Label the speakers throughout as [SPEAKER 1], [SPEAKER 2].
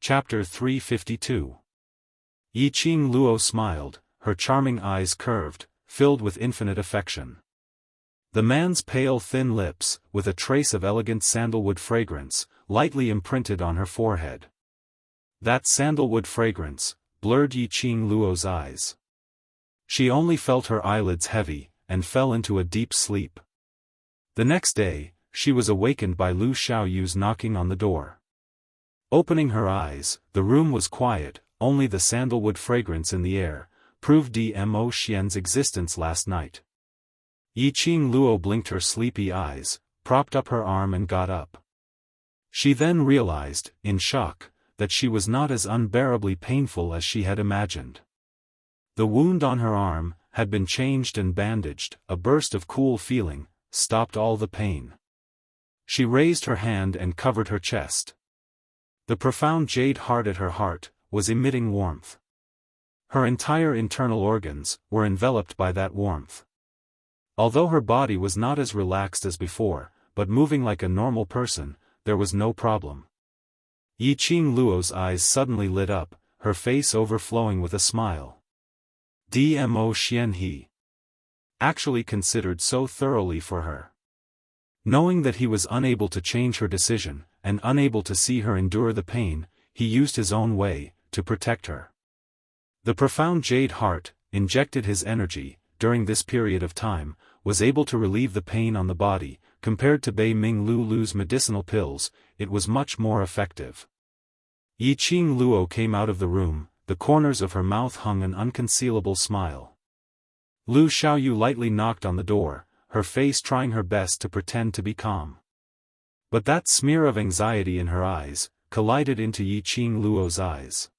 [SPEAKER 1] Chapter 352. Yiqing Luo smiled, her charming eyes curved, filled with infinite affection. The man's pale thin lips, with a trace of elegant sandalwood fragrance, lightly imprinted on her forehead. That sandalwood fragrance blurred Yiqing Luo's eyes. She only felt her eyelids heavy, and fell into a deep sleep. The next day, she was awakened by Lu Xiaoyu's knocking on the door. Opening her eyes, the room was quiet, only the sandalwood fragrance in the air proved Dmo Xian's existence last night. Yiqing Luo blinked her sleepy eyes, propped up her arm and got up. She then realized, in shock, that she was not as unbearably painful as she had imagined. The wound on her arm had been changed and bandaged. A burst of cool feeling stopped all the pain. She raised her hand and covered her chest. The profound jade heart at her heart was emitting warmth. Her entire internal organs were enveloped by that warmth. Although her body was not as relaxed as before, but moving like a normal person, there was no problem. Yiqing Luo's eyes suddenly lit up, her face overflowing with a smile. Dmo Xian he actually considered so thoroughly for her. Knowing that he was unable to change her decision, and unable to see her endure the pain, he used his own way to protect her. The profound jade heart, injected his energy, during this period of time, was able to relieve the pain on the body. Compared to Bei Ming Lulu's medicinal pills, it was much more effective. Yiqing Luo came out of the room, the corners of her mouth hung an unconcealable smile. Lu Xiaoyu lightly knocked on the door, her face trying her best to pretend to be calm. But that smear of anxiety in her eyes collided into Yiqing Luo's eyes.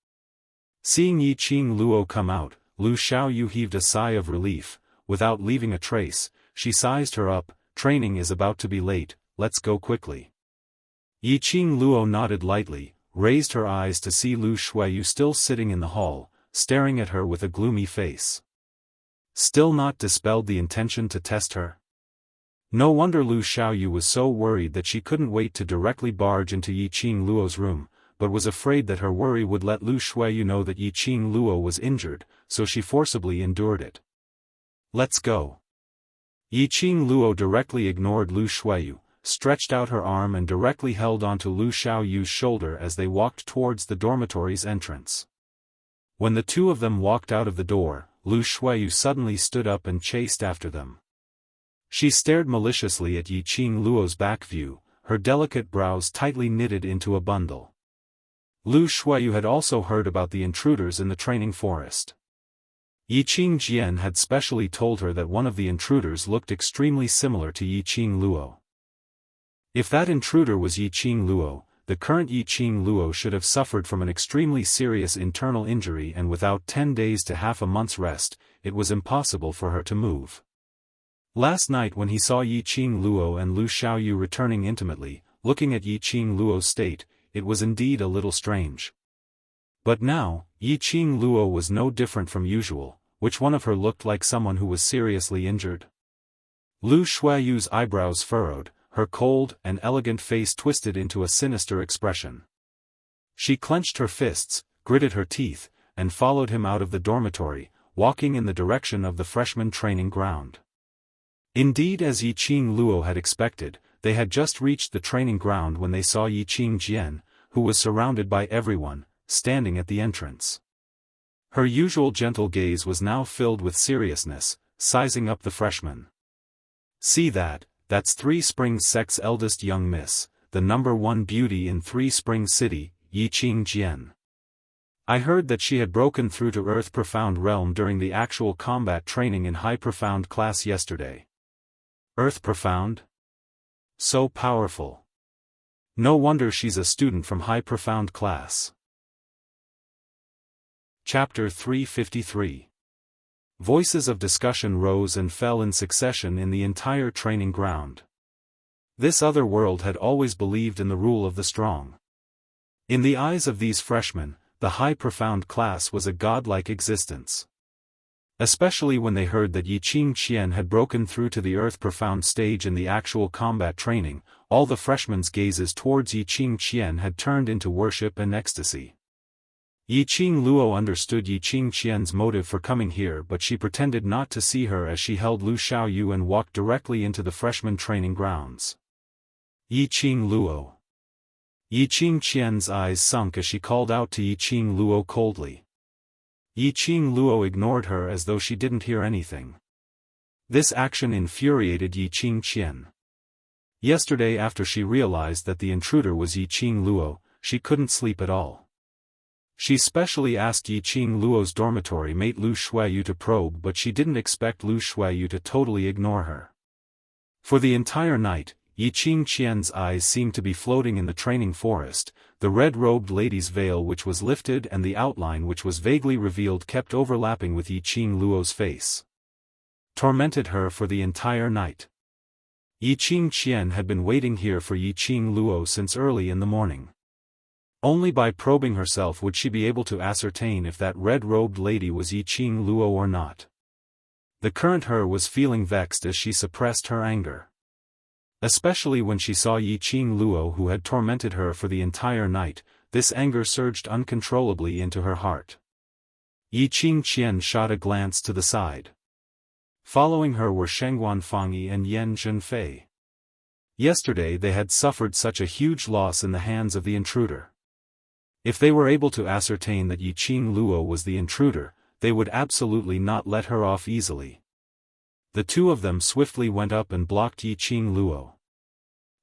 [SPEAKER 1] Seeing Yiqing Luo come out, Lu Xiaoyu heaved a sigh of relief. Without leaving a trace, she sized her up. Training is about to be late, let's go quickly. Yiqing Luo nodded lightly, raised her eyes to see Lu Xiaoyu still sitting in the hall, staring at her with a gloomy face. Still not dispelled the intention to test her? No wonder Lu Xiaoyu was so worried that she couldn't wait to directly barge into Yiqing Luo's room, but was afraid that her worry would let Lu Xiaoyu know that Yiqing Luo was injured, so she forcibly endured it. Let's go. Yiqing Luo directly ignored Lu Xiaoyu, stretched out her arm and directly held onto Lu Xiaoyu's shoulder as they walked towards the dormitory's entrance. When the two of them walked out of the door, Lu Xiaoyu suddenly stood up and chased after them. She stared maliciously at Yiqing Luo's back view, her delicate brows tightly knitted into a bundle. Lu Xiaoyu had also heard about the intruders in the training forest. Yiqing Jian had specially told her that one of the intruders looked extremely similar to Yiqing Luo. If that intruder was Yiqing Luo, the current Yiqing Luo should have suffered from an extremely serious internal injury, and without 10 days to half a month's rest, it was impossible for her to move. Last night when he saw Yiqing Luo and Lu Xiaoyu returning intimately, looking at Yiqing Luo's state, it was indeed a little strange. But now, Yiqing Luo was no different from usual. Which one of her looked like someone who was seriously injured? Lu Xiaoyu's eyebrows furrowed, her cold and elegant face twisted into a sinister expression. She clenched her fists, gritted her teeth, and followed him out of the dormitory, walking in the direction of the freshman training ground. Indeed, as Yiqing Luo had expected, they had just reached the training ground when they saw Yiqing Jian, who was surrounded by everyone, standing at the entrance. Her usual gentle gaze was now filled with seriousness, sizing up the freshman. See that's Three Springs Sect's eldest young miss, the #1 beauty in Three Springs City, Yiqing Jian. I heard that she had broken through to Earth Profound Realm during the actual combat training in High Profound class yesterday. Earth Profound? So powerful. No wonder she's a student from High Profound class. Chapter 353. Voices of discussion rose and fell in succession in the entire training ground. This other world had always believed in the rule of the strong. In the eyes of these freshmen, the High Profound class was a godlike existence. Especially when they heard that Yiqing Qian had broken through to the Earth Profound stage in the actual combat training, all the freshmen's gazes towards Yiqing Qian had turned into worship and ecstasy. Yiqing Luo understood Yiqing Qian's motive for coming here, but she pretended not to see her as she held Lu Xiaoyu and walked directly into the freshman training grounds. Yiqing Luo. Yiqing Qian's eyes sunk as she called out to Yiqing Luo coldly. Yiqing Luo ignored her as though she didn't hear anything. This action infuriated Yiqing Qian. Yesterday, after she realized that the intruder was Yiqing Luo, she couldn't sleep at all. She specially asked Yiqing Luo's dormitory mate Lu Shuiyu to probe, but she didn't expect Lu Shuiyu to totally ignore her. For the entire night, Yiqing Qian's eyes seemed to be floating in the training forest. The red-robed lady's veil which was lifted and the outline which was vaguely revealed kept overlapping with Yiqing Luo's face. Tormented her for the entire night. Yiqing Qian had been waiting here for Yiqing Luo since early in the morning. Only by probing herself would she be able to ascertain if that red-robed lady was Yiqing Luo or not. The current her was feeling vexed as she suppressed her anger. Especially when she saw Yiqing Luo, who had tormented her for the entire night, this anger surged uncontrollably into her heart. Yiqing Qian shot a glance to the side. Following her were Shengguan Fangyi and Yan Zhenfei. Yesterday they had suffered such a huge loss in the hands of the intruder. If they were able to ascertain that Yiqing Luo was the intruder, they would absolutely not let her off easily. The two of them swiftly went up and blocked Yiqing Luo.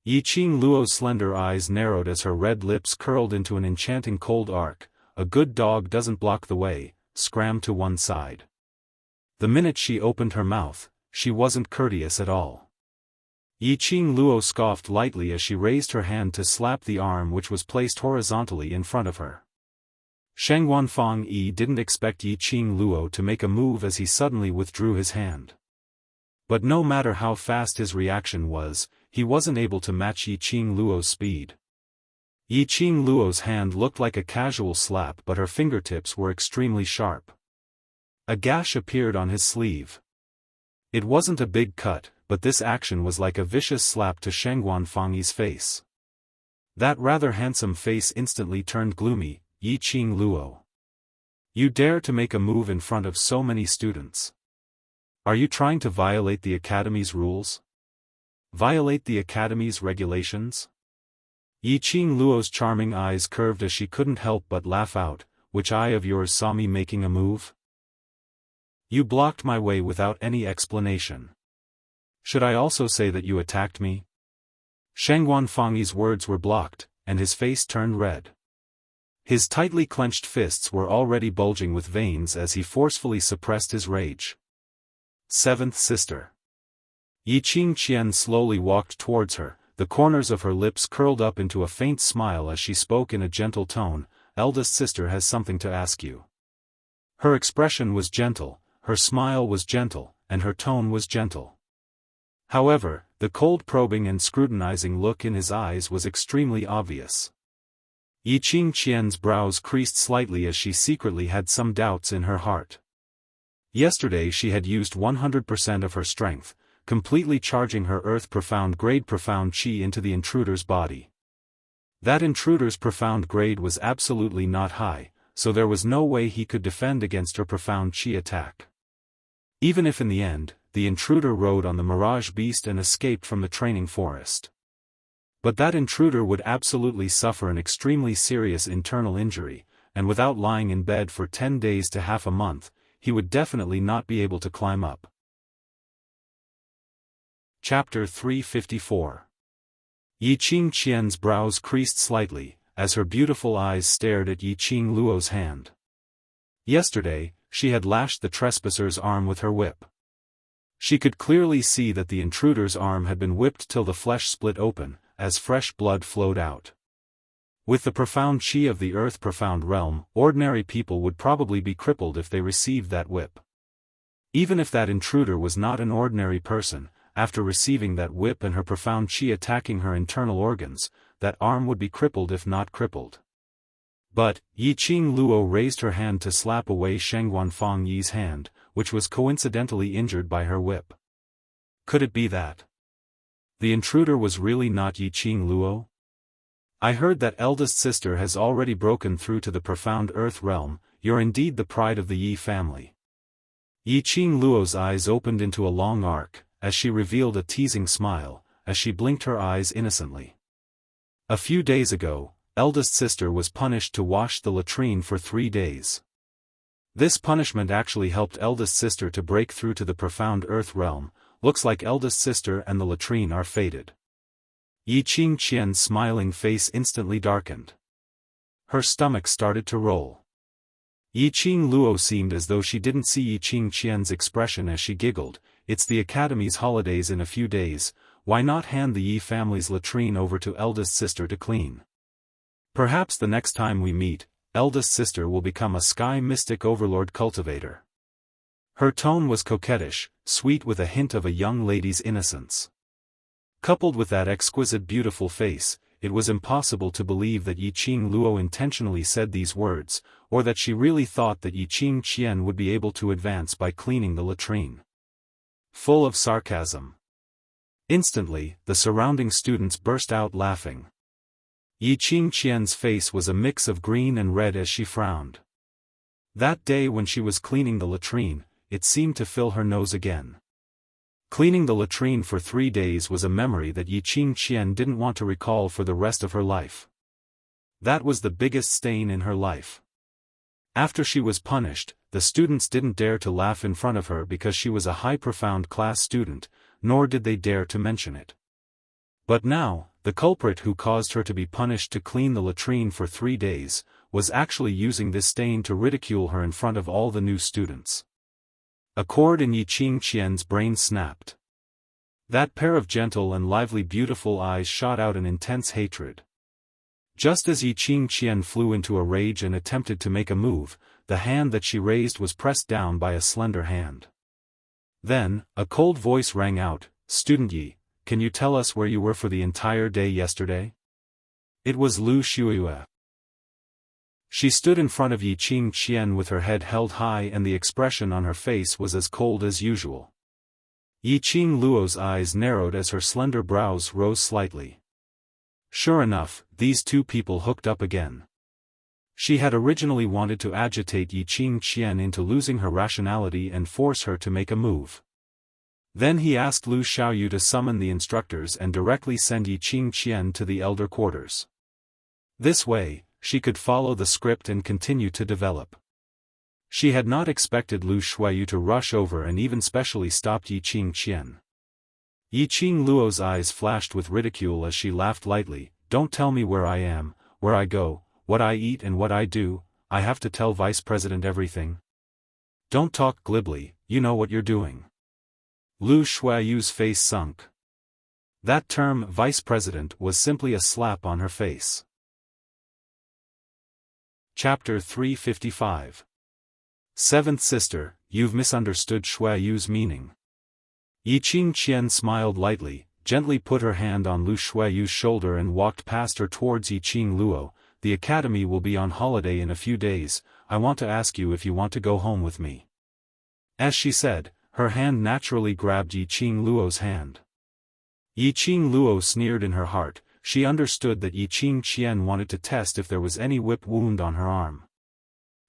[SPEAKER 1] Yiqing Luo's slender eyes narrowed as her red lips curled into an enchanting cold arc. A good dog doesn't block the way, scram to one side. The minute she opened her mouth, she wasn't courteous at all. Yiqing Luo scoffed lightly as she raised her hand to slap the arm which was placed horizontally in front of her. Shengguan Fangyi didn't expect Yiqing Luo to make a move as he suddenly withdrew his hand. But no matter how fast his reaction was, he wasn't able to match Yiqing Luo's speed. Yiqing Luo's hand looked like a casual slap, but her fingertips were extremely sharp. A gash appeared on his sleeve. It wasn't a big cut, but this action was like a vicious slap to Shengguan Fangyi's face. That rather handsome face instantly turned gloomy. Yiqing Luo. You dare to make a move in front of so many students? Are you trying to violate the Academy's rules? Violate the Academy's regulations? Yiqing Luo's charming eyes curved as she couldn't help but laugh out. Which eye of yours saw me making a move? You blocked my way without any explanation. Should I also say that you attacked me? Shengguan Fangyi's words were blocked, and his face turned red. His tightly clenched fists were already bulging with veins as he forcefully suppressed his rage. Seventh sister. Yiqing Qian slowly walked towards her, the corners of her lips curled up into a faint smile as she spoke in a gentle tone. Eldest sister has something to ask you. Her expression was gentle, her smile was gentle, and her tone was gentle. However, the cold probing and scrutinizing look in his eyes was extremely obvious. Yiqing Qian's brows creased slightly as she secretly had some doubts in her heart. Yesterday she had used 100% of her strength, completely charging her earth profound grade profound chi into the intruder's body. That intruder's profound grade was absolutely not high, so there was no way he could defend against her profound chi attack. Even if in the end, the intruder rode on the Mirage Beast and escaped from the training forest. But that intruder would absolutely suffer an extremely serious internal injury, and without lying in bed for 10 days to half a month, he would definitely not be able to climb up. Chapter 354. Yiqing Qian's brows creased slightly, as her beautiful eyes stared at Yiqing Luo's hand. Yesterday, she had lashed the trespasser's arm with her whip. She could clearly see that the intruder's arm had been whipped till the flesh split open, as fresh blood flowed out. With the profound chi of the earth profound realm, ordinary people would probably be crippled if they received that whip. Even if that intruder was not an ordinary person, after receiving that whip and her profound chi attacking her internal organs, that arm would be crippled if not crippled. But, Yiqing Luo raised her hand to slap away Shengguan Fangyi's hand, which was coincidentally injured by her whip. Could it be that the intruder was really not Yiqing Luo? I heard that eldest sister has already broken through to the profound earth realm. You're indeed the pride of the Yi family. Yiqing Luo's eyes opened into a long arc, as she revealed a teasing smile, as she blinked her eyes innocently. A few days ago, eldest sister was punished to wash the latrine for 3 days. This punishment actually helped eldest sister to break through to the profound earth realm. Looks like eldest sister and the latrine are fated. Yiqing Qian's smiling face instantly darkened. Her stomach started to roll. Yiqing Luo seemed as though she didn't see Yiqing Qian's expression as she giggled. It's the academy's holidays in a few days, why not hand the Yi family's latrine over to eldest sister to clean? Perhaps the next time we meet, eldest sister will become a sky mystic overlord cultivator. Her tone was coquettish, sweet with a hint of a young lady's innocence. Coupled with that exquisite beautiful face, it was impossible to believe that Yiqing Luo intentionally said these words, or that she really thought that Yiqing Qian would be able to advance by cleaning the latrine. Full of sarcasm. Instantly, the surrounding students burst out laughing. Yiqing Qian's face was a mix of green and red as she frowned. That day when she was cleaning the latrine, it seemed to fill her nose again. Cleaning the latrine for 3 days was a memory that Yiqing Qian didn't want to recall for the rest of her life. That was the biggest stain in her life. After she was punished, the students didn't dare to laugh in front of her because she was a high profound class student, nor did they dare to mention it. But now, the culprit who caused her to be punished to clean the latrine for 3 days, was actually using this stain to ridicule her in front of all the new students. A chord in Yiqing Qian's brain snapped. That pair of gentle and lively beautiful eyes shot out an intense hatred. Just as Yiqing Qian flew into a rage and attempted to make a move, the hand that she raised was pressed down by a slender hand. Then, a cold voice rang out, "Student Yi, can you tell us where you were for the entire day yesterday?" It was Lu Shuiyue. She stood in front of Yiqing Qian with her head held high and the expression on her face was as cold as usual. Yiqing Luo's eyes narrowed as her slender brows rose slightly. Sure enough, these two people hooked up again. She had originally wanted to agitate Yiqing Qian into losing her rationality and force her to make a move. Then he asked Lu Xiaoyu to summon the instructors and directly send Yiqing Qian to the elder quarters. This way, she could follow the script and continue to develop. She had not expected Lu Xiaoyu to rush over and even specially stopped Yiqing Qian. Yiqing Luo's eyes flashed with ridicule as she laughed lightly. "Don't tell me where I am, where I go, what I eat and what I do. I have to tell Vice President everything. Don't talk glibly, you know what you're doing." Lu Xiaoyu's face sunk. That term, Vice President, was simply a slap on her face. Chapter 355. Seventh Sister, you've misunderstood Xiaoyu's meaning. Yiqing Qian smiled lightly, gently put her hand on Lu Xiaoyu's shoulder and walked past her towards Yiqing Luo. "The academy will be on holiday in a few days. I want to ask you if you want to go home with me." As she said, her hand naturally grabbed Yiqing Luo's hand. Yiqing Luo sneered in her heart. She understood that Yiqing Qian wanted to test if there was any whip wound on her arm.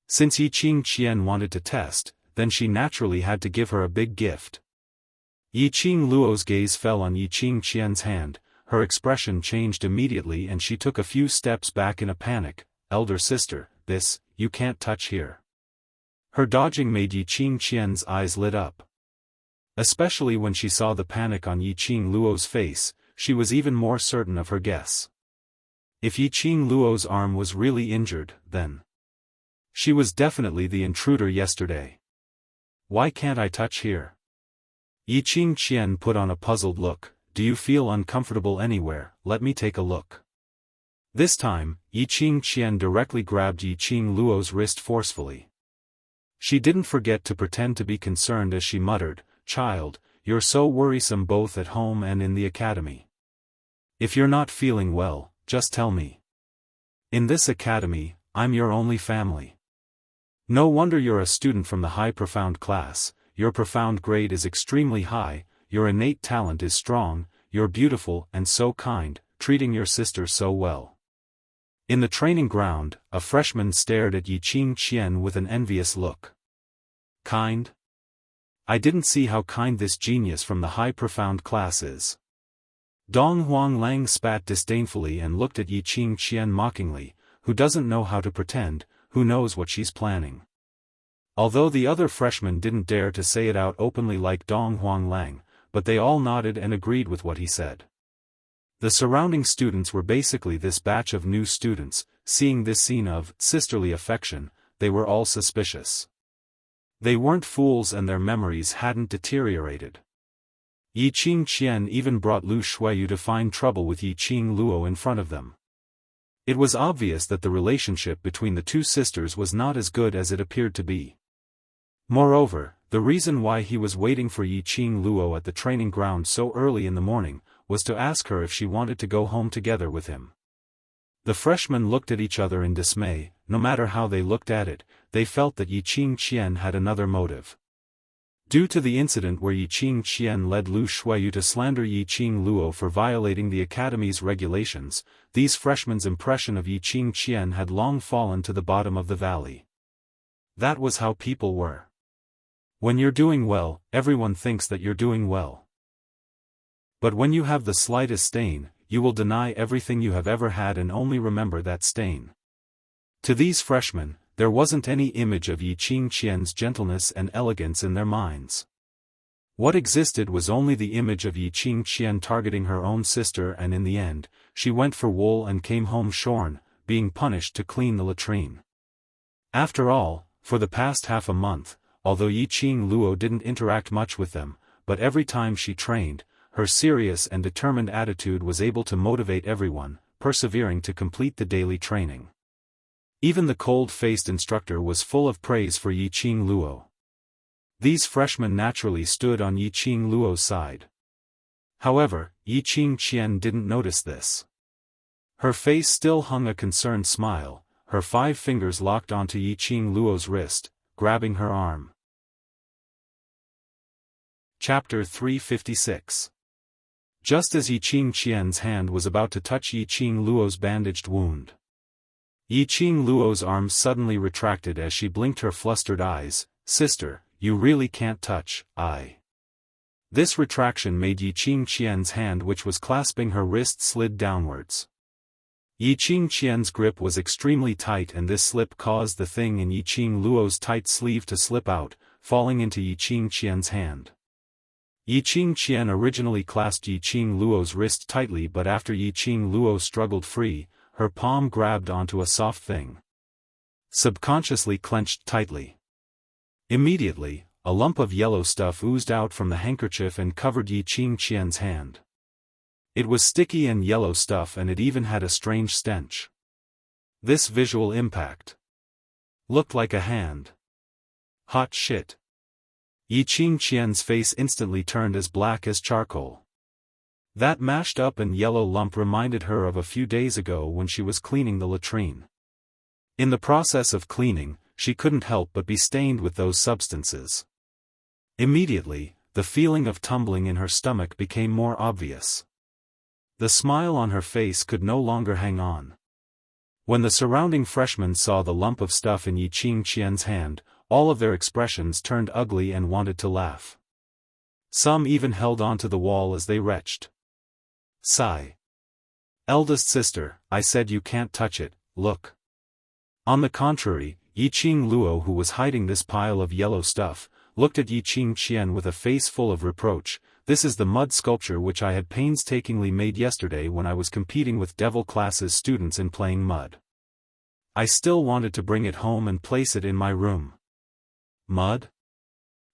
[SPEAKER 1] Since Yiqing Qian wanted to test, then she naturally had to give her a big gift. Yiqing Luo's gaze fell on Yiqing Qian's hand, her expression changed immediately and she took a few steps back in a panic. "Elder sister, this, you can't touch here." Her dodging made Yiqing Qian's eyes lit up. Especially when she saw the panic on Yiqing Luo's face, she was even more certain of her guess. If Yiqing Luo's arm was really injured, then she was definitely the intruder yesterday. "Why can't I touch here?" Yiqing Qian put on a puzzled look. "Do you feel uncomfortable anywhere? Let me take a look." This time, Yiqing Qian directly grabbed Yiqing Luo's wrist forcefully. She didn't forget to pretend to be concerned as she muttered, "Child, you're so worrisome both at home and in the academy. If you're not feeling well, just tell me. In this academy, I'm your only family. No wonder you're a student from the high profound class. Your profound grade is extremely high, your innate talent is strong, you're beautiful and so kind, treating your sister so well. In the training ground, a freshman stared at Yiqing Qian with an envious look. Kind? I didn't see how kind this genius from the high profound class is. Dong Huanglang spat disdainfully and looked at Yiqing Qian mockingly, who doesn't know how to pretend, who knows what she's planning. Although the other freshmen didn't dare to say it out openly like Dong Huanglang, but they all nodded and agreed with what he said. The surrounding students were basically this batch of new students. Seeing this scene of sisterly affection, they were all suspicious. They weren't fools and their memories hadn't deteriorated. Yiqing Qian even brought Lu Shuiyu to find trouble with Yiqing Luo in front of them. It was obvious that the relationship between the two sisters was not as good as it appeared to be. Moreover, the reason why he was waiting for Yiqing Luo at the training ground so early in the morning was to ask her if she wanted to go home together with him. The freshmen looked at each other in dismay. No matter how they looked at it, they felt that Yiqing Qian had another motive. Due to the incident where Yiqing Qian led Lu Shuiyu to slander Yiqing Luo for violating the academy's regulations, these freshmen's impression of Yiqing Qian had long fallen to the bottom of the valley. That was how people were. When you're doing well, everyone thinks that you're doing well. But when you have the slightest stain, you will deny everything you have ever had and only remember that stain. To these freshmen, there wasn't any image of Yiqing Qian's gentleness and elegance in their minds. What existed was only the image of Yiqing Qian targeting her own sister, and in the end, she went for wool and came home shorn, being punished to clean the latrine. After all, for the past half a month, although Yiqing Luo didn't interact much with them, but every time she trained, her serious and determined attitude was able to motivate everyone, persevering to complete the daily training. Even the cold-faced instructor was full of praise for Yiqing Luo. These freshmen naturally stood on Yiqing Luo's side. However, Yiqing Qian didn't notice this. Her face still hung a concerned smile, her 5 fingers locked onto Yiqing Luo's wrist, grabbing her arm. Chapter 356. Just as Yiqing Qian's hand was about to touch Yiqing Luo's bandaged wound, Yiqing Luo's arms suddenly retracted as she blinked her flustered eyes. "Sister, you really can't touch, I." This retraction made Yiqing Qian's hand, which was clasping her wrist, slid downwards. Yiqing Qian's grip was extremely tight, and this slip caused the thing in Yiqing Luo's tight sleeve to slip out, falling into Yiqing Qian's hand. Yiqing Qian originally clasped Yiqing Luo's wrist tightly, but after Yiqing Luo struggled free, her palm grabbed onto a soft thing, subconsciously clenched tightly. Immediately, a lump of yellow stuff oozed out from the handkerchief and covered Yiqing Qian's hand. It was sticky and yellow stuff, and it even had a strange stench. This visual impact looked like a hand. Hot shit. Yiqing Qian's face instantly turned as black as charcoal. That mashed up and yellow lump reminded her of a few days ago when she was cleaning the latrine. In the process of cleaning, she couldn't help but be stained with those substances. Immediately, the feeling of tumbling in her stomach became more obvious. The smile on her face could no longer hang on. When the surrounding freshmen saw the lump of stuff in Yiqing Qian's hand, all of their expressions turned ugly and wanted to laugh. Some even held onto the wall as they retched. Sigh. "Eldest sister, I said you can't touch it, look." On the contrary, Yiqing Luo, who was hiding this pile of yellow stuff, looked at Yiqing Qian with a face full of reproach. "This is the mud sculpture which I had painstakingly made yesterday when I was competing with Devil Class's students in playing mud. I still wanted to bring it home and place it in my room." Mud?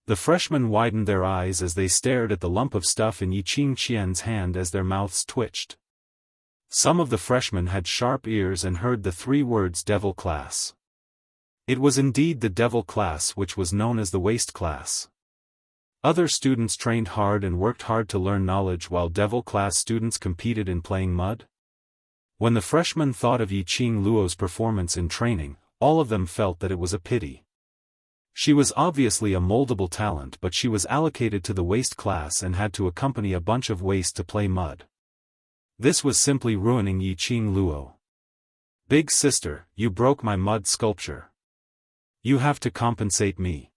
[SPEAKER 1] The freshmen widened their eyes as they stared at the lump of stuff in Yiqing Qian's hand as their mouths twitched. Some of the freshmen had sharp ears and heard the 3 words Devil Class. It was indeed the Devil Class, which was known as the Waste Class. Other students trained hard and worked hard to learn knowledge, while Devil Class students competed in playing mud. When the freshmen thought of Yiqing Luo's performance in training, all of them felt that it was a pity. She was obviously a moldable talent, but she was allocated to the Waste Class and had to accompany a bunch of waste to play mud. This was simply ruining Yiqing Luo. Big sister, you broke my mud sculpture. You have to compensate me.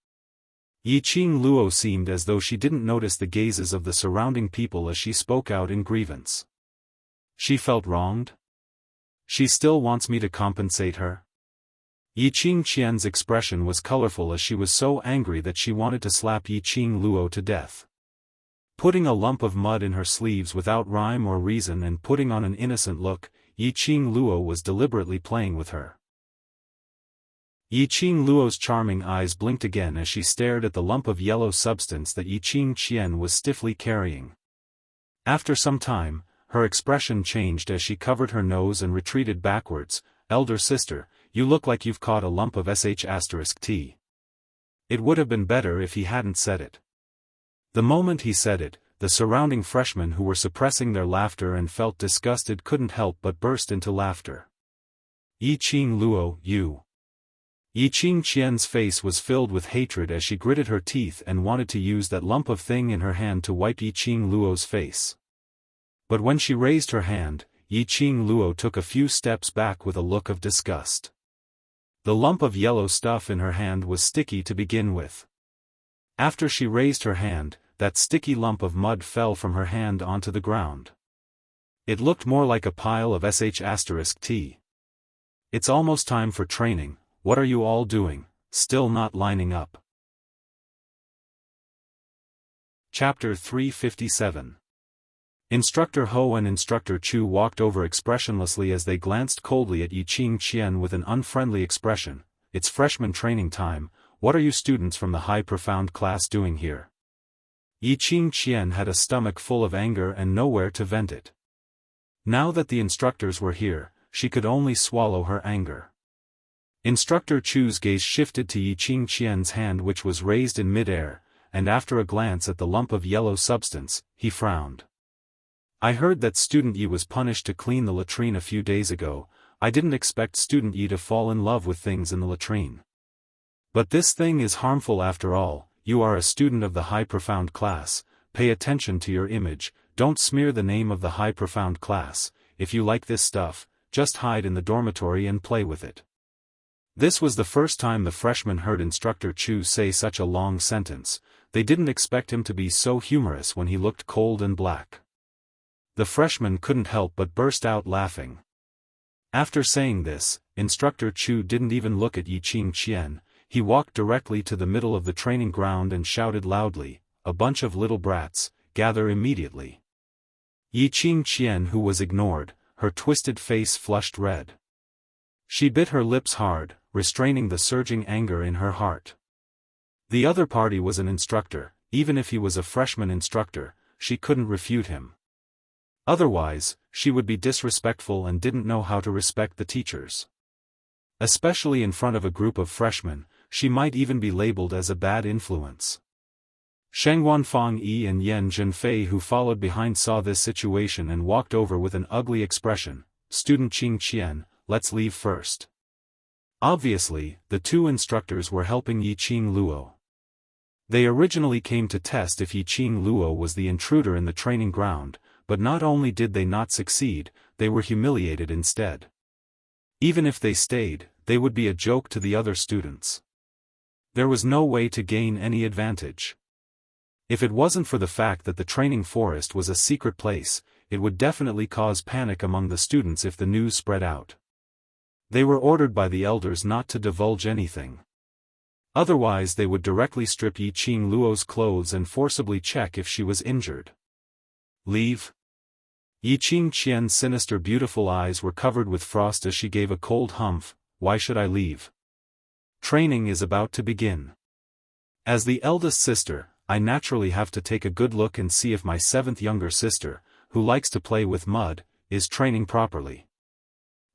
[SPEAKER 1] Yiqing Luo seemed as though she didn't notice the gazes of the surrounding people as she spoke out in grievance. She felt wronged? She still wants me to compensate her? Yiqing Qian's expression was colorful as she was so angry that she wanted to slap Yiqing Luo to death. Putting a lump of mud in her sleeves without rhyme or reason and putting on an innocent look, Yiqing Luo was deliberately playing with her. Yiqing Luo's charming eyes blinked again as she stared at the lump of yellow substance that Yiqing Qian was stiffly carrying. After some time, her expression changed as she covered her nose and retreated backwards. Elder sister, you look like you've caught a lump of sh*t. It would have been better if he hadn't said it. The moment he said it, the surrounding freshmen who were suppressing their laughter and felt disgusted couldn't help but burst into laughter. Yiqing Luo, you. Yiqing Qian's face was filled with hatred as she gritted her teeth and wanted to use that lump of thing in her hand to wipe Yiqing Luo's face. But when she raised her hand, Yiqing Luo took a few steps back with a look of disgust. The lump of yellow stuff in her hand was sticky to begin with. After she raised her hand, that sticky lump of mud fell from her hand onto the ground. It looked more like a pile of sh*t. It's almost time for training. What are you all doing, still not lining up? Chapter 357. Instructor Ho and Instructor Chu walked over expressionlessly as they glanced coldly at Yiqing Qian with an unfriendly expression. It's freshman training time, what are you students from the high profound class doing here? Yiqing Qian had a stomach full of anger and nowhere to vent it. Now that the instructors were here, she could only swallow her anger. Instructor Chu's gaze shifted to Yiqing Qian's hand which was raised in mid-air, and after a glance at the lump of yellow substance, he frowned. I heard that Student Yi was punished to clean the latrine a few days ago. I didn't expect Student Yi to fall in love with things in the latrine. But this thing is harmful after all. You are a student of the high profound class, pay attention to your image, don't smear the name of the high profound class. If you like this stuff, just hide in the dormitory and play with it. This was the first time the freshmen heard Instructor Chu say such a long sentence. They didn't expect him to be so humorous when he looked cold and black. The freshmen couldn't help but burst out laughing. After saying this, Instructor Chu didn't even look at Yiqing Qian. He walked directly to the middle of the training ground and shouted loudly, "A bunch of little brats, gather immediately." Yiqing Qian, who was ignored, her twisted face flushed red. She bit her lips hard, restraining the surging anger in her heart. The other party was an instructor. Even if he was a freshman instructor, she couldn't refute him. Otherwise, she would be disrespectful and didn't know how to respect the teachers. Especially in front of a group of freshmen, she might even be labeled as a bad influence. Shengwan Fang Yi and Yan Zhenfei who followed behind saw this situation and walked over with an ugly expression. Student Qing Qian, let's leave first. Obviously, the two instructors were helping Yiqing Luo. They originally came to test if Yiqing Luo was the intruder in the training ground, but not only did they not succeed, they were humiliated instead. Even if they stayed, they would be a joke to the other students. There was no way to gain any advantage. If it wasn't for the fact that the training forest was a secret place, it would definitely cause panic among the students if the news spread out. They were ordered by the elders not to divulge anything. Otherwise they would directly strip Yiqing Luo's clothes and forcibly check if she was injured. Leave? Yiqing Qian's sinister beautiful eyes were covered with frost as she gave a cold humph. Why should I leave? Training is about to begin. As the eldest sister, I naturally have to take a good look and see if my seventh younger sister, who likes to play with mud, is training properly.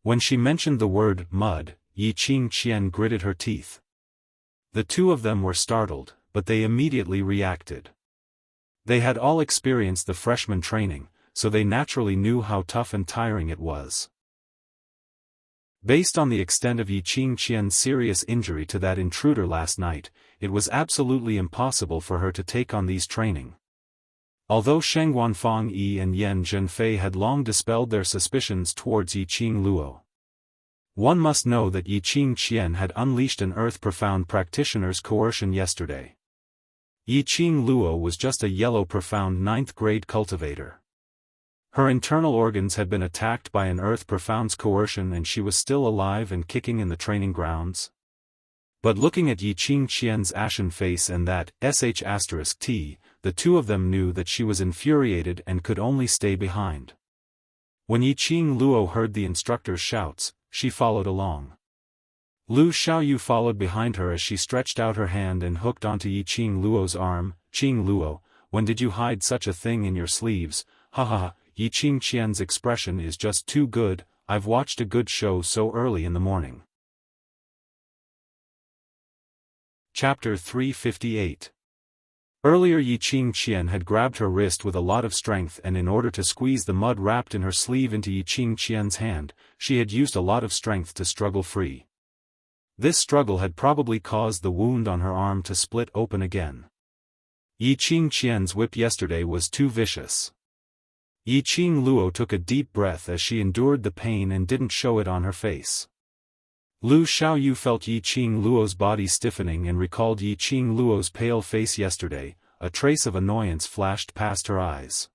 [SPEAKER 1] When she mentioned the word mud, Yiqing Qian gritted her teeth. The two of them were startled, but they immediately reacted. They had all experienced the freshman training, so they naturally knew how tough and tiring it was. Based on the extent of Yiqing Qian's serious injury to that intruder last night, it was absolutely impossible for her to take on these training. Although Shengwan Fang Yi and Yan Zhenfei had long dispelled their suspicions towards Yiqing Luo. One must know that Yiqing Qian had unleashed an earth-profound practitioner's coercion yesterday. Yiqing Luo was just a yellow profound 9th grade cultivator. Her internal organs had been attacked by an earth profound's coercion and she was still alive and kicking in the training grounds. But looking at Yiqing Qian's ashen face and that **T, the two of them knew that she was infuriated and could only stay behind. When Yiqing Luo heard the instructor's shouts, she followed along. Lu Xiaoyu followed behind her as she stretched out her hand and hooked onto Yiqing Luo's arm. "Qing Luo, when did you hide such a thing in your sleeves? Ha ha ha." Yiqing Qian's expression is just too good. I've watched a good show so early in the morning. Chapter 358. Earlier Yiqing Qian had grabbed her wrist with a lot of strength and in order to squeeze the mud wrapped in her sleeve into Yiqing Qian's hand, she had used a lot of strength to struggle free. This struggle had probably caused the wound on her arm to split open again. Yiqing Qian's whip yesterday was too vicious. Yiqing Luo took a deep breath as she endured the pain and didn't show it on her face. Lu Xiaoyu felt Yiqing Luo's body stiffening and recalled Yiqing Luo's pale face yesterday. A trace of annoyance flashed past her eyes.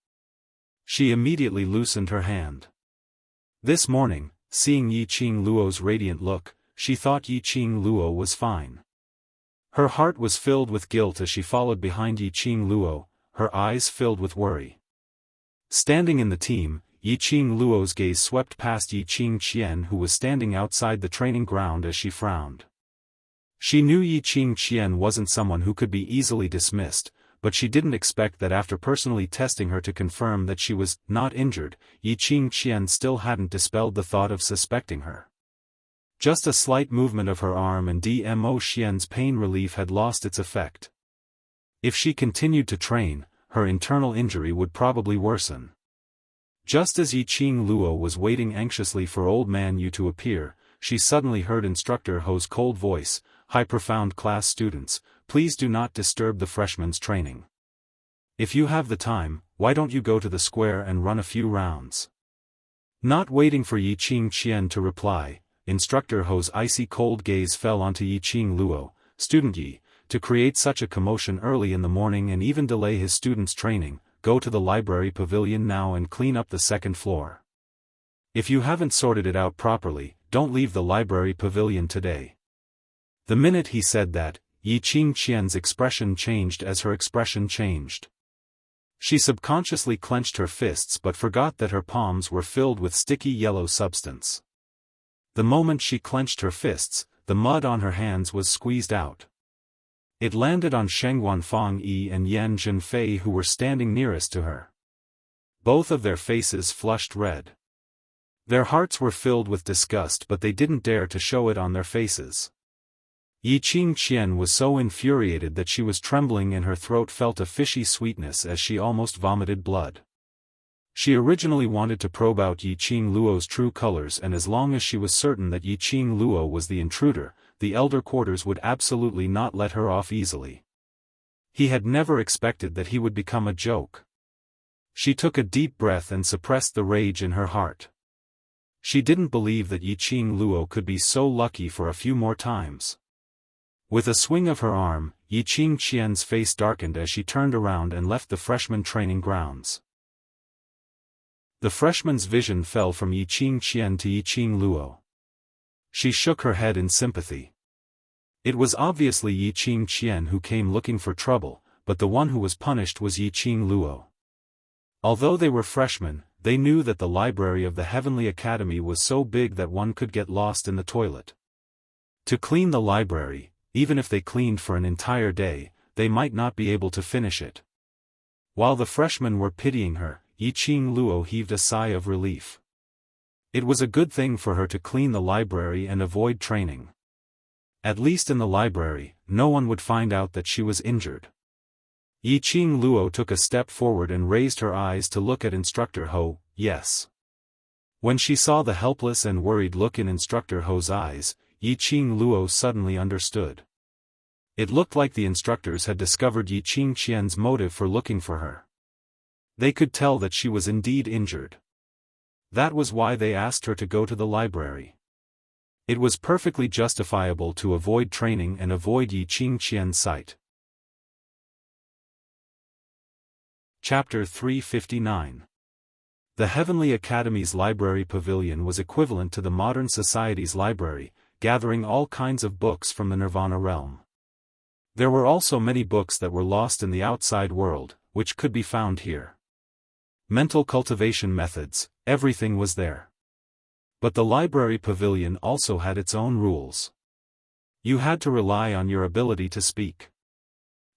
[SPEAKER 1] She immediately loosened her hand. This morning, seeing Yiqing Luo's radiant look, she thought Yiqing Luo was fine. Her heart was filled with guilt as she followed behind Yiqing Luo, her eyes filled with worry. Standing in the team, Yiqing Luo's gaze swept past Yiqing Qian who was standing outside the training ground as she frowned. She knew Yiqing Qian wasn't someone who could be easily dismissed, but she didn't expect that after personally testing her to confirm that she was not injured, Yiqing Qian still hadn't dispelled the thought of suspecting her. Just a slight movement of her arm and Dmo Qian's pain relief had lost its effect. If she continued to train, her internal injury would probably worsen. Just as Yiqing Luo was waiting anxiously for Old Man Yu to appear, she suddenly heard Instructor Ho's cold voice, "High profound class students, please do not disturb the freshmen's training. If you have the time, why don't you go to the square and run a few rounds?" Not waiting for Yiqing Qian to reply, Instructor Ho's icy cold gaze fell onto Yiqing Luo. "Student Yi, to create such a commotion early in the morning and even delay his students' training, go to the library pavilion now and clean up the second floor. If you haven't sorted it out properly, don't leave the library pavilion today." The minute he said that, Yiqing Qian's expression changed as her expression changed. She subconsciously clenched her fists but forgot that her palms were filled with sticky yellow substance. The moment she clenched her fists, the mud on her hands was squeezed out. It landed on Sheng Wanfang Yi and Yan Zhenfei who were standing nearest to her. Both of their faces flushed red. Their hearts were filled with disgust but they didn't dare to show it on their faces. Yiqing Qian was so infuriated that she was trembling and her throat felt a fishy sweetness as she almost vomited blood. She originally wanted to probe out Yiqing Luo's true colors and as long as she was certain that Yiqing Luo was the intruder, the elder quarters would absolutely not let her off easily. He had never expected that he would become a joke. She took a deep breath and suppressed the rage in her heart. She didn't believe that Yiqing Luo could be so lucky for a few more times. With a swing of her arm, Yiqing Qian's face darkened as she turned around and left the freshman training grounds. The freshman's vision fell from Yiqing Qian to Yiqing Luo. She shook her head in sympathy. It was obviously Yiqing Qian who came looking for trouble, but the one who was punished was Yiqing Luo. Although they were freshmen, they knew that the library of the Heavenly Academy was so big that one could get lost in the toilet. To clean the library, even if they cleaned for an entire day, they might not be able to finish it. While the freshmen were pitying her, Yiqing Luo heaved a sigh of relief. It was a good thing for her to clean the library and avoid training. At least in the library, no one would find out that she was injured. Yiqing Luo took a step forward and raised her eyes to look at Instructor Ho. "Yes." When she saw the helpless and worried look in Instructor Ho's eyes, Yiqing Luo suddenly understood. It looked like the instructors had discovered Yiqing Qian's motive for looking for her. They could tell that she was indeed injured. That was why they asked her to go to the library. It was perfectly justifiable to avoid training and avoid Yi Qingqian's sight. Chapter 359. The Heavenly Academy's library pavilion was equivalent to the modern society's library, gathering all kinds of books from the Nirvana realm. There were also many books that were lost in the outside world, which could be found here. Mental cultivation methods, everything was there. But the library pavilion also had its own rules. You had to rely on your ability to speak.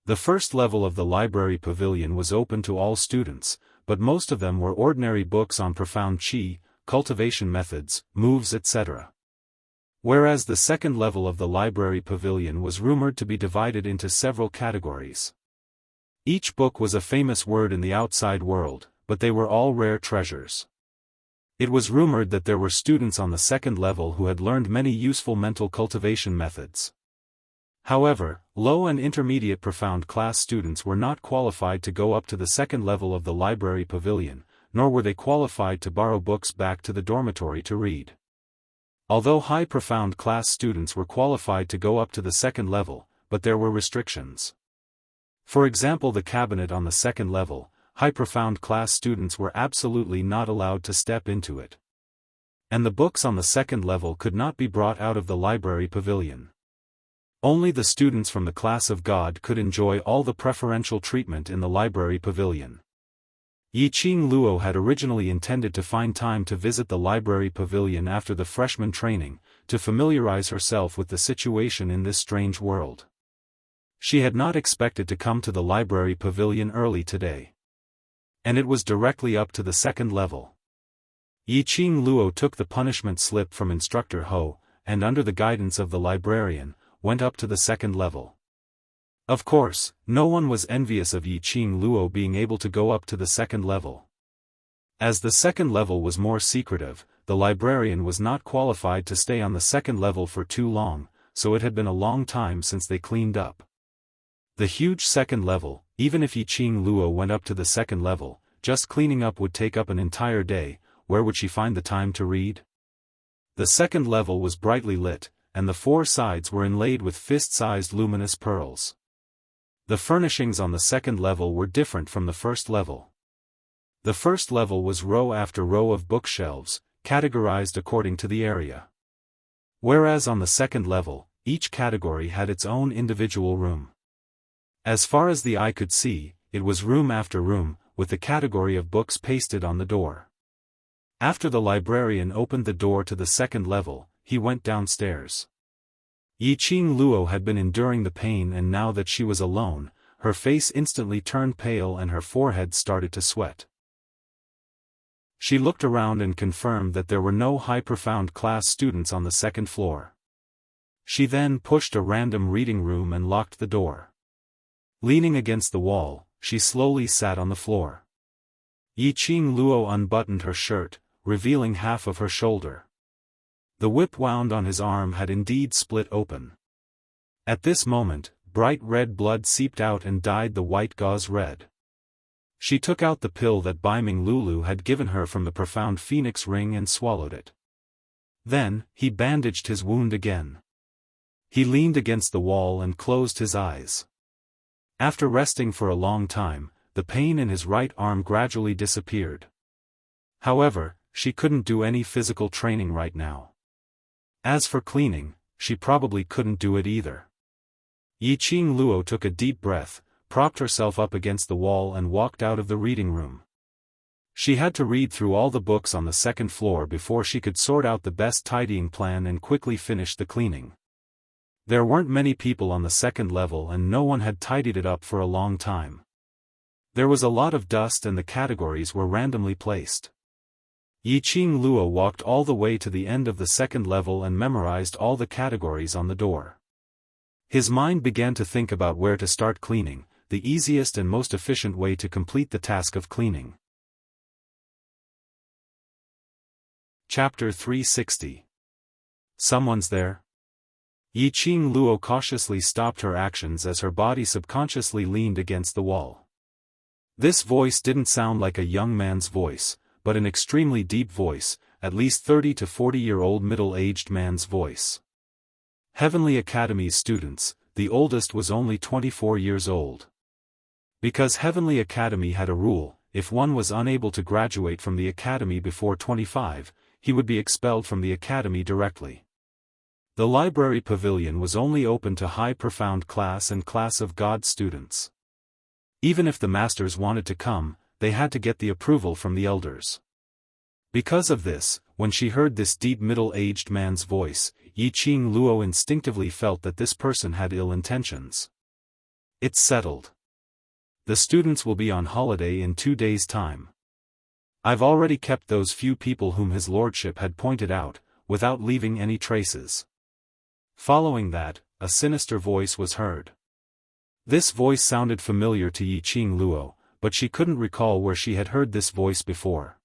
[SPEAKER 1] The first level of the library pavilion was open to all students, but most of them were ordinary books on profound qi, cultivation methods, moves etc. Whereas the second level of the library pavilion was rumored to be divided into several categories. Each book was a famous word in the outside world, but they were all rare treasures. It was rumored that there were students on the second level who had learned many useful mental cultivation methods. However, low and intermediate profound class students were not qualified to go up to the second level of the library pavilion, nor were they qualified to borrow books back to the dormitory to read. Although high profound class students were qualified to go up to the second level, but there were restrictions. For example, the cabinet on the second level, high profound class students were absolutely not allowed to step into it. And the books on the second level could not be brought out of the library pavilion. Only the students from the class of God could enjoy all the preferential treatment in the library pavilion. Yi Qing Luo had originally intended to find time to visit the library pavilion after the freshman training, to familiarize herself with the situation in this strange world. She had not expected to come to the library pavilion early today. And it was directly up to the second level. Yi Qing Luo took the punishment slip from Instructor Ho, and under the guidance of the librarian, went up to the second level. Of course, no one was envious of Yi Qing Luo being able to go up to the second level. As the second level was more secretive, the librarian was not qualified to stay on the second level for too long, so it had been a long time since they cleaned up. The huge second level, even if Yi Qing Luo went up to the second level, just cleaning up would take up an entire day. Where would she find the time to read? The second level was brightly lit, and the four sides were inlaid with fist-sized luminous pearls. The furnishings on the second level were different from the first level. The first level was row after row of bookshelves, categorized according to the area. Whereas on the second level, each category had its own individual room. As far as the eye could see, it was room after room, with the category of books pasted on the door. After the librarian opened the door to the second level, he went downstairs. Yi Qing Luo had been enduring the pain, and now that she was alone, her face instantly turned pale and her forehead started to sweat. She looked around and confirmed that there were no high profound class students on the second floor. She then pushed a random reading room and locked the door. Leaning against the wall, she slowly sat on the floor. Yi Qing Luo unbuttoned her shirt, revealing half of her shoulder. The whip wound on his arm had indeed split open. At this moment, bright red blood seeped out and dyed the white gauze red. She took out the pill that Baiming Lulu had given her from the profound phoenix ring and swallowed it. Then, he bandaged his wound again. He leaned against the wall and closed his eyes. After resting for a long time, the pain in his right arm gradually disappeared. However, she couldn't do any physical training right now. As for cleaning, she probably couldn't do it either. Yi Qing Luo took a deep breath, propped herself up against the wall and walked out of the reading room. She had to read through all the books on the second floor before she could sort out the best tidying plan and quickly finish the cleaning. There weren't many people on the second level and no one had tidied it up for a long time. There was a lot of dust and the categories were randomly placed. Yi Qing Luo walked all the way to the end of the second level and memorized all the categories on the door. His mind began to think about where to start cleaning, the easiest and most efficient way to complete the task of cleaning. Chapter 360. Someone's there? Yi Qing Luo cautiously stopped her actions as her body subconsciously leaned against the wall. This voice didn't sound like a young man's voice, but an extremely deep voice, at least 30 to 40-year-old middle-aged man's voice. Heavenly Academy's students, the oldest was only 24 years old. Because Heavenly Academy had a rule, if one was unable to graduate from the academy before 25, he would be expelled from the academy directly. The library pavilion was only open to high profound class and class of God students. Even if the masters wanted to come, they had to get the approval from the elders. Because of this, when she heard this deep middle-aged man's voice, Yiqing Luo instinctively felt that this person had ill intentions. It's settled. The students will be on holiday in 2 days' time. I've already kept those few people whom his lordship had pointed out, without leaving any traces. Following that, a sinister voice was heard. This voice sounded familiar to Yiqing Luo, but she couldn't recall where she had heard this voice before.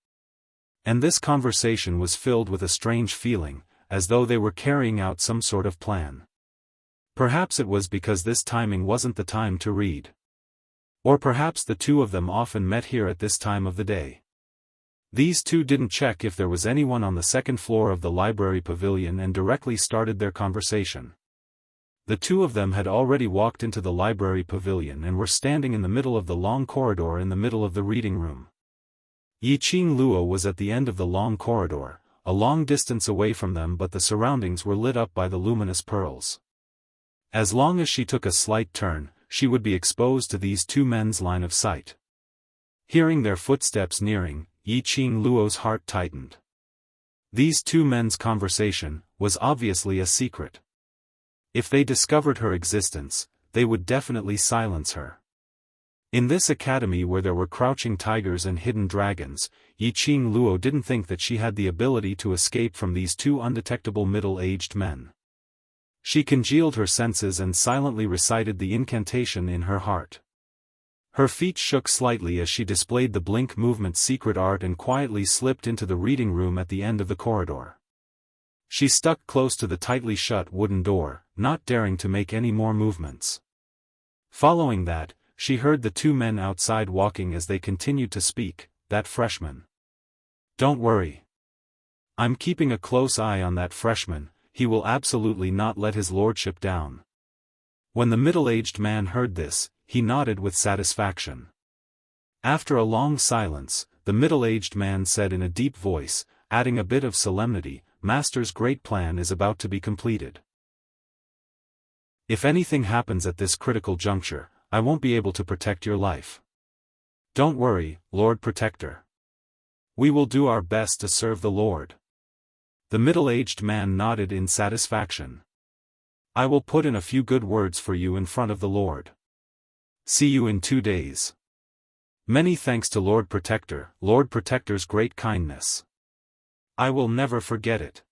[SPEAKER 1] And this conversation was filled with a strange feeling, as though they were carrying out some sort of plan. Perhaps it was because this timing wasn't the time to read. Or perhaps the two of them often met here at this time of the day. These two didn't check if there was anyone on the second floor of the library pavilion and directly started their conversation. The two of them had already walked into the library pavilion and were standing in the middle of the long corridor in the middle of the reading room. Yiqing Luo was at the end of the long corridor, a long distance away from them, but the surroundings were lit up by the luminous pearls. As long as she took a slight turn, she would be exposed to these two men's line of sight. Hearing their footsteps nearing, Yiqing Luo's heart tightened. These two men's conversation was obviously a secret. If they discovered her existence, they would definitely silence her. In this academy where there were crouching tigers and hidden dragons, Yiqing Luo didn't think that she had the ability to escape from these two undetectable middle-aged men. She congealed her senses and silently recited the incantation in her heart. Her feet shook slightly as she displayed the blink movement secret art and quietly slipped into the reading room at the end of the corridor. She stuck close to the tightly shut wooden door, not daring to make any more movements. Following that, she heard the two men outside walking as they continued to speak. That freshman. Don't worry. I'm keeping a close eye on that freshman, he will absolutely not let his lordship down. When the middle-aged man heard this, he nodded with satisfaction. After a long silence, the middle-aged man said in a deep voice, adding a bit of solemnity, Master's great plan is about to be completed. If anything happens at this critical juncture, I won't be able to protect your life. Don't worry, Lord Protector. We will do our best to serve the Lord. The middle-aged man nodded in satisfaction. I will put in a few good words for you in front of the Lord. See you in 2 days. Many thanks to Lord Protector, Lord Protector's great kindness. I will never forget it.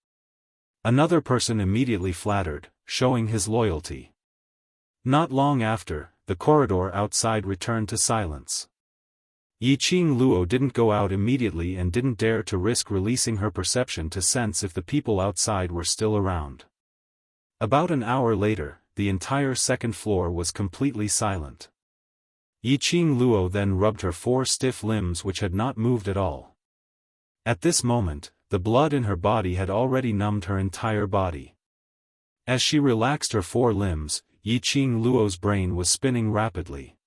[SPEAKER 1] Another person immediately flattered, showing his loyalty. Not long after, the corridor outside returned to silence. Yiqing Luo didn't go out immediately and didn't dare to risk releasing her perception to sense if the people outside were still around. About an hour later, the entire second floor was completely silent. Yiqing Luo then rubbed her 4 stiff limbs which had not moved at all. At this moment, the blood in her body had already numbed her entire body. As she relaxed her 4 limbs, Yiqing Luo's brain was spinning rapidly.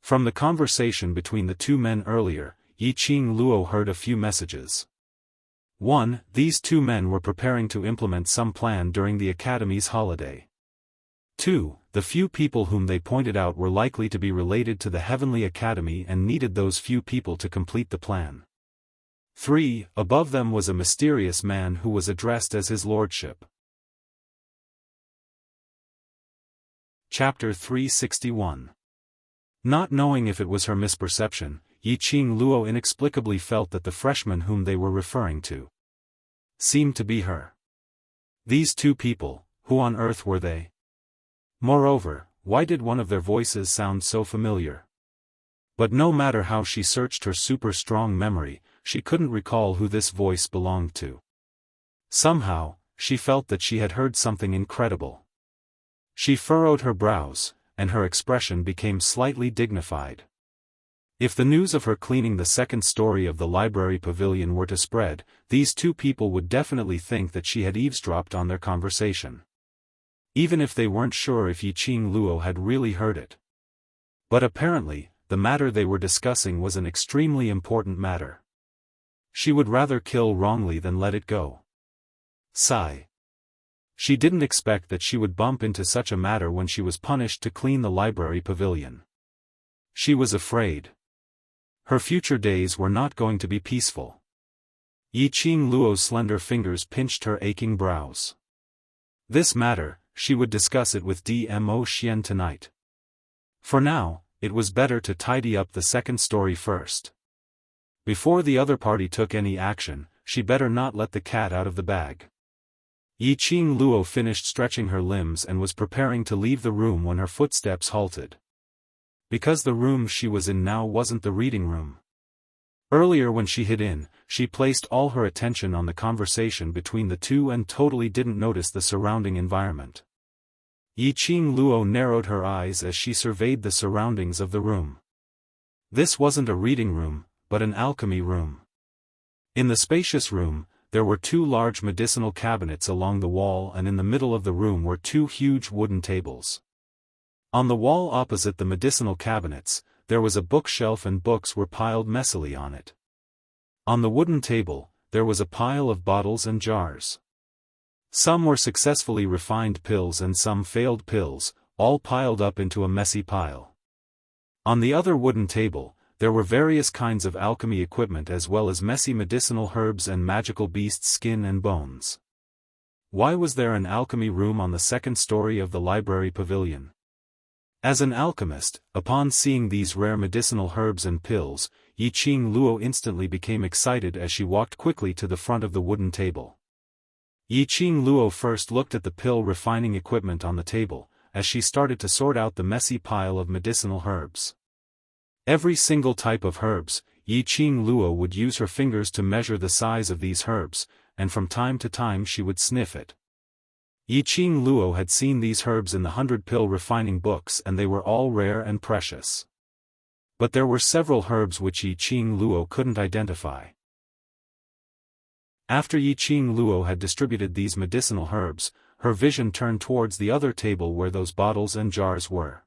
[SPEAKER 1] From the conversation between the two men earlier, Yiqing Luo heard a few messages. 1. These two men were preparing to implement some plan during the academy's holiday. 2. The few people whom they pointed out were likely to be related to the Heavenly Academy and needed those few people to complete the plan. 3. Above them was a mysterious man who was addressed as his lordship. Chapter 361. Not knowing if it was her misperception, Yiqing Luo inexplicably felt that the freshman whom they were referring to seemed to be her. These two people, who on earth were they? Moreover, why did one of their voices sound so familiar? But no matter how she searched her super-strong memory, she couldn't recall who this voice belonged to. Somehow, she felt that she had heard something incredible. She furrowed her brows, and her expression became slightly dignified. If the news of her cleaning the second story of the library pavilion were to spread, these two people would definitely think that she had eavesdropped on their conversation. Even if they weren't sure if Yiqing Luo had really heard it. But apparently, the matter they were discussing was an extremely important matter. She would rather kill wrongly than let it go. Sigh. She didn't expect that she would bump into such a matter when she was punished to clean the library pavilion. She was afraid. Her future days were not going to be peaceful. Yiqing Luo's slender fingers pinched her aching brows. This matter, she would discuss it with Dmo Xian tonight. For now, it was better to tidy up the second story first. Before the other party took any action, she better not let the cat out of the bag. Yiqing Luo finished stretching her limbs and was preparing to leave the room when her footsteps halted. Because the room she was in now wasn't the reading room. Earlier when she hid in, she placed all her attention on the conversation between the two and totally didn't notice the surrounding environment. Yiqing Luo narrowed her eyes as she surveyed the surroundings of the room. This wasn't a reading room, but an alchemy room. In the spacious room, there were two large medicinal cabinets along the wall, and in the middle of the room were two huge wooden tables. On the wall opposite the medicinal cabinets, there was a bookshelf and books were piled messily on it. On the wooden table, there was a pile of bottles and jars. Some were successfully refined pills and some failed pills, all piled up into a messy pile. On the other wooden table, there were various kinds of alchemy equipment as well as messy medicinal herbs and magical beasts' skin and bones. Why was there an alchemy room on the second story of the library pavilion? As an alchemist, upon seeing these rare medicinal herbs and pills, Yiqing Luo instantly became excited as she walked quickly to the front of the wooden table. Yiqing Luo first looked at the pill refining equipment on the table, as she started to sort out the messy pile of medicinal herbs. Every single type of herbs, Yiqing Luo would use her fingers to measure the size of these herbs, and from time to time she would sniff it. Yiqing Luo had seen these herbs in the 100-pill refining books and they were all rare and precious. But there were several herbs which Yiqing Luo couldn't identify. After Yiqing Luo had distributed these medicinal herbs, her vision turned towards the other table where those bottles and jars were.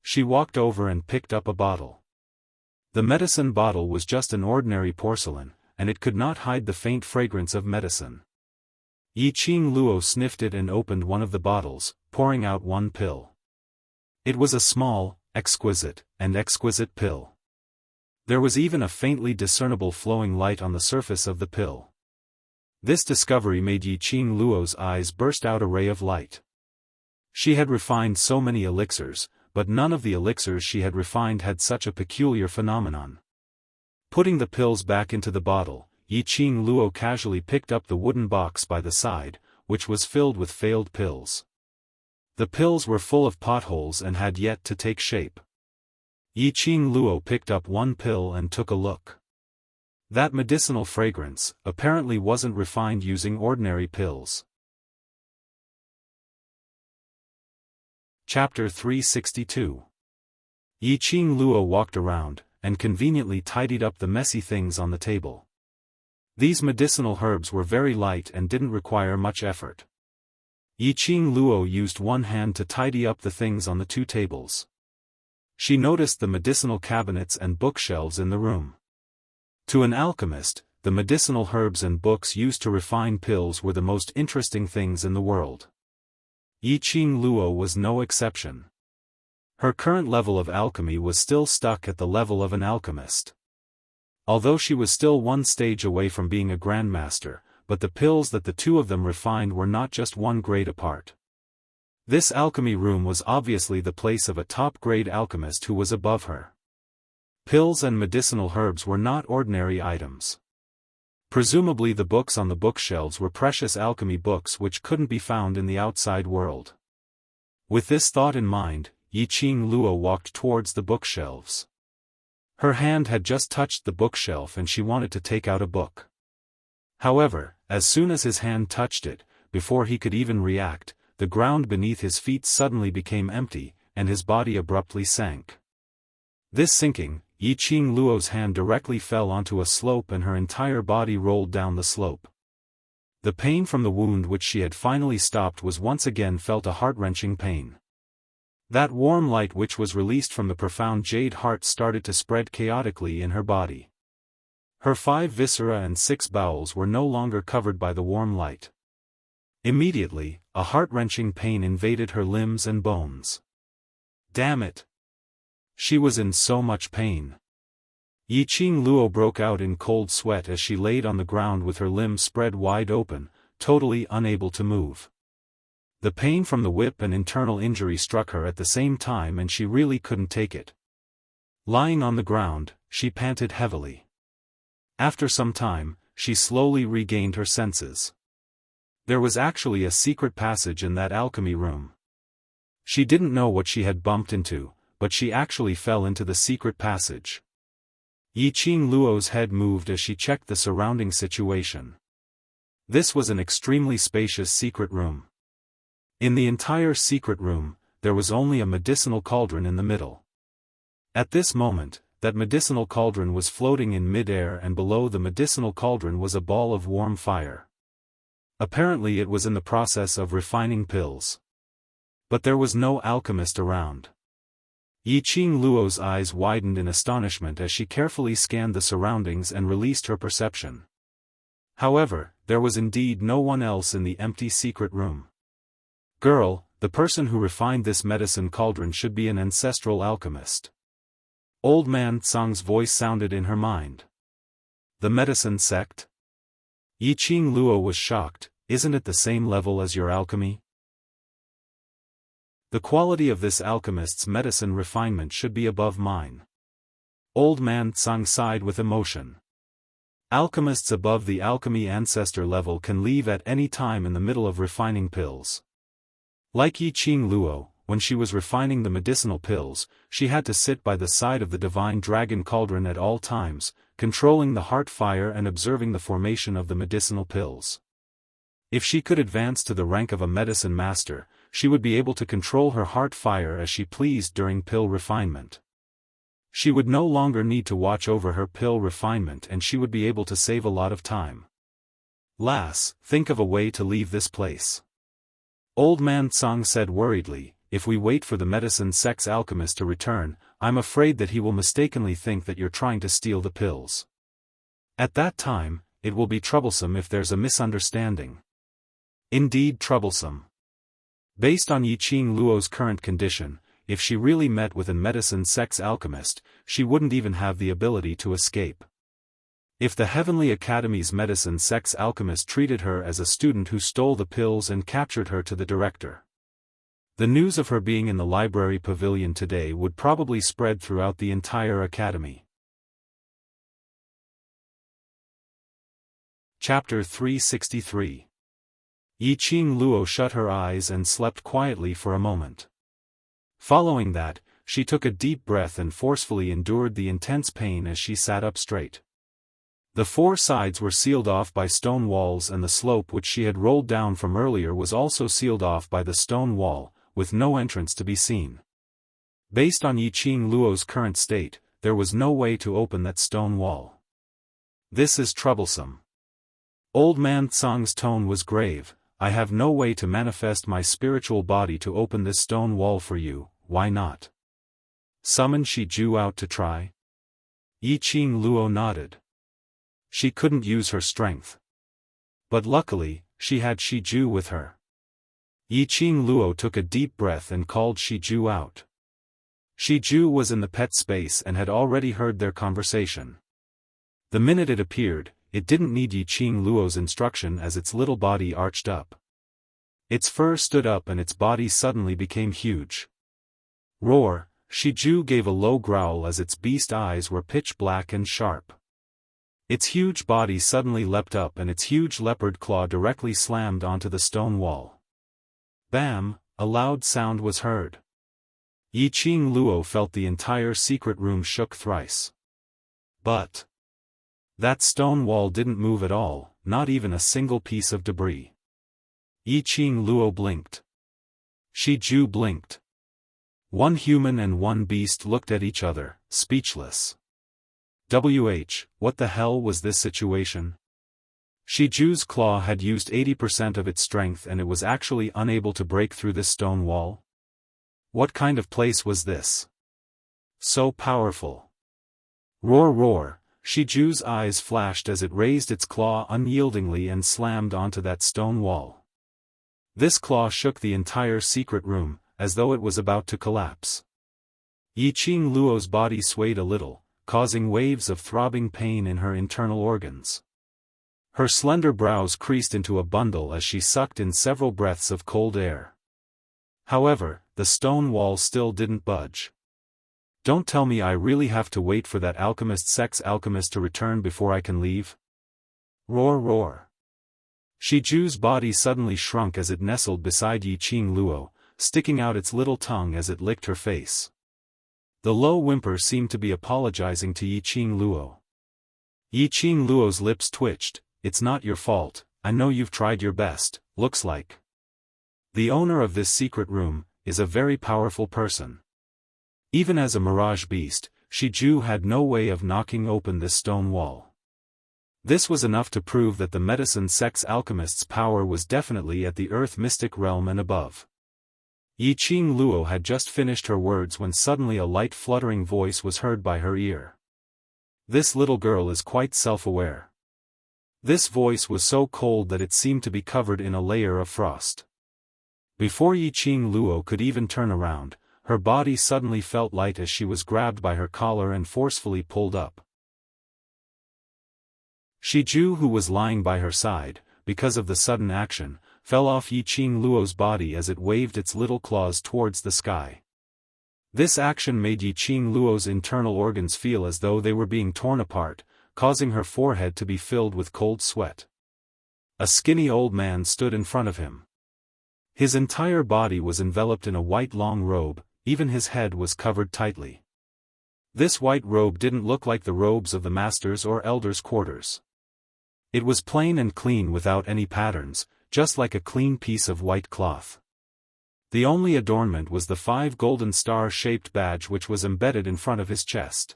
[SPEAKER 1] She walked over and picked up a bottle. The medicine bottle was just an ordinary porcelain, and it could not hide the faint fragrance of medicine. Yiqing Luo sniffed it and opened one of the bottles, pouring out one pill. It was a small, exquisite pill. There was even a faintly discernible flowing light on the surface of the pill. This discovery made Yiqing Luo's eyes burst out a ray of light. She had refined so many elixirs, but none of the elixirs she had refined had such a peculiar phenomenon. Putting the pills back into the bottle, Yiqing Luo casually picked up the wooden box by the side, which was filled with failed pills. The pills were full of potholes and had yet to take shape. Yiqing Luo picked up one pill and took a look. That medicinal fragrance apparently wasn't refined using ordinary pills. Chapter 362. Yiqing Luo walked around, and conveniently tidied up the messy things on the table. These medicinal herbs were very light and didn't require much effort. Yiqing Luo used one hand to tidy up the things on the two tables. She noticed the medicinal cabinets and bookshelves in the room. To an alchemist, the medicinal herbs and books used to refine pills were the most interesting things in the world. Yiqing Luo was no exception. Her current level of alchemy was still stuck at the level of an alchemist. Although she was still one stage away from being a grandmaster, but the pills that the two of them refined were not just one grade apart. This alchemy room was obviously the place of a top-grade alchemist who was above her. Pills and medicinal herbs were not ordinary items. Presumably the books on the bookshelves were precious alchemy books which couldn't be found in the outside world. With this thought in mind, Yiqing Luo walked towards the bookshelves. Her hand had just touched the bookshelf and she wanted to take out a book. However, as soon as his hand touched it, before he could even react, the ground beneath his feet suddenly became empty, and his body abruptly sank. This sinking, Yiqing Luo's hand directly fell onto a slope and her entire body rolled down the slope. The pain from the wound which she had finally stopped was once again felt a heart-wrenching pain. That warm light which was released from the profound jade heart started to spread chaotically in her body. Her 5 viscera and 6 bowels were no longer covered by the warm light. Immediately, a heart-wrenching pain invaded her limbs and bones. Damn it! She was in so much pain. Yiqing Luo broke out in cold sweat as she laid on the ground with her limbs spread wide open, totally unable to move. The pain from the whip and internal injury struck her at the same time and she really couldn't take it. Lying on the ground, she panted heavily. After some time, she slowly regained her senses. There was actually a secret passage in that alchemy room. She didn't know what she had bumped into, but she actually fell into the secret passage. Yiqing Luo's head moved as she checked the surrounding situation. This was an extremely spacious secret room. In the entire secret room, there was only a medicinal cauldron in the middle. At this moment, that medicinal cauldron was floating in mid-air and below the medicinal cauldron was a ball of warm fire. Apparently it was in the process of refining pills. But there was no alchemist around. Yiqing Luo's eyes widened in astonishment as she carefully scanned the surroundings and released her perception. However, there was indeed no one else in the empty secret room. Girl, the person who refined this medicine cauldron should be an ancestral alchemist. Old Man Tsang's voice sounded in her mind. The medicine sect? Yiqing Luo was shocked. Isn't it the same level as your alchemy? The quality of this alchemist's medicine refinement should be above mine. Old Man Tsang sighed with emotion. Alchemists above the alchemy ancestor level can leave at any time in the middle of refining pills. Like Yiqing Luo, when she was refining the medicinal pills, she had to sit by the side of the divine dragon cauldron at all times, controlling the heart fire and observing the formation of the medicinal pills. If she could advance to the rank of a medicine master, she would be able to control her heart fire as she pleased during pill refinement. She would no longer need to watch over her pill refinement and she would be able to save a lot of time. Lass, think of a way to leave this place. Old Man Tsang said worriedly, if we wait for the medicine sect's alchemist to return, I'm afraid that he will mistakenly think that you're trying to steal the pills. At that time, it will be troublesome if there's a misunderstanding. Indeed troublesome. Based on Yiqing Luo's current condition, if she really met with a medicine sect's alchemist, she wouldn't even have the ability to escape. If the Heavenly Academy's medicine sect's alchemist treated her as a student who stole the pills and captured her to the director, the news of her being in the library pavilion today would probably spread throughout the entire academy. Chapter 363. Yiqing Luo shut her eyes and slept quietly for a moment. Following that, she took a deep breath and forcefully endured the intense pain as she sat up straight. The 4 sides were sealed off by stone walls and the slope which she had rolled down from earlier was also sealed off by the stone wall, with no entrance to be seen. Based on Yiqing Luo's current state, there was no way to open that stone wall. This is troublesome. Old Man Tsang's tone was grave. I have no way to manifest my spiritual body to open this stone wall for you, why not? Summon Shiju out to try? Yiqing Luo nodded. She couldn't use her strength. But luckily, she had Shiju with her. Yiqing Luo took a deep breath and called Shiju out. Shiju was in the pet space and had already heard their conversation. The minute it appeared, it didn't need Yiqing Luo's instruction as its little body arched up. Its fur stood up and its body suddenly became huge. Roar, Shiju gave a low growl as its beast eyes were pitch black and sharp. Its huge body suddenly leapt up and its huge leopard claw directly slammed onto the stone wall. Bam, a loud sound was heard. Yiqing Luo felt the entire secret room shook thrice. But that stone wall didn't move at all, not even a single piece of debris. Yiqing Luo blinked. Shiju blinked. One human and one beast looked at each other, speechless. What the hell was this situation? Shiju's claw had used 80% of its strength and it was actually unable to break through this stone wall? What kind of place was this? So powerful. Roar roar, Shiju's eyes flashed as it raised its claw unyieldingly and slammed onto that stone wall. This claw shook the entire secret room, as though it was about to collapse. Yiqing Luo's body swayed a little, causing waves of throbbing pain in her internal organs. Her slender brows creased into a bundle as she sucked in several breaths of cold air. However, the stone wall still didn't budge. Don't tell me I really have to wait for that sex alchemist to return before I can leave? Roar roar. Shiju's body suddenly shrunk as it nestled beside Yiqing Luo, sticking out its little tongue as it licked her face. The low whimper seemed to be apologizing to Yiqing Luo. Yiqing Luo's lips twitched. It's not your fault, I know you've tried your best, looks like. The owner of this secret room is a very powerful person. Even as a mirage beast, Shiju had no way of knocking open this stone wall. This was enough to prove that the medicine sex alchemist's power was definitely at the earth mystic realm and above. Yiqing Luo had just finished her words when suddenly a light fluttering voice was heard by her ear. This little girl is quite self-aware. This voice was so cold that it seemed to be covered in a layer of frost. Before Yiqing Luo could even turn around, her body suddenly felt light as she was grabbed by her collar and forcefully pulled up. Shiju, who was lying by her side, because of the sudden action, fell off Yiqing Luo's body as it waved its little claws towards the sky. This action made Yiqing Luo's internal organs feel as though they were being torn apart, causing her forehead to be filled with cold sweat. A skinny old man stood in front of him. His entire body was enveloped in a white long robe, even his head was covered tightly. This white robe didn't look like the robes of the masters or elders' quarters. It was plain and clean without any patterns, just like a clean piece of white cloth. The only adornment was the 5 golden star-shaped badge which was embedded in front of his chest.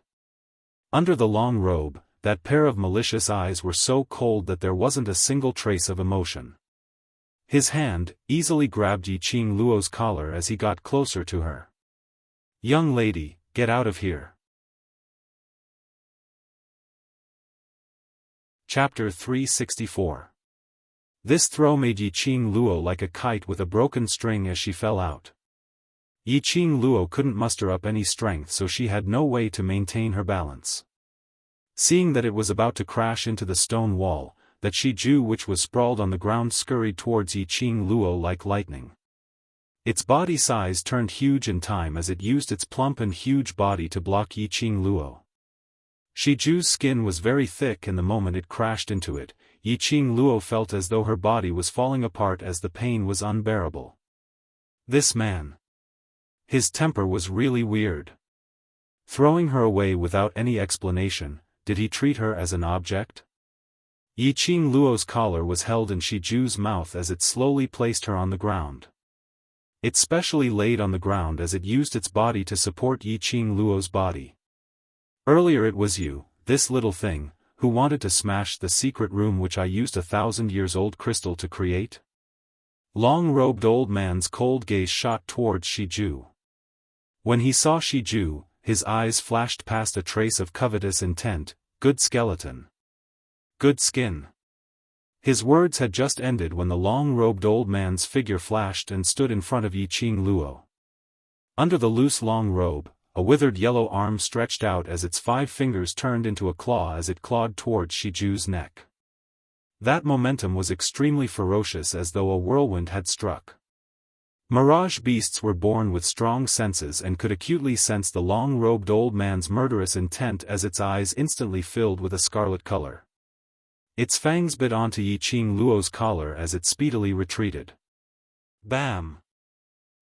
[SPEAKER 1] Under the long robe, that pair of malicious eyes were so cold that there wasn't a single trace of emotion. His hand easily grabbed Yiqing Luo's collar as he got closer to her. "Young lady, get out of here." Chapter 364. This throw made Yiqing Luo like a kite with a broken string as she fell out. Yiqing Luo couldn't muster up any strength, so she had no way to maintain her balance. Seeing that it was about to crash into the stone wall, that Shiju, which was sprawled on the ground, scurried towards Yiqing Luo like lightning. Its body size turned huge in time as it used its plump and huge body to block Yiqing Luo. Shiju's skin was very thick, and the moment it crashed into it, Yiqing Luo felt as though her body was falling apart as the pain was unbearable. This man. His temper was really weird. Throwing her away without any explanation, did he treat her as an object? Yiqing Luo's collar was held in Shiju's mouth as it slowly placed her on the ground. It specially laid on the ground as it used its body to support Yiqing Luo's body. Earlier it was you, this little thing, who wanted to smash the secret room which I used 1,000-years-old crystal to create? Long-robed old man's cold gaze shot towards Shiju. When he saw Shiju, his eyes flashed past a trace of covetous intent. Good skeleton. Good skin. His words had just ended when the long-robed old man's figure flashed and stood in front of Yiqing Luo. Under the loose long robe, a withered yellow arm stretched out as its 5 fingers turned into a claw as it clawed towards Shiju's neck. That momentum was extremely ferocious, as though a whirlwind had struck. Mirage beasts were born with strong senses and could acutely sense the long-robed old man's murderous intent as its eyes instantly filled with a scarlet color. Its fangs bit onto Yiqing Luo's collar as it speedily retreated. Bam!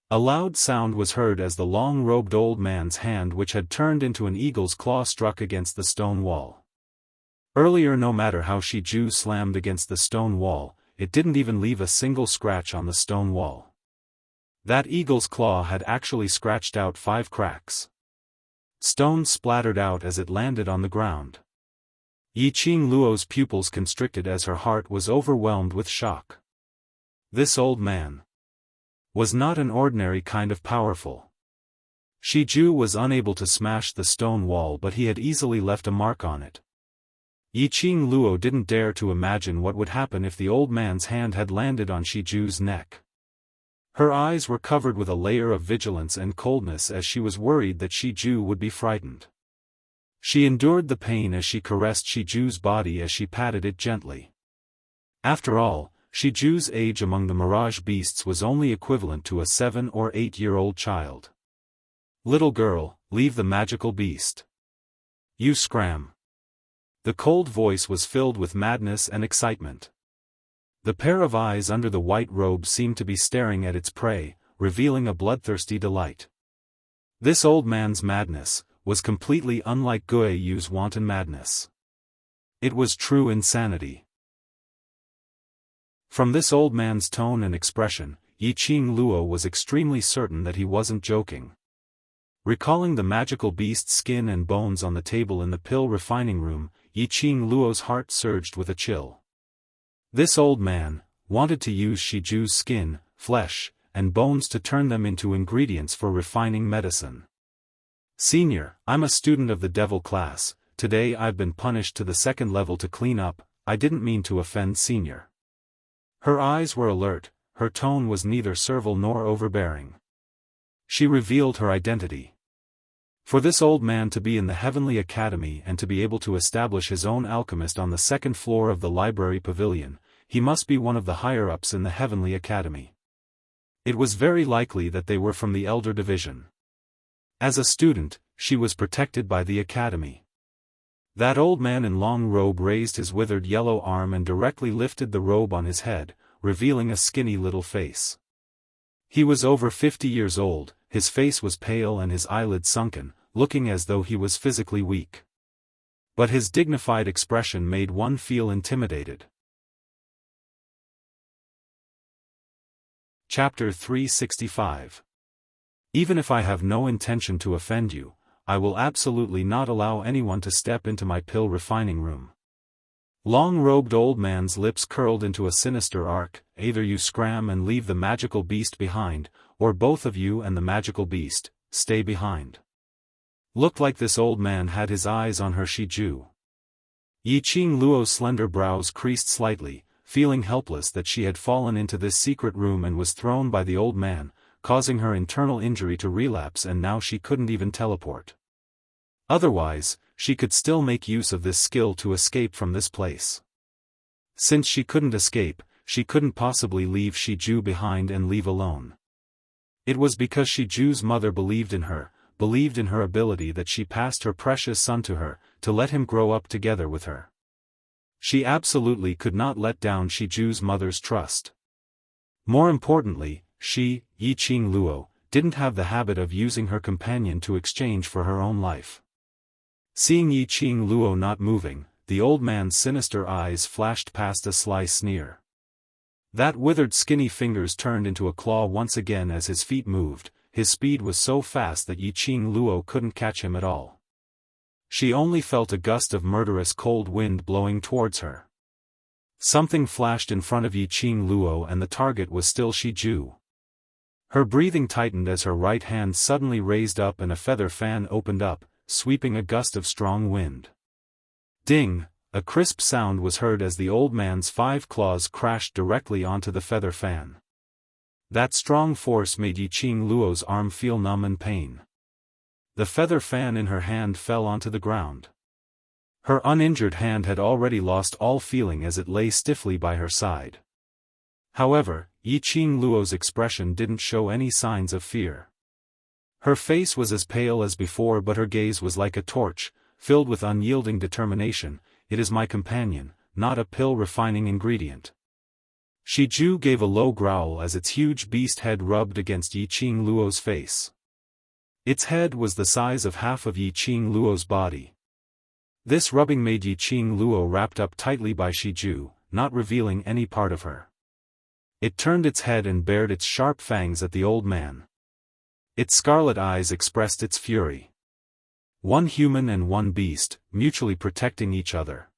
[SPEAKER 1] A loud sound was heard as the long-robed old man's hand, which had turned into an eagle's claw, struck against the stone wall. Earlier, no matter how Shiju slammed against the stone wall, it didn't even leave a single scratch on the stone wall. That eagle's claw had actually scratched out 5 cracks. Stones splattered out as it landed on the ground. Yiqing Luo's pupils constricted as her heart was overwhelmed with shock. This old man was not an ordinary kind of powerful. Shiju was unable to smash the stone wall, but he had easily left a mark on it. Yiqing Luo didn't dare to imagine what would happen if the old man's hand had landed on Shiju's neck. Her eyes were covered with a layer of vigilance and coldness as she was worried that Shiju would be frightened. She endured the pain as she caressed Shiju's body as she patted it gently. After all, Shiju's age among the mirage beasts was only equivalent to a 7- or 8-year-old child. "Little girl, leave the magical beast. You scram." The cold voice was filled with madness and excitement. The pair of eyes under the white robe seemed to be staring at its prey, revealing a bloodthirsty delight. This old man's madness was completely unlike Guiyu's wanton madness. It was true insanity. From this old man's tone and expression, Yiqing Luo was extremely certain that he wasn't joking. Recalling the magical beast's skin and bones on the table in the pill refining room, Yiqing Luo's heart surged with a chill. This old man wanted to use Shiju's skin, flesh, and bones to turn them into ingredients for refining medicine. "Senior, I'm a student of the devil class. Today I've been punished to the 2nd level to clean up. I didn't mean to offend Senior." Her eyes were alert, her tone was neither servile nor overbearing. She revealed her identity. For this old man to be in the Heavenly Academy and to be able to establish his own alchemist on the 2nd floor of the library pavilion, he must be one of the higher-ups in the Heavenly Academy. It was very likely that they were from the Elder Division. As a student, she was protected by the Academy. That old man in long robe raised his withered yellow arm and directly lifted the robe on his head, revealing a skinny little face. He was over 50 years old, his face was pale and his eyelids sunken, looking as though he was physically weak. But his dignified expression made one feel intimidated. Chapter 365. Even if I have no intention to offend you, I will absolutely not allow anyone to step into my pill refining room. Long-robed old man's lips curled into a sinister arc. "Either you scram and leave the magical beast behind, or both of you and the magical beast stay behind." Looked like this old man had his eyes on her Shiju. Yiqing Luo's slender brows creased slightly, feeling helpless that she had fallen into this secret room and was thrown by the old man, causing her internal injury to relapse, and now she couldn't even teleport. Otherwise, she could still make use of this skill to escape from this place. Since she couldn't escape, she couldn't possibly leave Shiju behind and leave alone. It was because Shiju's mother believed in her ability, that she passed her precious son to her, to let him grow up together with her. She absolutely could not let down Shiju's mother's trust. More importantly, she, Yiqing Luo, didn't have the habit of using her companion to exchange for her own life. Seeing Yiqing Luo not moving, the old man's sinister eyes flashed past a sly sneer. That withered skinny fingers turned into a claw once again as his feet moved. His speed was so fast that Yiqing Luo couldn't catch him at all. She only felt a gust of murderous cold wind blowing towards her. Something flashed in front of Yiqing Luo and the target was still Shiju. Her breathing tightened as her right hand suddenly raised up and a feather fan opened up, sweeping a gust of strong wind. Ding! A crisp sound was heard as the old man's 5 claws crashed directly onto the feather fan. That strong force made Yiqing Luo's arm feel numb and pain. The feather fan in her hand fell onto the ground. Her uninjured hand had already lost all feeling as it lay stiffly by her side. However, Yiqing Luo's expression didn't show any signs of fear. Her face was as pale as before, but her gaze was like a torch, filled with unyielding determination. "It is my companion, not a pill refining ingredient." Shiju gave a low growl as its huge beast head rubbed against Yiqing Luo's face. Its head was the size of half of Yiqing Luo's body. This rubbing made Yiqing Luo wrapped up tightly by Shiju, not revealing any part of her. It turned its head and bared its sharp fangs at the old man. Its scarlet eyes expressed its fury. One human and one beast, mutually protecting each other.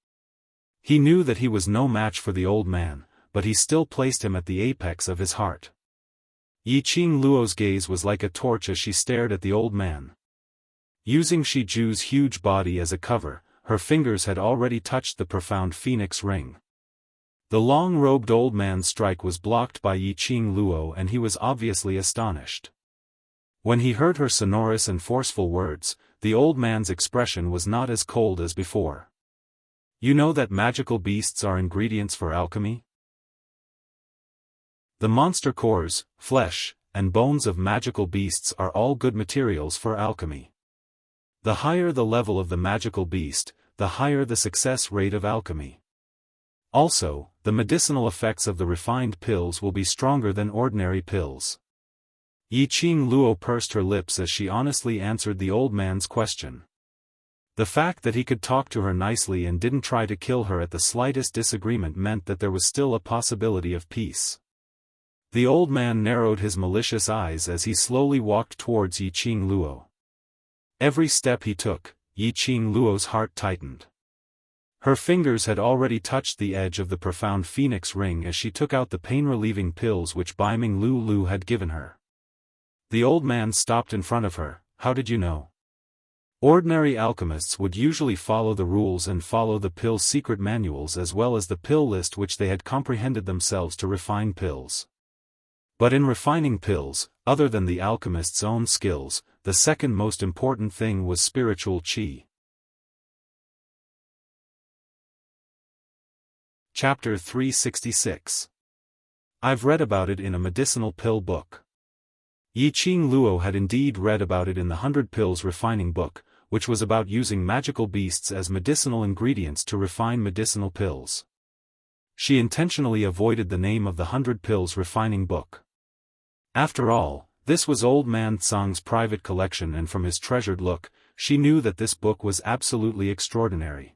[SPEAKER 1] He knew that he was no match for the old man, but he still placed him at the apex of his heart. Yiqing Luo's gaze was like a torch as she stared at the old man. Using Shi Ju's huge body as a cover, her fingers had already touched the profound phoenix ring. The long-robed old man's strike was blocked by Yiqing Luo and he was obviously astonished. When he heard her sonorous and forceful words, the old man's expression was not as cold as before. You know that magical beasts are ingredients for alchemy? The monster cores, flesh, and bones of magical beasts are all good materials for alchemy. The higher the level of the magical beast, the higher the success rate of alchemy. Also, the medicinal effects of the refined pills will be stronger than ordinary pills. Yiqing Luo pursed her lips as she honestly answered the old man's question. The fact that he could talk to her nicely and didn't try to kill her at the slightest disagreement meant that there was still a possibility of peace. The old man narrowed his malicious eyes as he slowly walked towards Yiqing Luo. Every step he took, Yiqing Luo's heart tightened. Her fingers had already touched the edge of the profound phoenix ring as she took out the pain-relieving pills which Baiming Lu had given her. The old man stopped in front of her. How did you know? Ordinary alchemists would usually follow the rules and follow the pill's secret manuals as well as the pill list which they had comprehended themselves to refine pills. But in refining pills, other than the alchemist's own skills, the second most important thing was spiritual qi. Chapter 366. I've read about it in a medicinal pill book. Yiqing Luo had indeed read about it in the 100 Pills Refining book, which was about using magical beasts as medicinal ingredients to refine medicinal pills. She intentionally avoided the name of the 100 Pills Refining book. After all, this was old man Tsang's private collection and from his treasured look, she knew that this book was absolutely extraordinary.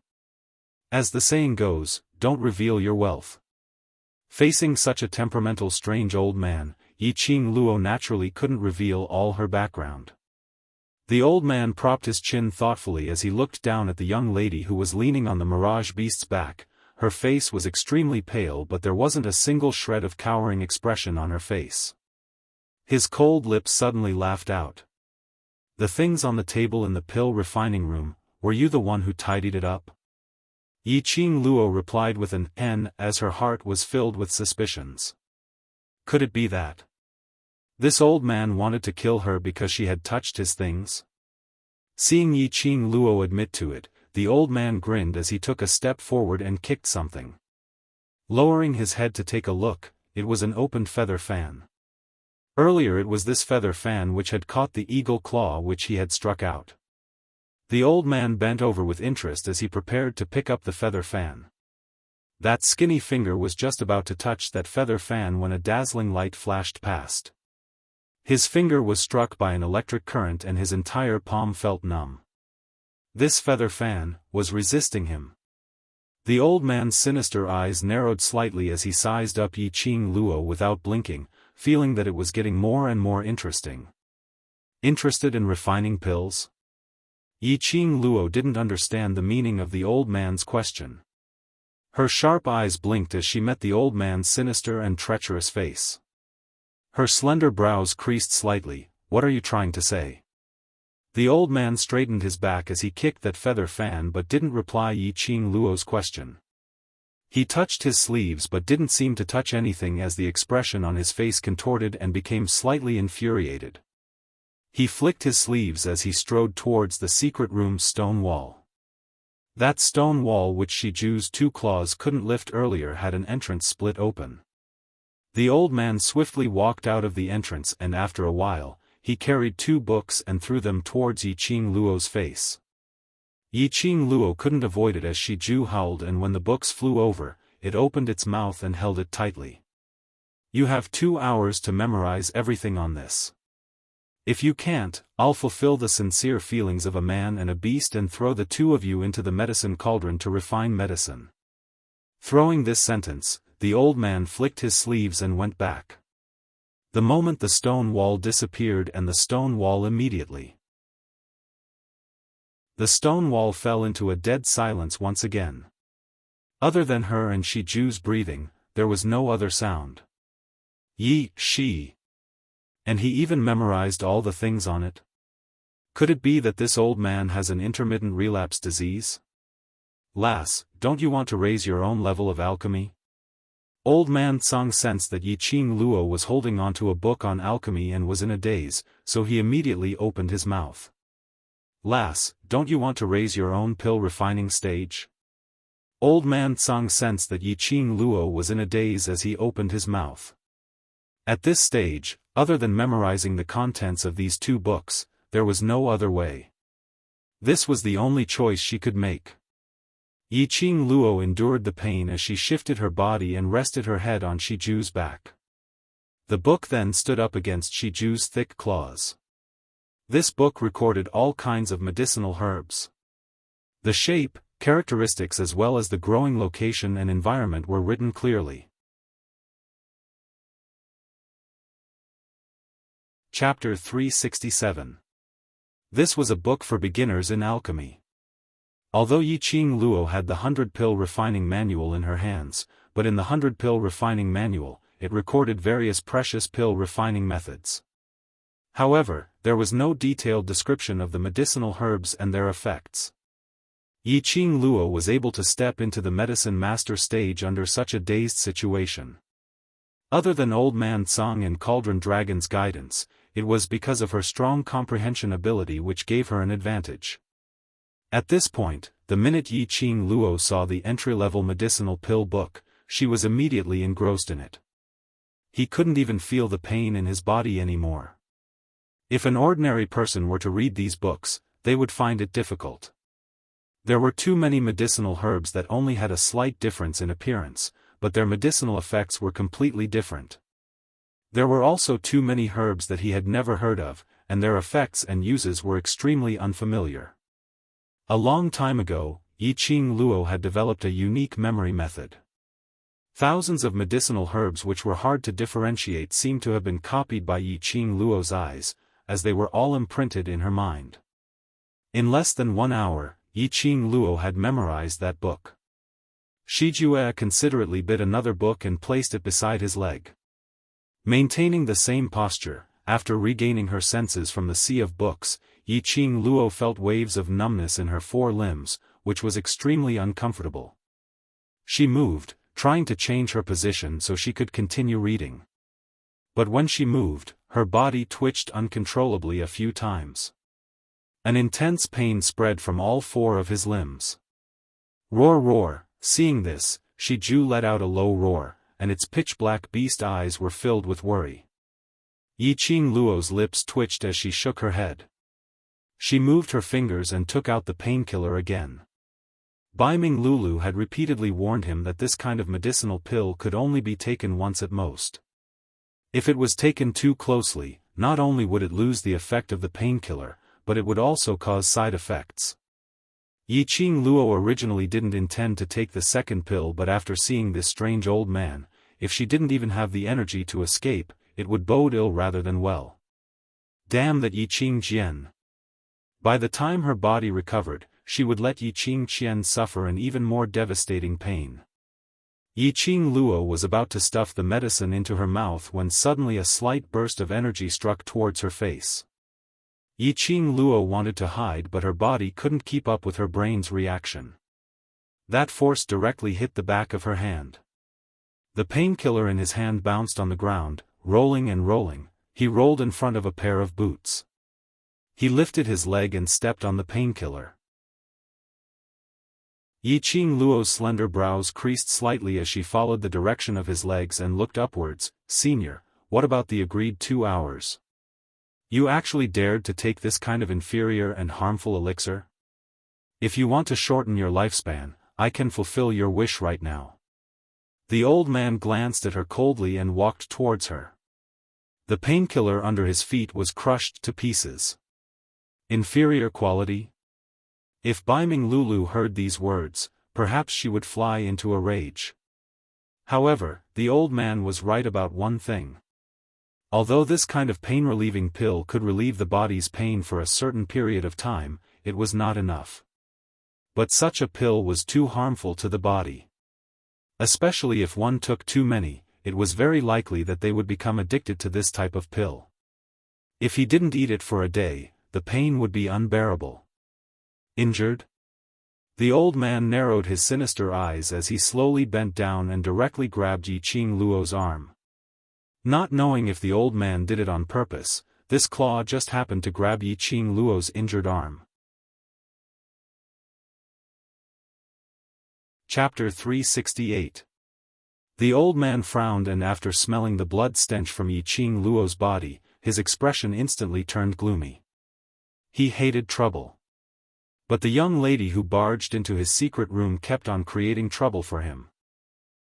[SPEAKER 1] As the saying goes, don't reveal your wealth. Facing such a temperamental strange old man, Yiqing Luo naturally couldn't reveal all her background. The old man propped his chin thoughtfully as he looked down at the young lady who was leaning on the mirage beast's back. Her face was extremely pale but there wasn't a single shred of cowering expression on her face. His cold lips suddenly laughed out. The things on the table in the pill refining room, were you the one who tidied it up? Yiqing Luo replied with an "N" as her heart was filled with suspicions. Could it be that this old man wanted to kill her because she had touched his things? Seeing Yiqing Luo admit to it, the old man grinned as he took a step forward and kicked something. Lowering his head to take a look, it was an opened feather fan. Earlier it was this feather fan which had caught the eagle claw which he had struck out. The old man bent over with interest as he prepared to pick up the feather fan. That skinny finger was just about to touch that feather fan when a dazzling light flashed past. His finger was struck by an electric current and his entire palm felt numb. This feather fan was resisting him. The old man's sinister eyes narrowed slightly as he sized up Yiqing Luo without blinking, feeling that it was getting more and more interesting. Interested in refining pills? Yiqing Luo didn't understand the meaning of the old man's question. Her sharp eyes blinked as she met the old man's sinister and treacherous face. Her slender brows creased slightly. What are you trying to say? The old man straightened his back as he kicked that feather fan but didn't reply Yiqing Luo's question. He touched his sleeves but didn't seem to touch anything as the expression on his face contorted and became slightly infuriated. He flicked his sleeves as he strode towards the secret room's stone wall. That stone wall which Shi Ju's 2 claws couldn't lift earlier had an entrance split open. The old man swiftly walked out of the entrance and after a while, he carried 2 books and threw them towards Yiqing Luo's face. Yiqing Luo couldn't avoid it as Shi Ju howled and when the books flew over, it opened its mouth and held it tightly. You have 2 hours to memorize everything on this. If you can't, I'll fulfill the sincere feelings of a man and a beast and throw the 2 of you into the medicine cauldron to refine medicine. Throwing this sentence, the old man flicked his sleeves and went back. The moment the stone wall disappeared and the stone wall immediately The stone wall fell into a dead silence once again. Other than her and Shiju's breathing, there was no other sound. She. And he even memorized all the things on it? Could it be that this old man has an intermittent relapse disease? Lass, don't you want to raise your own level of alchemy? Old man Tsang sensed that Yiqing Luo was holding onto a book on alchemy and was in a daze, so he immediately opened his mouth. Lass, don't you want to raise your own pill refining stage? Old man Tsang sensed that Yiqing Luo was in a daze as he opened his mouth. At this stage, other than memorizing the contents of these two books, there was no other way. This was the only choice she could make. Yiqing Luo endured the pain as she shifted her body and rested her head on Shiju's back. The book then stood up against Shiju's thick claws. This book recorded all kinds of medicinal herbs. The shape, characteristics as well as the growing location and environment were written clearly. Chapter 367. This was a book for beginners in alchemy. Although Yiqing Luo had the 100-pill refining manual in her hands, but in the 100-pill refining manual, it recorded various precious pill refining methods. However, there was no detailed description of the medicinal herbs and their effects. Yiqing Luo was able to step into the medicine master stage under such a dazed situation. Other than Old Man Tsang and Cauldron Dragon's guidance, it was because of her strong comprehension ability which gave her an advantage. At this point, the minute Yiqing Luo saw the entry-level medicinal pill book, she was immediately engrossed in it. He couldn't even feel the pain in his body anymore. If an ordinary person were to read these books, they would find it difficult. There were too many medicinal herbs that only had a slight difference in appearance, but their medicinal effects were completely different. There were also too many herbs that he had never heard of, and their effects and uses were extremely unfamiliar. A long time ago, Yiqing Luo had developed a unique memory method. Thousands of medicinal herbs which were hard to differentiate seemed to have been copied by Yiqing Luo's eyes, as they were all imprinted in her mind. In less than 1 hour, Yiqing Luo had memorized that book. Shijue considerately bit another book and placed it beside his leg. Maintaining the same posture, after regaining her senses from the sea of books, Yiqing Luo felt waves of numbness in her 4 limbs, which was extremely uncomfortable. She moved, trying to change her position so she could continue reading. But when she moved, her body twitched uncontrollably a few times. An intense pain spread from all 4 of his limbs. Roar roar, seeing this, Shiju let out a low roar, and its pitch-black beast eyes were filled with worry. Yiqing Luo's lips twitched as she shook her head. She moved her fingers and took out the painkiller again. Baiming Lulu had repeatedly warned him that this kind of medicinal pill could only be taken once at most. If it was taken too closely, not only would it lose the effect of the painkiller, but it would also cause side effects. Yiqing Luo originally didn't intend to take the second pill, but after seeing this strange old man, if she didn't even have the energy to escape, it would bode ill rather than well. Damn that Yiqing Jian. By the time her body recovered, she would let Yiqing Qian suffer an even more devastating pain. Yiqing Luo was about to stuff the medicine into her mouth when suddenly a slight burst of energy struck towards her face. Yiqing Luo wanted to hide, but her body couldn't keep up with her brain's reaction. That force directly hit the back of her hand. The painkiller in his hand bounced on the ground, rolling and rolling. He rolled in front of a pair of boots. He lifted his leg and stepped on the painkiller. Yiqing Luo's slender brows creased slightly as she followed the direction of his legs and looked upwards. "Senior, what about the agreed 2 hours? You actually dared to take this kind of inferior and harmful elixir? If you want to shorten your lifespan, I can fulfill your wish right now." The old man glanced at her coldly and walked towards her. The painkiller under his feet was crushed to pieces. Inferior quality? If Baiming Lulu heard these words, perhaps she would fly into a rage. However, the old man was right about one thing. Although this kind of pain-relieving pill could relieve the body's pain for a certain period of time, it was not enough. But such a pill was too harmful to the body. Especially if one took too many, it was very likely that they would become addicted to this type of pill. If he didn't eat it for a day, the pain would be unbearable. Injured? The old man narrowed his sinister eyes as he slowly bent down and directly grabbed Yiqing Luo's arm. Not knowing if the old man did it on purpose, this claw just happened to grab Yiqing Luo's injured arm. Chapter 368. The old man frowned, and after smelling the blood stench from Yiqing Luo's body, his expression instantly turned gloomy. He hated trouble. But the young lady who barged into his secret room kept on creating trouble for him.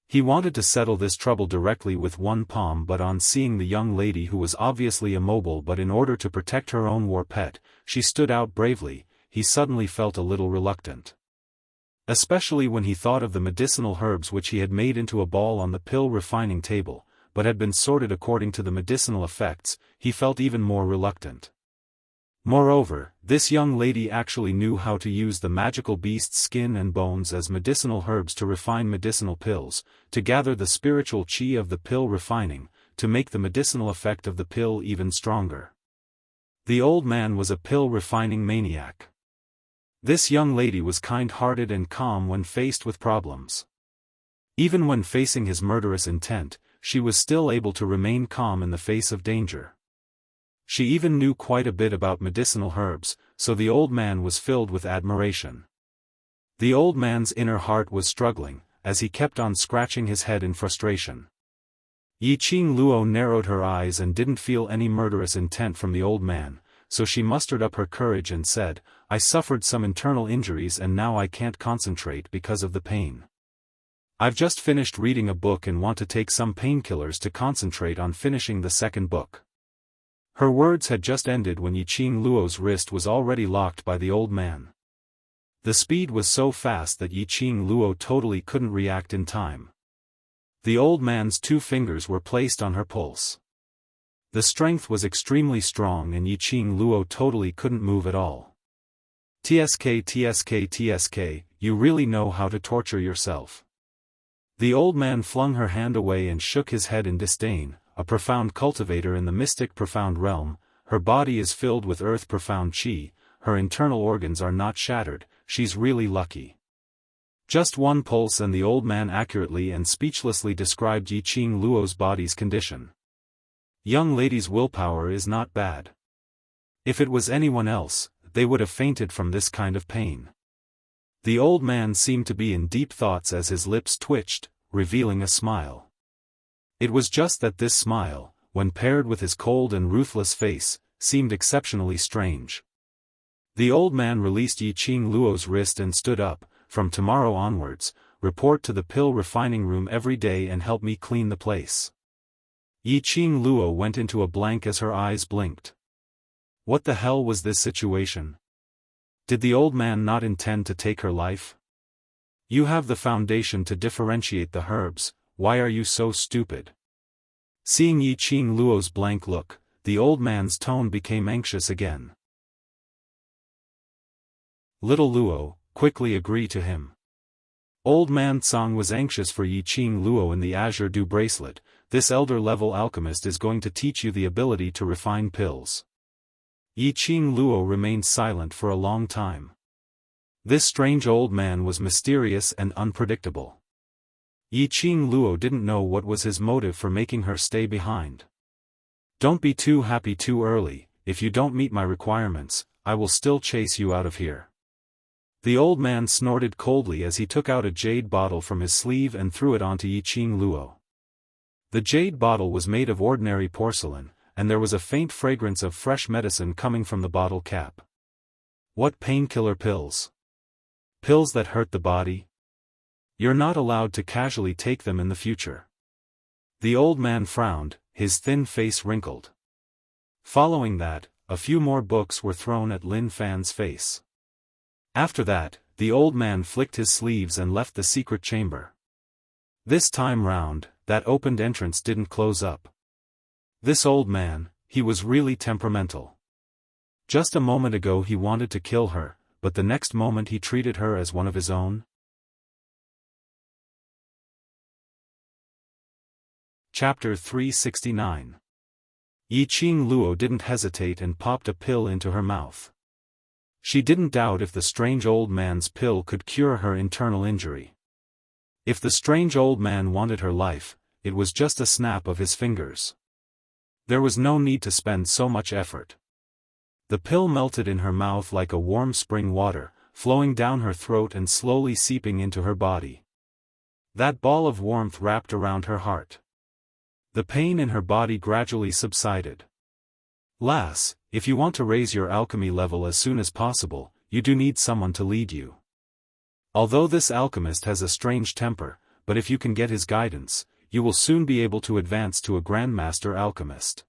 [SPEAKER 1] He wanted to settle this trouble directly with one palm, but on seeing the young lady, who was obviously immobile but in order to protect her own war pet, she stood out bravely, he suddenly felt a little reluctant. Especially when he thought of the medicinal herbs which he had made into a ball on the pill refining table, but had been sorted according to the medicinal effects, he felt even more reluctant. Moreover, this young lady actually knew how to use the magical beast's skin and bones as medicinal herbs to refine medicinal pills, to gather the spiritual qi of the pill refining, to make the medicinal effect of the pill even stronger. The old man was a pill refining maniac. This young lady was kind-hearted and calm when faced with problems. Even when facing his murderous intent, she was still able to remain calm in the face of danger. She even knew quite a bit about medicinal herbs, so the old man was filled with admiration. The old man's inner heart was struggling, as he kept on scratching his head in frustration. Yiqing Luo narrowed her eyes and didn't feel any murderous intent from the old man, so she mustered up her courage and said, "I suffered some internal injuries and now I can't concentrate because of the pain. I've just finished reading a book and want to take some painkillers to concentrate on finishing the second book." Her words had just ended when Yiqing Luo's wrist was already locked by the old man. The speed was so fast that Yiqing Luo totally couldn't react in time. The old man's 2 fingers were placed on her pulse. The strength was extremely strong and Yiqing Luo totally couldn't move at all. "Tsk, you really know how to torture yourself." The old man flung her hand away and shook his head in disdain. A profound cultivator in the mystic profound realm, her body is filled with earth profound qi, her internal organs are not shattered, she's really lucky. Just 1 pulse, and the old man accurately and speechlessly described Yiqing Luo's body's condition. Young lady's willpower is not bad. If it was anyone else, they would have fainted from this kind of pain. The old man seemed to be in deep thoughts as his lips twitched, revealing a smile. It was just that this smile, when paired with his cold and ruthless face, seemed exceptionally strange. The old man released Yiqing Luo's wrist and stood up. "From tomorrow onwards, report to the pill refining room every day and help me clean the place." Yiqing Luo went into a blank as her eyes blinked. What the hell was this situation? Did the old man not intend to take her life? "You have the foundation to differentiate the herbs, why are you so stupid?" Seeing Yiqing Luo's blank look, the old man's tone became anxious again. "Little Luo, quickly agree to him." Old man Tsang was anxious for Yiqing Luo in the Azure Dew bracelet. "This elder-level alchemist is going to teach you the ability to refine pills." Yiqing Luo remained silent for a long time. This strange old man was mysterious and unpredictable. Yiqing Luo didn't know what was his motive for making her stay behind. "Don't be too happy too early, if you don't meet my requirements, I will still chase you out of here." The old man snorted coldly as he took out a jade bottle from his sleeve and threw it onto Yiqing Luo. The jade bottle was made of ordinary porcelain, and there was a faint fragrance of fresh medicine coming from the bottle cap. What painkiller pills? Pills that hurt the body? You're not allowed to casually take them in the future. The old man frowned, his thin face wrinkled. Following that, a few more books were thrown at Lin Fan's face. After that, the old man flicked his sleeves and left the secret chamber. This time round, that opened entrance didn't close up. This old man, he was really temperamental. Just a moment ago he wanted to kill her, but the next moment he treated her as one of his own? Chapter 369. Yiqing Luo didn't hesitate and popped a pill into her mouth. She didn't doubt if the strange old man's pill could cure her internal injury. If the strange old man wanted her life, it was just a snap of his fingers. There was no need to spend so much effort. The pill melted in her mouth like a warm spring water, flowing down her throat and slowly seeping into her body. That ball of warmth wrapped around her heart. The pain in her body gradually subsided. Lass, if you want to raise your alchemy level as soon as possible, you do need someone to lead you. Although this alchemist has a strange temper, but if you can get his guidance, you will soon be able to advance to a grandmaster alchemist.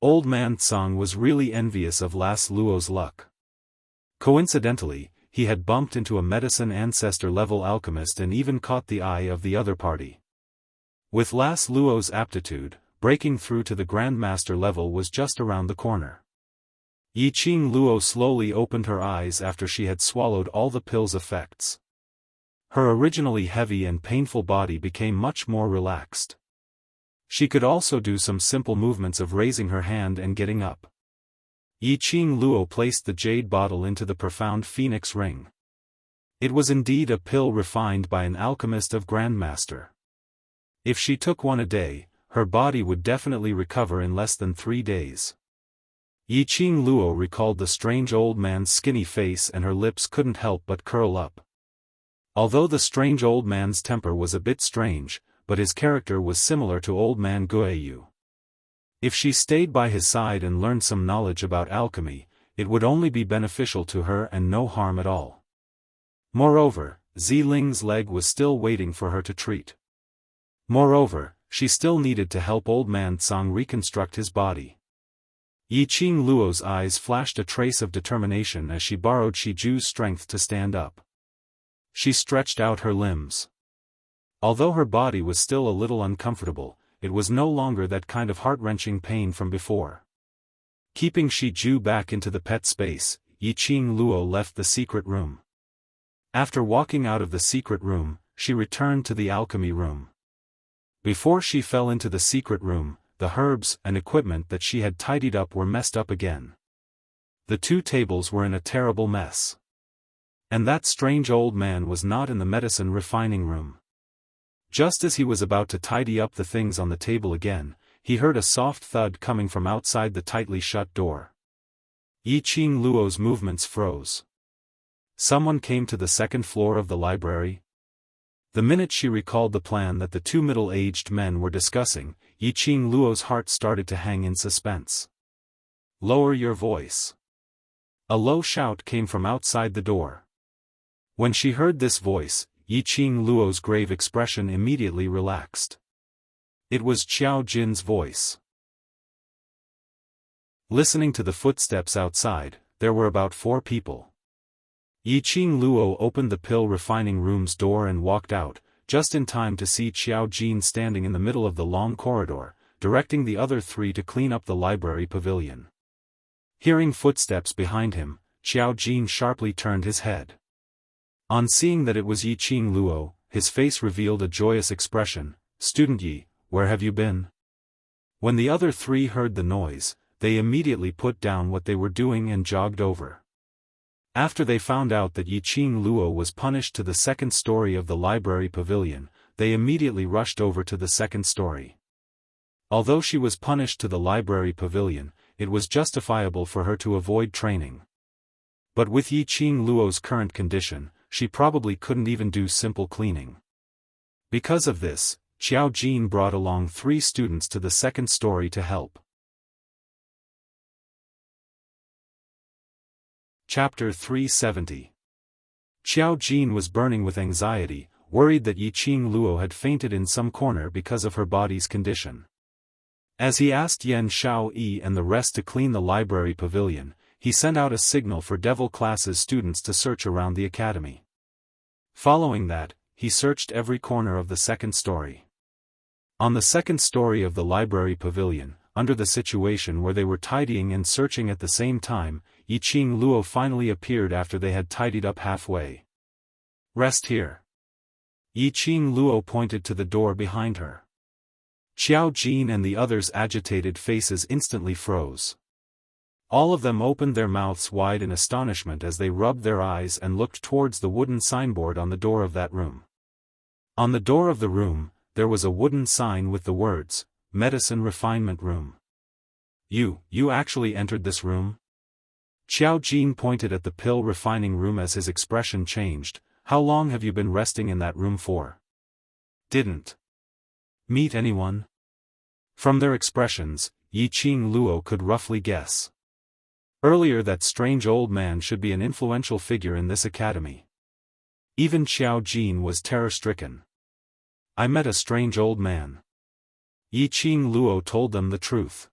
[SPEAKER 1] Old man Tsang was really envious of Lass Luo's luck. Coincidentally, he had bumped into a medicine ancestor level alchemist and even caught the eye of the other party. With Lass Luo's aptitude, breaking through to the grandmaster level was just around the corner. Yiqing Luo slowly opened her eyes after she had swallowed all the pill's effects. Her originally heavy and painful body became much more relaxed. She could also do some simple movements of raising her hand and getting up. Yiqing Luo placed the jade bottle into the profound phoenix ring. It was indeed a pill refined by an alchemist of grandmaster. If she took one a day, her body would definitely recover in less than 3 days. Yiqing Luo recalled the strange old man's skinny face and her lips couldn't help but curl up. Although the strange old man's temper was a bit strange, but his character was similar to old man Guiyu. If she stayed by his side and learned some knowledge about alchemy, it would only be beneficial to her and no harm at all. Moreover, Ziling's leg was still waiting for her to treat. Moreover, she still needed to help old man Tsang reconstruct his body. Yiqing Luo's eyes flashed a trace of determination as she borrowed Shiju's strength to stand up. She stretched out her limbs. Although her body was still a little uncomfortable, it was no longer that kind of heart-wrenching pain from before. Keeping Shiju back into the pet space, Yiqing Luo left the secret room. After walking out of the secret room, she returned to the alchemy room. Before she fell into the secret room, the herbs and equipment that she had tidied up were messed up again. The 2 tables were in a terrible mess. And that strange old man was not in the medicine refining room. Just as he was about to tidy up the things on the table again, he heard a soft thud coming from outside the tightly shut door. Yiqing Luo's movements froze. Someone came to the 2nd floor of the library. The minute she recalled the plan that the 2 middle-aged men were discussing, Yiqing Luo's heart started to hang in suspense. "Lower your voice." A low shout came from outside the door. When she heard this voice, Yiqing Luo's grave expression immediately relaxed. It was Xiao Jin's voice. Listening to the footsteps outside, there were about 4 people. Yiqing Luo opened the pill refining room's door and walked out, just in time to see Xiao Jin standing in the middle of the long corridor, directing the other 3 to clean up the library pavilion. Hearing footsteps behind him, Xiao Jin sharply turned his head. On seeing that it was Yiqing Luo, his face revealed a joyous expression. "Student Yi, where have you been?" When the other 3 heard the noise, they immediately put down what they were doing and jogged over. After they found out that Yiqing Luo was punished to the 2nd story of the library pavilion, they immediately rushed over to the 2nd story. Although she was punished to the library pavilion, it was justifiable for her to avoid training. But with Yiqing Luo's current condition, she probably couldn't even do simple cleaning. Because of this, Xiao Jin brought along 3 students to the 2nd story to help. Chapter 370. Xiao Jin was burning with anxiety, worried that Yiqing Luo had fainted in some corner because of her body's condition. As he asked Yan Xiaoyi and the rest to clean the library pavilion, he sent out a signal for Devil Class's students to search around the academy. Following that, he searched every corner of the 2nd story. On the 2nd story of the library pavilion, under the situation where they were tidying and searching at the same time, Yiqing Luo finally appeared after they had tidied up halfway. "Rest here." Yiqing Luo pointed to the door behind her. Xiao Jin and the others' agitated faces instantly froze. All of them opened their mouths wide in astonishment as they rubbed their eyes and looked towards the wooden signboard on the door of that room. On the door of the room, there was a wooden sign with the words, "Medicine Refinement Room." You actually entered this room?" Xiao Jin pointed at the pill refining room as his expression changed. "How long have you been resting in that room for?" "Didn't meet anyone?" From their expressions, Yiqing Luo could roughly guess. Earlier, that strange old man should be an influential figure in this academy. Even Xiao Jin was terror-stricken. "I met a strange old man." Yiqing Luo told them the truth.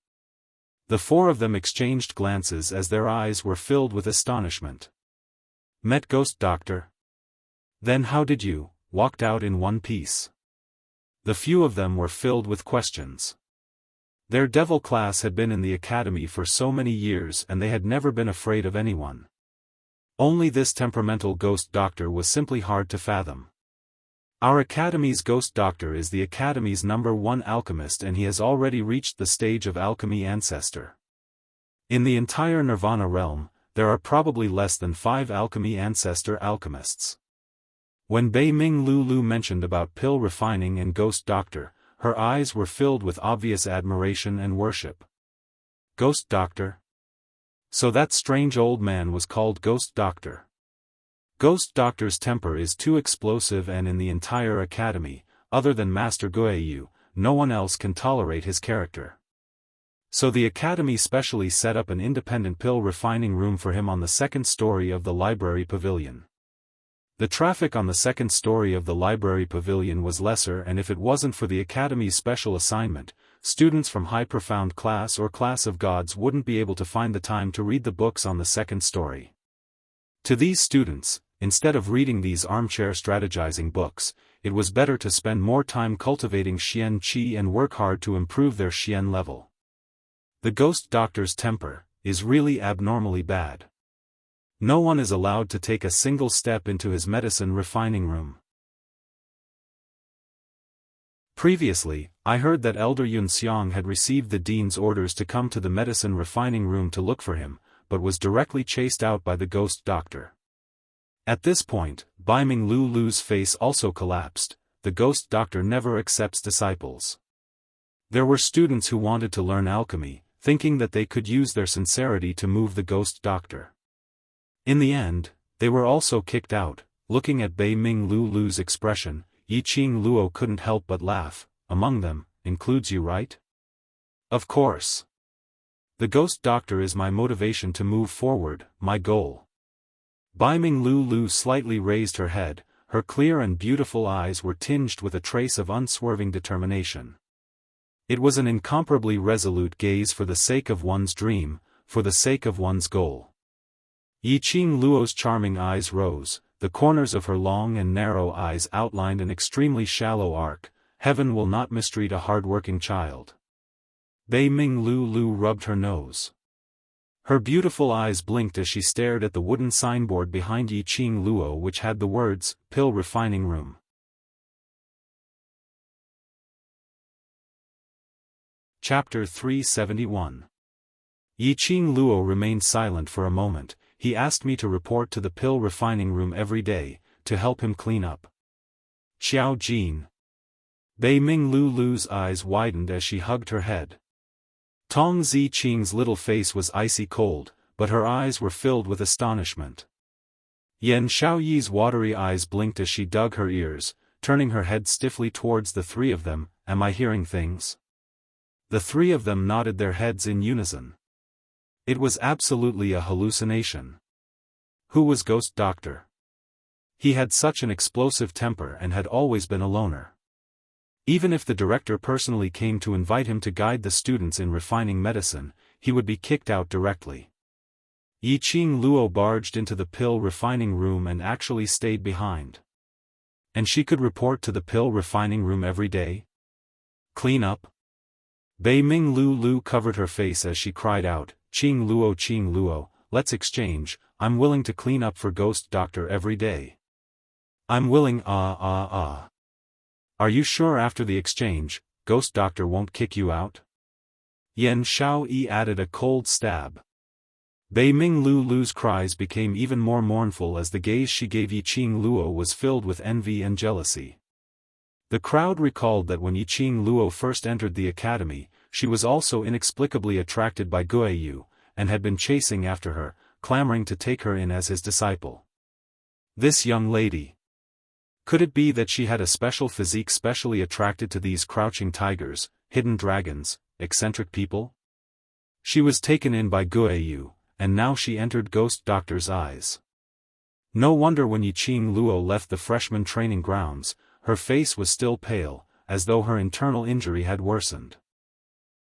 [SPEAKER 1] The four of them exchanged glances as their eyes were filled with astonishment. "Met Ghost Doctor? Then how did you walked out in one piece?" The few of them were filled with questions. Their devil class had been in the academy for so many years and they had never been afraid of anyone. Only this temperamental Ghost Doctor was simply hard to fathom. "Our academy's Ghost Doctor is the academy's #1 alchemist and he has already reached the stage of alchemy ancestor. In the entire Nirvana realm, there are probably less than 5 alchemy ancestor alchemists." When Bei Ming Lulu mentioned about pill refining and Ghost Doctor, her eyes were filled with obvious admiration and worship. "Ghost Doctor? So that strange old man was called Ghost Doctor." Ghost Doctor's temper is too explosive and in the entire academy, other than Master Guiyu, no one else can tolerate his character. So the academy specially set up an independent pill refining room for him on the second story of the library pavilion. The traffic on the second story of the library pavilion was lesser, and if it wasn't for the academy's special assignment, students from High Profound Class or Class of Gods wouldn't be able to find the time to read the books on the second story. To these students, instead of reading these armchair strategizing books, it was better to spend more time cultivating Xian Qi and work hard to improve their Xian level. The Ghost Doctor's temper is really abnormally bad. No one is allowed to take a single step into his medicine refining room. Previously, I heard that Elder Yun Xiang had received the dean's orders to come to the medicine refining room to look for him, but was directly chased out by the Ghost Doctor. At this point, Bai Ming Lulu's face also collapsed. The Ghost Doctor never accepts disciples. There were students who wanted to learn alchemy, thinking that they could use their sincerity to move the Ghost Doctor. In the end, they were also kicked out. Looking at Bei Ming Lulu's expression, Yiqing Luo couldn't help but laugh. "Among them, includes you, right?" "Of course. The Ghost Doctor is my motivation to move forward, my goal." Bai Ming Lulu slightly raised her head, her clear and beautiful eyes were tinged with a trace of unswerving determination. It was an incomparably resolute gaze for the sake of one's dream, for the sake of one's goal. Yiqing Luo's charming eyes rose, the corners of her long and narrow eyes outlined an extremely shallow arc. "Heaven will not mistreat a hard-working child." Bei Ming Lulu rubbed her nose. Her beautiful eyes blinked as she stared at the wooden signboard behind Yiqing Luo which had the words, "Pill Refining Room." Chapter 371. Yiqing Luo remained silent for a moment. "He asked me to report to the pill refining room every day, to help him clean up." Xiao Jin. Bei Ming Lulu's eyes widened as she hugged her head. Tong Ziqing's little face was icy cold, but her eyes were filled with astonishment. Yan Xiaoyi's watery eyes blinked as she dug her ears, turning her head stiffly towards the three of them. "Am I hearing things?" The three of them nodded their heads in unison. It was absolutely a hallucination. Who was Ghost Doctor? He had such an explosive temper and had always been a loner. Even if the director personally came to invite him to guide the students in refining medicine, he would be kicked out directly. Yiqing Luo barged into the pill refining room and actually stayed behind. And she could report to the pill refining room every day? Clean up? Bei Ming Lulu covered her face as she cried out, Qing Luo, let's exchange. I'm willing to clean up for Ghost Doctor every day. I'm willing. Are you sure after the exchange, Ghost Doctor won't kick you out? Yan Xiaoyi added a cold stab. Bei Ming Lu's cries became even more mournful as the gaze she gave Yiqing Luo was filled with envy and jealousy. The crowd recalled that when Yiqing Luo first entered the academy, she was also inexplicably attracted by Guiyu, and had been chasing after her, clamoring to take her in as his disciple. This young lady. Could it be that she had a special physique specially attracted to these crouching tigers, hidden dragons, eccentric people? She was taken in by Guiyu, and now she entered Ghost Doctor's eyes. No wonder when Yiqing Luo left the freshman training grounds, her face was still pale, as though her internal injury had worsened.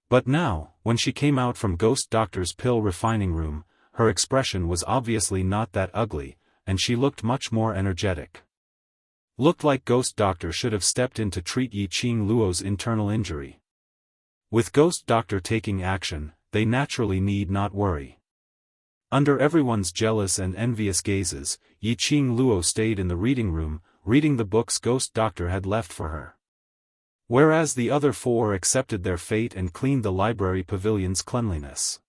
[SPEAKER 1] But now, when she came out from Ghost Doctor's pill refining room, her expression was obviously not that ugly, and she looked much more energetic. Looked like Ghost Doctor should have stepped in to treat Yiqing Luo's internal injury. With Ghost Doctor taking action, they naturally need not worry. Under everyone's jealous and envious gazes, Yiqing Luo stayed in the reading room, reading the books Ghost Doctor had left for her. Whereas the other four accepted their fate and cleaned the library pavilion's cleanliness.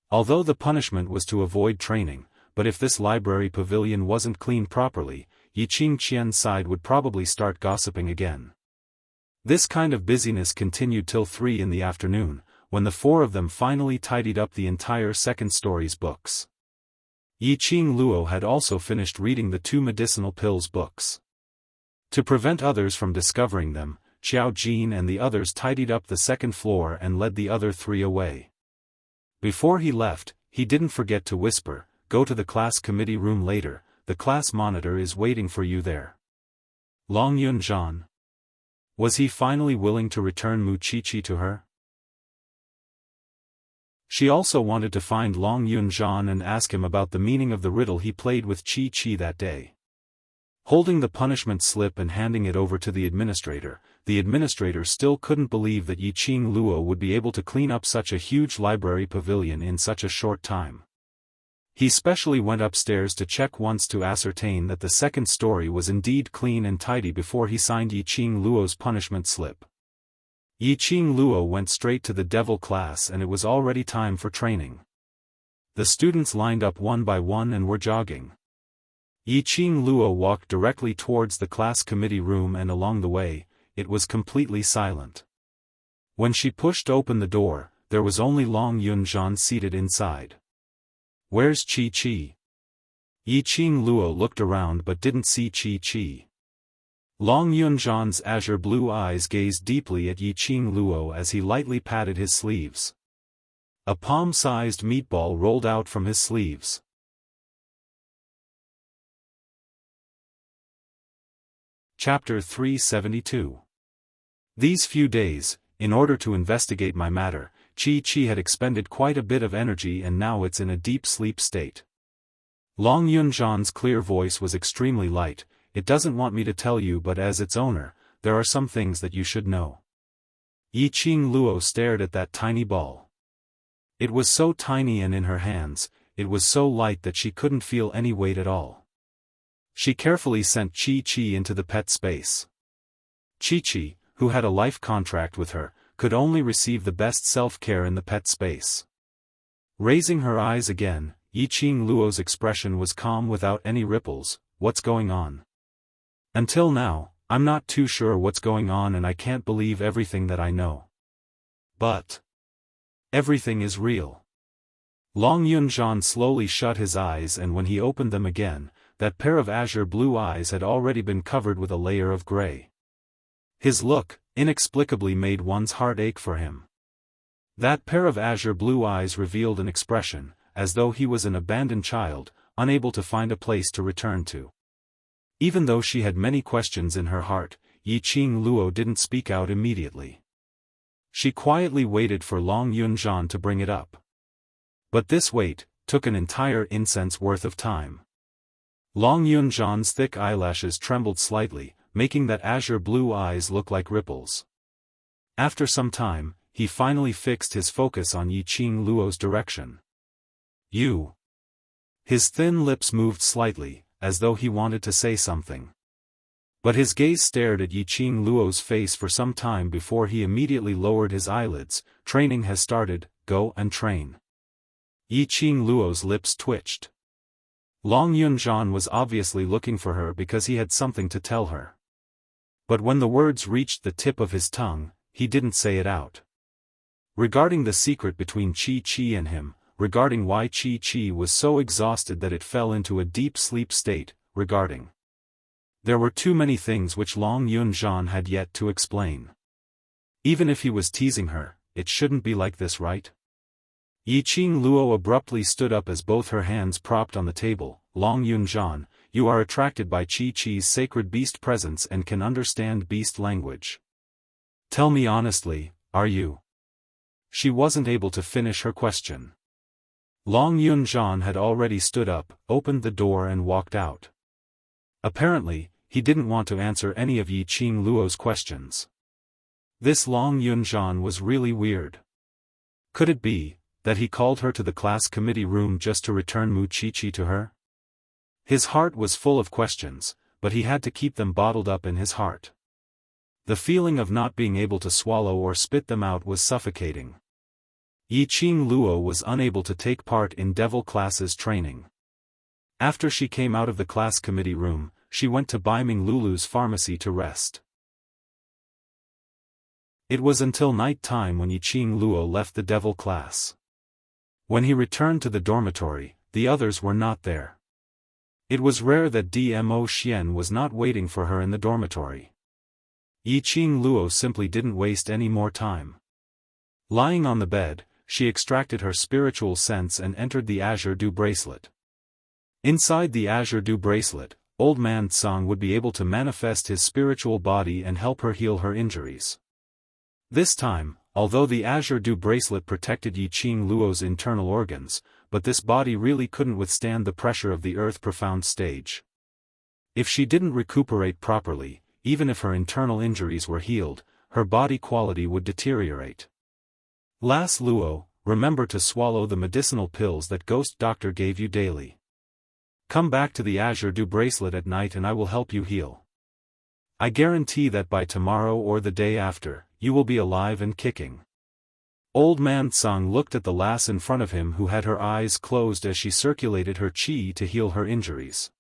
[SPEAKER 1] Although the punishment was to avoid training, but if this library pavilion wasn't cleaned properly, Yiqing Qian's side would probably start gossiping again. This kind of busyness continued till 3 in the afternoon, when the four of them finally tidied up the entire second story's books. Yiqing Luo had also finished reading the 2 medicinal pills books. To prevent others from discovering them, Xiao Jin and the others tidied up the second floor and led the other 3 away. Before he left, he didn't forget to whisper, "Go to the class committee room later, the class monitor is waiting for you there." Long Yunzhan. Was he finally willing to return Mu Qiqi to her? She also wanted to find Long Yunzhan and ask him about the meaning of the riddle he played with Qi that day. Holding the punishment slip and handing it over to the administrator still couldn't believe that Yiqing Luo would be able to clean up such a huge library pavilion in such a short time. He specially went upstairs to check once to ascertain that the second story was indeed clean and tidy before he signed Yiqing Luo's punishment slip. Yiqing Luo went straight to the devil class and it was already time for training. The students lined up one by one and were jogging. Yiqing Luo walked directly towards the class committee room and along the way, it was completely silent. When she pushed open the door, there was only Long Yunzhan seated inside. "Where's Qi?" Yiqing Luo looked around but didn't see Qi. Long Yunzhan's azure blue eyes gazed deeply at Yiqing Luo as he lightly patted his sleeves. A palm-sized meatball rolled out from his sleeves. Chapter 372. These few days, in order to investigate my matter, Qi had expended quite a bit of energy and now it's in a deep sleep state. Long Yunzhan's clear voice was extremely light. "It doesn't want me to tell you, but as its owner, there are some things that you should know." Yiqing Luo stared at that tiny ball. It was so tiny and in her hands, it was so light that she couldn't feel any weight at all. She carefully sent Qi into the pet space. Qi, who had a life contract with her, could only receive the best self-care in the pet space. Raising her eyes again, Yiqing Luo's expression was calm without any ripples. "What's going on?" "Until now, I'm not too sure what's going on and I can't believe everything that I know. But everything is real." Long Yunzhan slowly shut his eyes and when he opened them again, that pair of azure blue eyes had already been covered with a layer of gray. His look, inexplicably made one's heart ache for him. That pair of azure blue eyes revealed an expression, as though he was an abandoned child, unable to find a place to return to. Even though she had many questions in her heart, Yiqing Luo didn't speak out immediately. She quietly waited for Long Yunzhan to bring it up. But this wait took an entire incense worth of time. Long Yunzhan's thick eyelashes trembled slightly, making that azure blue eyes look like ripples. After some time, he finally fixed his focus on Yiqing Luo's direction. "You." His thin lips moved slightly, as though he wanted to say something. But his gaze stared at Yiqing Luo's face for some time before he immediately lowered his eyelids. Training has started, go and train. Yiqing Luo's lips twitched. Long Yunzhan was obviously looking for her because he had something to tell her. But when the words reached the tip of his tongue, he didn't say it out. Regarding the secret between Qi and him, regarding why Qi was so exhausted that it fell into a deep sleep state, regarding. There were too many things which Long Yunzhan had yet to explain. Even if he was teasing her, it shouldn't be like this, right? Yiqing Luo abruptly stood up as both her hands propped on the table. Long Yunzhan, you are attracted by Qi's sacred beast presence and can understand beast language. Tell me honestly, are you? She wasn't able to finish her question. Long Yunzhan had already stood up, opened the door and walked out. Apparently, he didn't want to answer any of Yiqing Luo's questions. This Long Yunzhan was really weird. Could it be that he called her to the class committee room just to return Mu Qiqi to her? His heart was full of questions, but he had to keep them bottled up in his heart. The feeling of not being able to swallow or spit them out was suffocating. Yiqing Luo was unable to take part in devil classes training. After she came out of the class committee room, she went to Baiming Lulu's pharmacy to rest. It was until night time when Yiqing Luo left the devil class. When he returned to the dormitory, the others were not there. It was rare that Dmo Xian was not waiting for her in the dormitory. Yiqing Luo simply didn't waste any more time. Lying on the bed, she extracted her spiritual sense and entered the Azure Dew bracelet. Inside the Azure Dew bracelet, Old Man Tsang would be able to manifest his spiritual body and help her heal her injuries. This time, although the Azure Dew bracelet protected Yiqing Luo's internal organs, but this body really couldn't withstand the pressure of the Earth Profound stage. If she didn't recuperate properly, even if her internal injuries were healed, her body quality would deteriorate. Las Luo, remember to swallow the medicinal pills that Ghost Doctor gave you daily. Come back to the Azure Dew bracelet at night and I will help you heal. I guarantee that by tomorrow or the day after, you will be alive and kicking. Old Man Tsang looked at the lass in front of him who had her eyes closed as she circulated her qi to heal her injuries.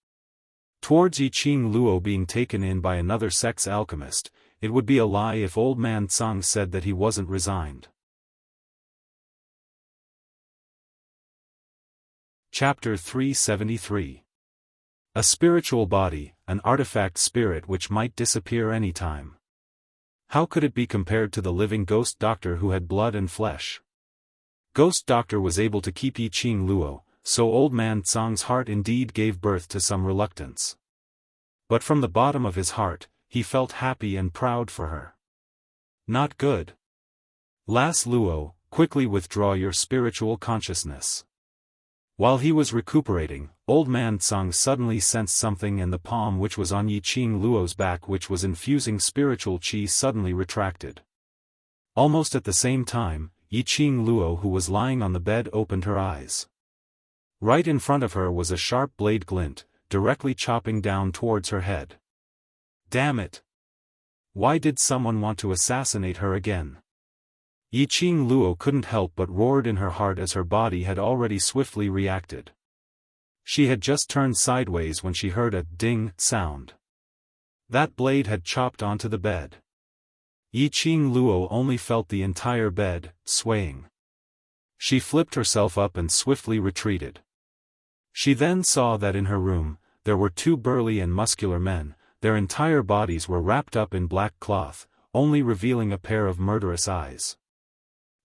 [SPEAKER 1] Towards Yiqing Luo being taken in by another sex alchemist, it would be a lie if Old Man Tsang said that he wasn't resigned. Chapter 373. A spiritual body, an artifact spirit which might disappear any time. How could it be compared to the living Ghost Doctor who had blood and flesh? Ghost Doctor was able to keep Yiqing Luo, so Old Man Tsang's heart indeed gave birth to some reluctance. But from the bottom of his heart, he felt happy and proud for her. Not good. Las Luo, quickly withdraw your spiritual consciousness. While he was recuperating, Old Man Tsang suddenly sensed something and the palm which was on Yiqing Luo's back which was infusing spiritual qi suddenly retracted. Almost at the same time, Yiqing Luo who was lying on the bed opened her eyes. Right in front of her was a sharp blade glint, directly chopping down towards her head. Damn it! Why did someone want to assassinate her again? Yiqing Luo couldn't help but roared in her heart as her body had already swiftly reacted. She had just turned sideways when she heard a ding sound. That blade had chopped onto the bed. Yiqing Luo only felt the entire bed swaying. She flipped herself up and swiftly retreated. She then saw that in her room, there were two burly and muscular men, their entire bodies were wrapped up in black cloth, only revealing a pair of murderous eyes.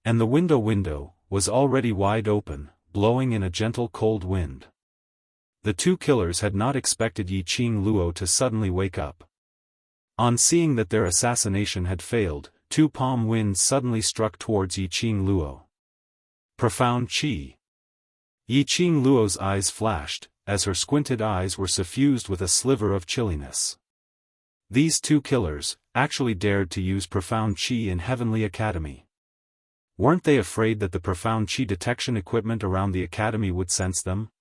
[SPEAKER 1] And the window was already wide open, blowing in a gentle cold wind. The two killers had not expected Yiqing Luo to suddenly wake up. On seeing that their assassination had failed, two palm winds suddenly struck towards Yiqing Luo. Profound qi. Yiqing Luo's eyes flashed, as her squinted eyes were suffused with a sliver of chilliness. These two killers actually dared to use profound qi in Heavenly Academy. Weren't they afraid that the profound qi detection equipment around the academy would sense them?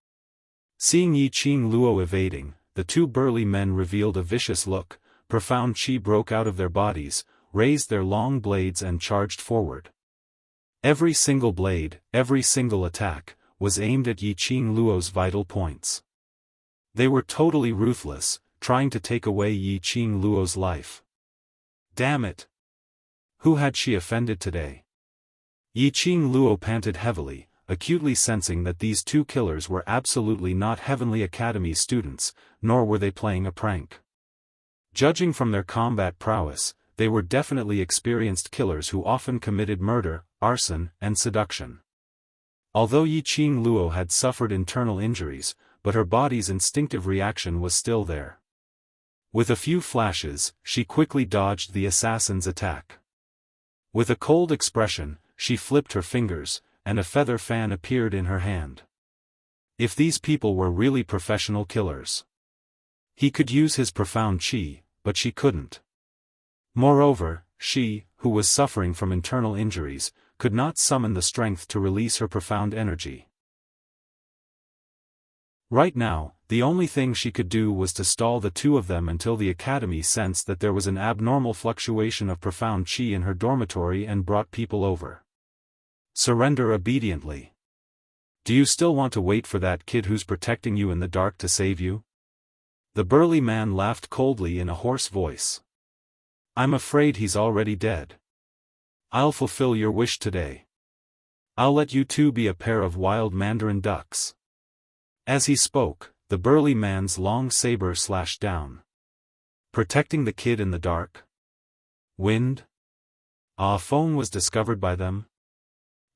[SPEAKER 1] Seeing Yi Qing Luo evading, the two burly men revealed a vicious look. Profound chi broke out of their bodies, raised their long blades and charged forward. Every single blade, every single attack, was aimed at Yi Qing Luo's vital points. They were totally ruthless, trying to take away Yi Qing Luo's life. Damn it! Who had she offended today? Yi Qing Luo panted heavily, acutely sensing that these two killers were absolutely not Heavenly Academy students, nor were they playing a prank. Judging from their combat prowess, they were definitely experienced killers who often committed murder, arson, and seduction. Although Yi Qing Luo had suffered internal injuries, but her body's instinctive reaction was still there. With a few flashes, she quickly dodged the assassin's attack. With a cold expression, she flipped her fingers, and a feather fan appeared in her hand. If these people were really professional killers, he could use his profound chi, but she couldn't. Moreover, she, who was suffering from internal injuries, could not summon the strength to release her profound energy. Right now, the only thing she could do was to stall the two of them until the academy sensed that there was an abnormal fluctuation of profound chi in her dormitory and brought people over. Surrender obediently. Do you still want to wait for that kid who's protecting you in the dark to save you? The burly man laughed coldly in a hoarse voice. I'm afraid he's already dead. I'll fulfill your wish today. I'll let you two be a pair of wild mandarin ducks. As he spoke, the burly man's long saber slashed down. Protecting the kid in the dark? Wind? Xiaofan was discovered by them?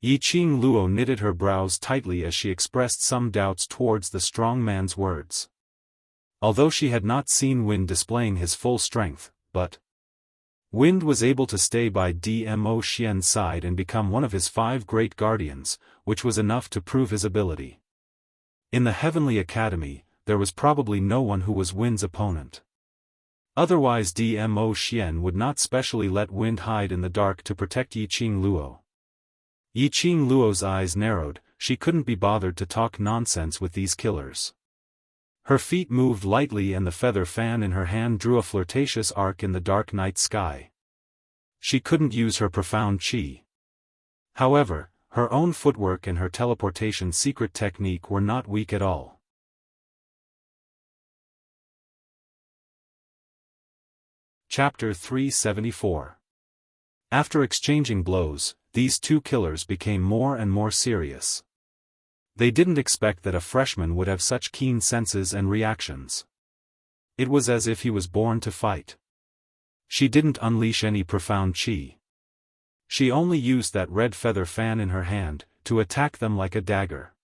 [SPEAKER 1] Yi Qing Luo knitted her brows tightly as she expressed some doubts towards the strong man's words. Although she had not seen Wind displaying his full strength, but Wind was able to stay by Dmo Xian's side and become one of his 5 great guardians, which was enough to prove his ability. In the Heavenly Academy, there was probably no one who was Wind's opponent. Otherwise Dmo Xian would not specially let Wind hide in the dark to protect Yi Qing Luo. Yi Qing Luo's eyes narrowed, she couldn't be bothered to talk nonsense with these killers. Her feet moved lightly and the feather fan in her hand drew a flirtatious arc in the dark night sky. She couldn't use her profound chi. However, her own footwork and her teleportation secret technique were not weak at all. Chapter 374. After exchanging blows, these two killers became more and more serious. They didn't expect that a freshman would have such keen senses and reactions. It was as if he was born to fight. She didn't unleash any profound chi. She only used that red feather fan in her hand, to attack them like a dagger.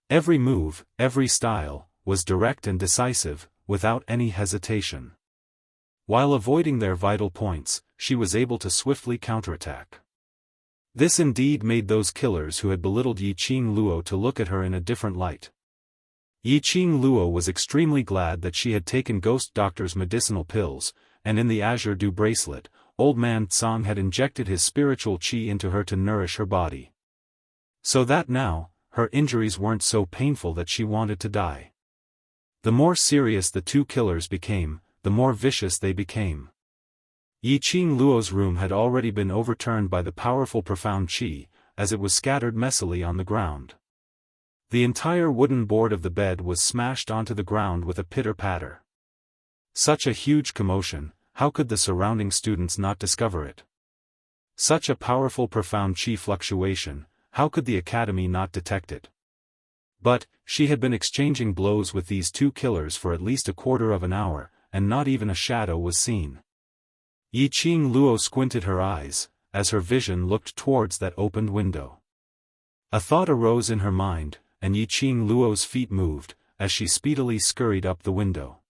[SPEAKER 1] Every move, every style, was direct and decisive, without any hesitation. While avoiding their vital points, she was able to swiftly counterattack. This indeed made those killers who had belittled Yi Qing Luo to look at her in a different light. Yi Qing Luo was extremely glad that she had taken Ghost Doctor's medicinal pills, and in the Azure Dew bracelet, Old Man Tsang had injected his spiritual chi into her to nourish her body. So that now, her injuries weren't so painful that she wanted to die. The more serious the two killers became, the more vicious they became. Yi Qing Luo's room had already been overturned by the powerful profound chi, as it was scattered messily on the ground. The entire wooden board of the bed was smashed onto the ground with a pitter-patter. Such a huge commotion, how could the surrounding students not discover it? Such a powerful profound chi fluctuation, how could the academy not detect it? But, she had been exchanging blows with these two killers for at least a quarter of an hour, and not even a shadow was seen. Yi Qing Luo squinted her eyes, as her vision looked towards that opened window. A thought arose in her mind, and Yi Qing Luo's feet moved, as she speedily scurried up the window.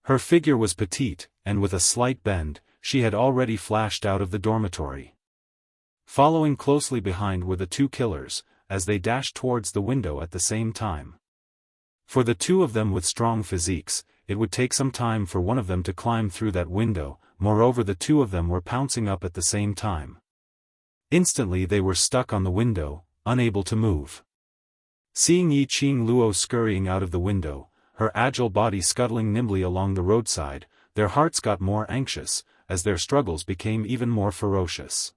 [SPEAKER 1] Her figure was petite, and with a slight bend, she had already flashed out of the dormitory. Following closely behind were the two killers, as they dashed towards the window at the same time. For the two of them with strong physiques, it would take some time for one of them to climb through that window. Moreover, the two of them were pouncing up at the same time. Instantly they were stuck on the window, unable to move. Seeing Yi Qing Luo scurrying out of the window, her agile body scuttling nimbly along the roadside, their hearts got more anxious, as their struggles became even more ferocious.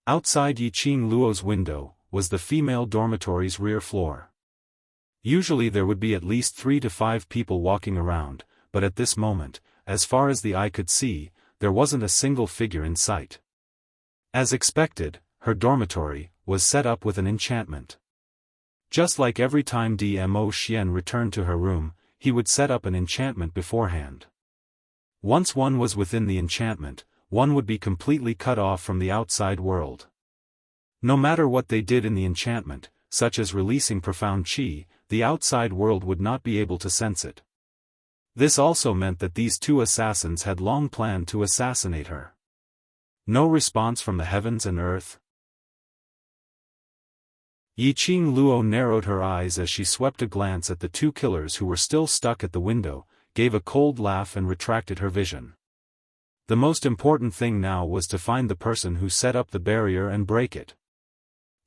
[SPEAKER 1] Outside Yi Qing Luo's window was the female dormitory's rear floor. Usually there would be at least 3 to 5 people walking around, but at this moment, as far as the eye could see, there wasn't a single figure in sight. As expected, her dormitory was set up with an enchantment. Just like every time Dmo Xian returned to her room, he would set up an enchantment beforehand. Once one was within the enchantment, one would be completely cut off from the outside world. No matter what they did in the enchantment, such as releasing profound qi, the outside world would not be able to sense it. This also meant that these 2 assassins had long planned to assassinate her. No response from the heavens and earth. Yi Qing Luo narrowed her eyes as she swept a glance at the 2 killers who were still stuck at the window, gave a cold laugh and retracted her vision. The most important thing now was to find the person who set up the barrier and break it.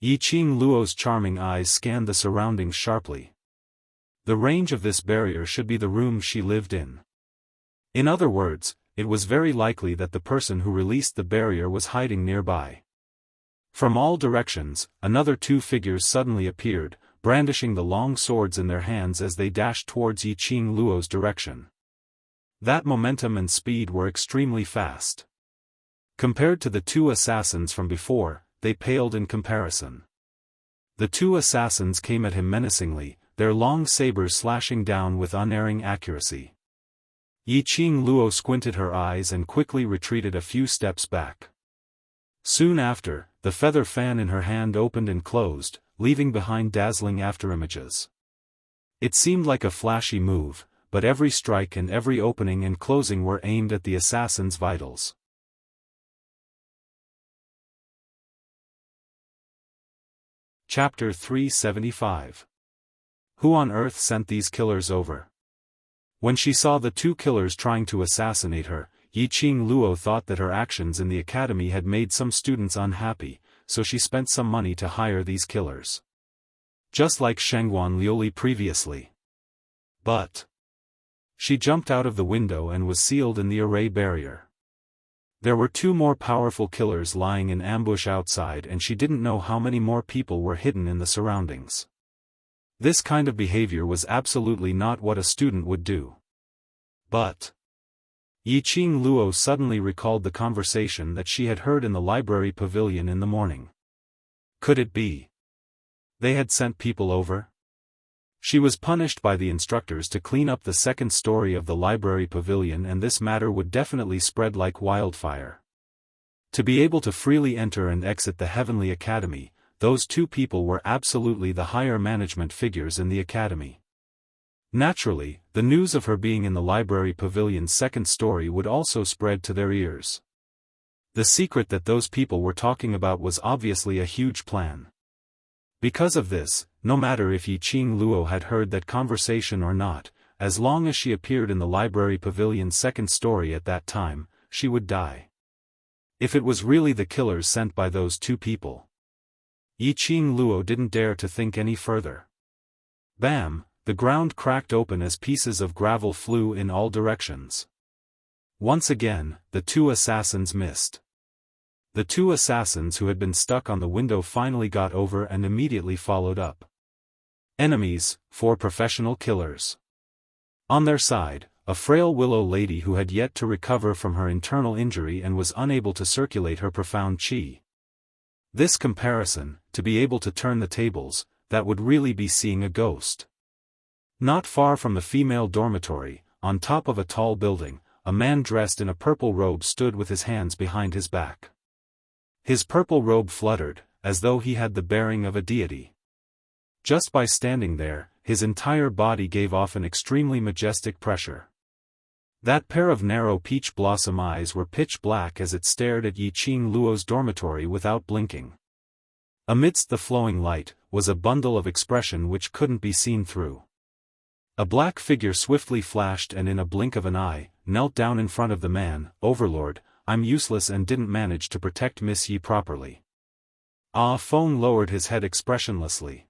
[SPEAKER 1] Yi Qing Luo's charming eyes scanned the surroundings sharply. The range of this barrier should be the room she lived in. In other words, it was very likely that the person who released the barrier was hiding nearby. From all directions, another 2 figures suddenly appeared, brandishing the long swords in their hands as they dashed towards Yi Qing Luo's direction. That momentum and speed were extremely fast. Compared to the 2 assassins from before, they paled in comparison. The 2 assassins came at him menacingly, their long sabers slashing down with unerring accuracy. Yi Qing Luo squinted her eyes and quickly retreated a few steps back. Soon after, the feather fan in her hand opened and closed, leaving behind dazzling afterimages. It seemed like a flashy move, but every strike and every opening and closing were aimed at the assassin's vitals. Chapter 375. Who on earth sent these killers over? When she saw the 2 killers trying to assassinate her, Yi Qing Luo thought that her actions in the academy had made some students unhappy, so she spent some money to hire these killers. Just like Shengguan Liuli previously. But she jumped out of the window and was sealed in the array barrier. There were 2 more powerful killers lying in ambush outside and she didn't know how many more people were hidden in the surroundings. This kind of behavior was absolutely not what a student would do. But Yi Qing Luo suddenly recalled the conversation that she had heard in the library pavilion in the morning. Could it be they had sent people over? She was punished by the instructors to clean up the 2nd story of the library pavilion, and this matter would definitely spread like wildfire. To be able to freely enter and exit the Heavenly Academy, those 2 people were absolutely the higher management figures in the academy. Naturally, the news of her being in the library pavilion's 2nd story would also spread to their ears. The secret that those people were talking about was obviously a huge plan. Because of this, no matter if Yi Qing Luo had heard that conversation or not, as long as she appeared in the library pavilion's 2nd story at that time, she would die. If it was really the killers sent by those 2 people. Yi Qing Luo didn't dare to think any further. Bam! The ground cracked open as pieces of gravel flew in all directions. Once again, the 2 assassins missed. The 2 assassins who had been stuck on the window finally got over and immediately followed up. Enemies, 4 professional killers. On their side, a frail willow lady who had yet to recover from her internal injury and was unable to circulate her profound qi. This comparison, to be able to turn the tables, that would really be seeing a ghost. Not far from the female dormitory, on top of a tall building, a man dressed in a purple robe stood with his hands behind his back. His purple robe fluttered, as though he had the bearing of a deity. Just by standing there, his entire body gave off an extremely majestic pressure. That pair of narrow peach blossom eyes were pitch black as it stared at Yi Qing Luo's dormitory without blinking. Amidst the flowing light, was a bundle of expression which couldn't be seen through. A black figure swiftly flashed and in a blink of an eye, knelt down in front of the man. "Overlord, I'm useless and didn't manage to protect Miss Yi properly." Ah Feng lowered his head expressionlessly.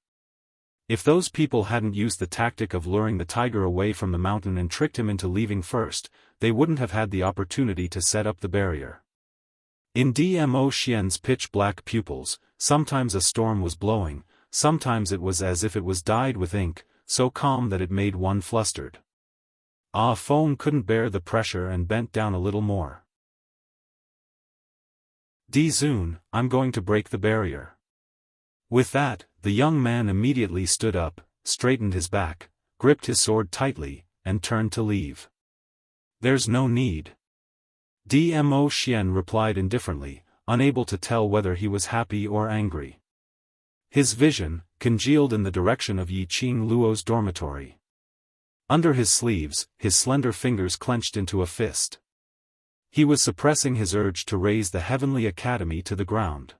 [SPEAKER 1] If those people hadn't used the tactic of luring the tiger away from the mountain and tricked him into leaving first, they wouldn't have had the opportunity to set up the barrier. In Dmo Xian's pitch-black pupils, sometimes a storm was blowing, sometimes it was as if it was dyed with ink, so calm that it made one flustered. Ah Feng couldn't bear the pressure and bent down a little more. Di Zun, I'm going to break the barrier. With that, the young man immediately stood up, straightened his back, gripped his sword tightly, and turned to leave. There's no need. Dmo Xian replied indifferently, unable to tell whether he was happy or angry. His vision congealed in the direction of Yiqing Luo's dormitory. Under his sleeves, his slender fingers clenched into a fist. He was suppressing his urge to raise the Heavenly Academy to the ground.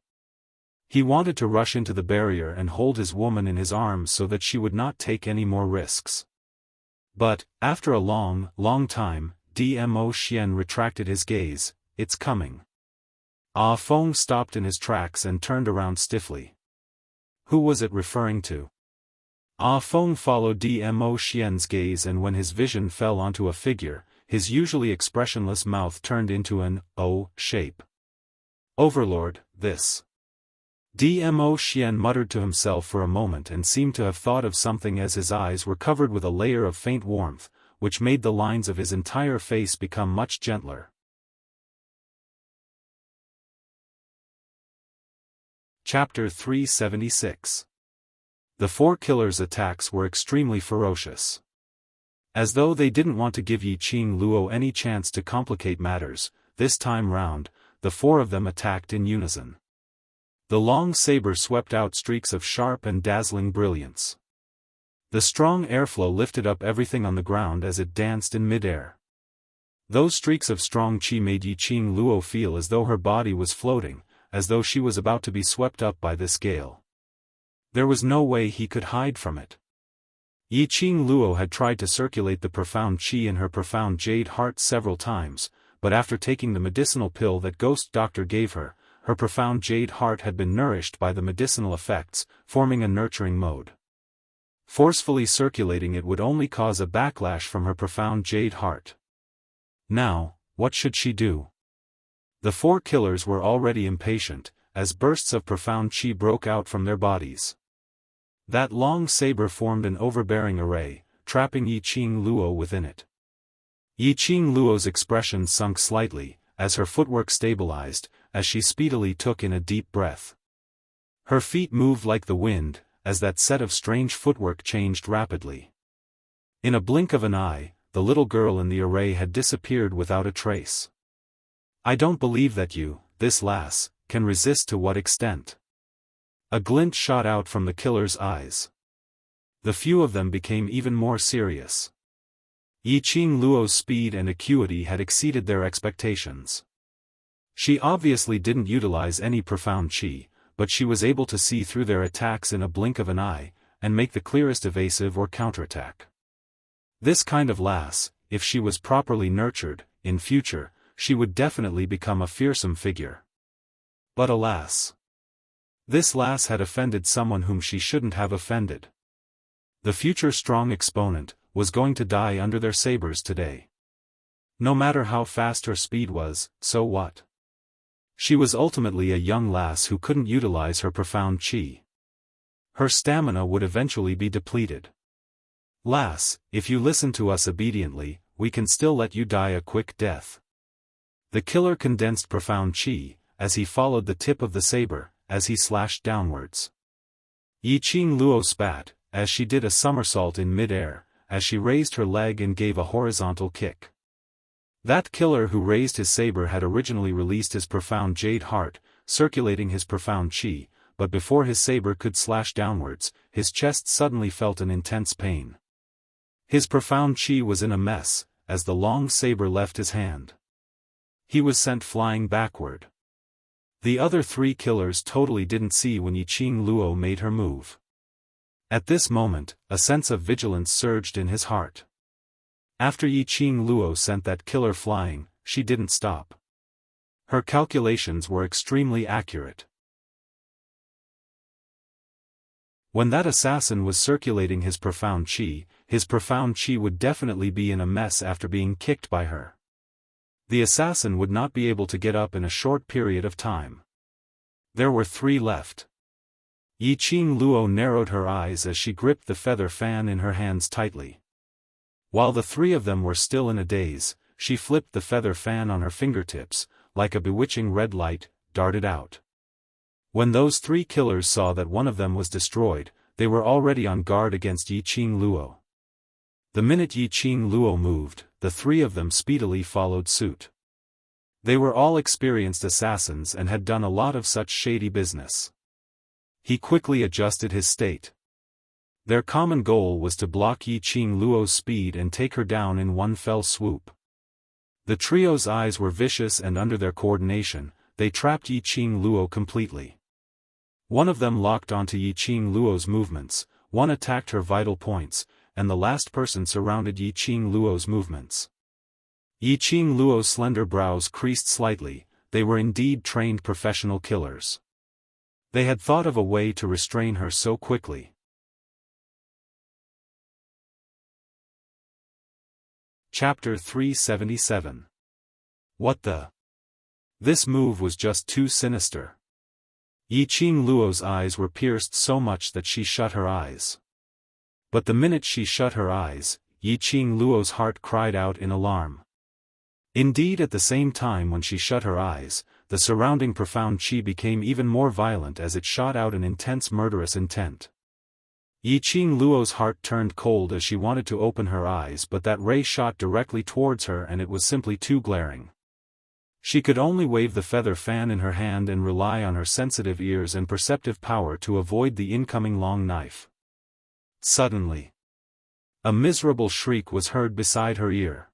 [SPEAKER 1] He wanted to rush into the barrier and hold his woman in his arms so that she would not take any more risks. But, after a long time, Dmo Xian retracted his gaze. It's coming. Ah Feng stopped in his tracks and turned around stiffly. Who was it referring to? Ah Feng followed Dmo Xian's gaze, and when his vision fell onto a figure, his usually expressionless mouth turned into an O shape. Overlord, this. Dmo Xian muttered to himself for a moment and seemed to have thought of something as his eyes were covered with a layer of faint warmth, which made the lines of his entire face become much gentler. Chapter 376. The four killers' attacks were extremely ferocious. As though they didn't want to give Yiqing Luo any chance to complicate matters, this time round, the four of them attacked in unison. The long saber swept out streaks of sharp and dazzling brilliance. The strong airflow lifted up everything on the ground as it danced in midair. Those streaks of strong qi made Yiqing Luo feel as though her body was floating, as though she was about to be swept up by this gale. There was no way he could hide from it. Yiqing Luo had tried to circulate the profound qi in her profound jade heart several times, but after taking the medicinal pill that Ghost Doctor gave her, her profound jade heart had been nourished by the medicinal effects, forming a nurturing mode. Forcefully circulating it would only cause a backlash from her profound jade heart. Now, what should she do? The four killers were already impatient, as bursts of profound qi broke out from their bodies. That long saber formed an overbearing array, trapping Yiqing Luo within it. Yiqing Luo's expression sunk slightly, as her footwork stabilized, as she speedily took in a deep breath. Her feet moved like the wind, as that set of strange footwork changed rapidly. In a blink of an eye, the little girl in the array had disappeared without a trace. I don't believe that you, this lass, can resist. To what extent? A glint shot out from the killer's eyes. The few of them became even more serious. Yiqing Luo's speed and acuity had exceeded their expectations. She obviously didn't utilize any profound qi, but she was able to see through their attacks in a blink of an eye, and make the clearest evasive or counterattack. This kind of lass, if she was properly nurtured, in future, she would definitely become a fearsome figure. But alas! This lass had offended someone whom she shouldn't have offended. The future strong exponent was going to die under their sabers today. No matter how fast her speed was, so what? She was ultimately a young lass who couldn't utilize her profound qi. Her stamina would eventually be depleted. Lass, if you listen to us obediently, we can still let you die a quick death. The killer condensed profound qi, as he followed the tip of the saber, as he slashed downwards. Yiqing Luo spat, as she did a somersault in mid-air, as she raised her leg and gave a horizontal kick. That killer who raised his saber had originally released his profound jade heart, circulating his profound qi, but before his saber could slash downwards, his chest suddenly felt an intense pain. His profound qi was in a mess, as the long saber left his hand. He was sent flying backward. The other three killers totally didn't see when Yiqing Luo made her move. At this moment, a sense of vigilance surged in his heart. After Yiqing Luo sent that killer flying, she didn't stop. Her calculations were extremely accurate. When that assassin was circulating his profound chi would definitely be in a mess after being kicked by her. The assassin would not be able to get up in a short period of time. There were 3 left. Yiqing Luo narrowed her eyes as she gripped the feather fan in her hands tightly. While the 3 of them were still in a daze, she flipped the feather fan on her fingertips, like a bewitching red light, darted out. When those 3 killers saw that one of them was destroyed, they were already on guard against Yiqing Luo. The minute Yiqing Luo moved, the 3 of them speedily followed suit. They were all experienced assassins and had done a lot of such shady business. He quickly adjusted his state. Their common goal was to block Yiqing Luo's speed and take her down in one fell swoop. The trio's eyes were vicious, and under their coordination, they trapped Yiqing Luo completely. One of them locked onto Yiqing Luo's movements, one attacked her vital points, and the last person surrounded Yiqing Luo's movements. Yiqing Luo's slender brows creased slightly. They were indeed trained professional killers. They had thought of a way to restrain her so quickly. Chapter 377. What the? This move was just too sinister. Yiqing Luo's eyes were pierced so much that she shut her eyes. But the minute she shut her eyes, Yiqing Luo's heart cried out in alarm. Indeed, at the same time when she shut her eyes, the surrounding profound chi became even more violent as it shot out an intense murderous intent. Yiqing Luo's heart turned cold as she wanted to open her eyes, but that ray shot directly towards her and it was simply too glaring. She could only wave the feather fan in her hand and rely on her sensitive ears and perceptive power to avoid the incoming long knife. Suddenly, a miserable shriek was heard beside her ear.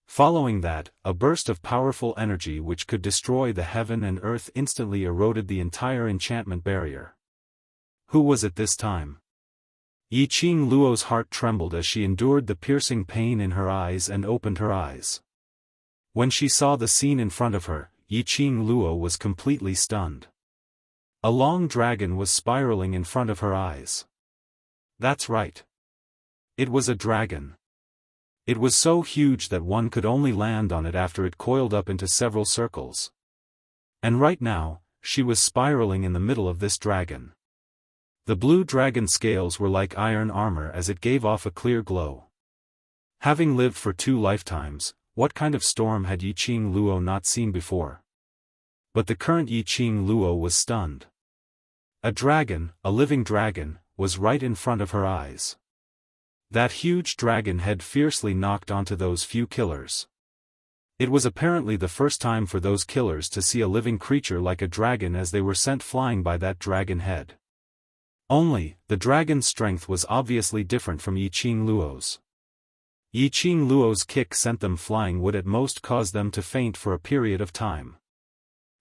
[SPEAKER 1] Following that, a burst of powerful energy which could destroy the heaven and earth instantly eroded the entire enchantment barrier. Who was it this time? Yiqing Luo's heart trembled as she endured the piercing pain in her eyes and opened her eyes. When she saw the scene in front of her, Yiqing Luo was completely stunned. A long dragon was spiraling in front of her eyes. That's right. It was a dragon. It was so huge that one could only land on it after it coiled up into several circles. And right now, she was spiraling in the middle of this dragon. The blue dragon scales were like iron armor as it gave off a clear glow. Having lived for 2 lifetimes, what kind of storm had Yiqing Luo not seen before? But the current Yiqing Luo was stunned. A dragon, a living dragon, was right in front of her eyes. That huge dragon head fiercely knocked onto those few killers. It was apparently the first time for those killers to see a living creature like a dragon as they were sent flying by that dragon head. Only, the dragon's strength was obviously different from Yiqing Luo's. Yiqing Luo's kick sent them flying would at most cause them to faint for a period of time.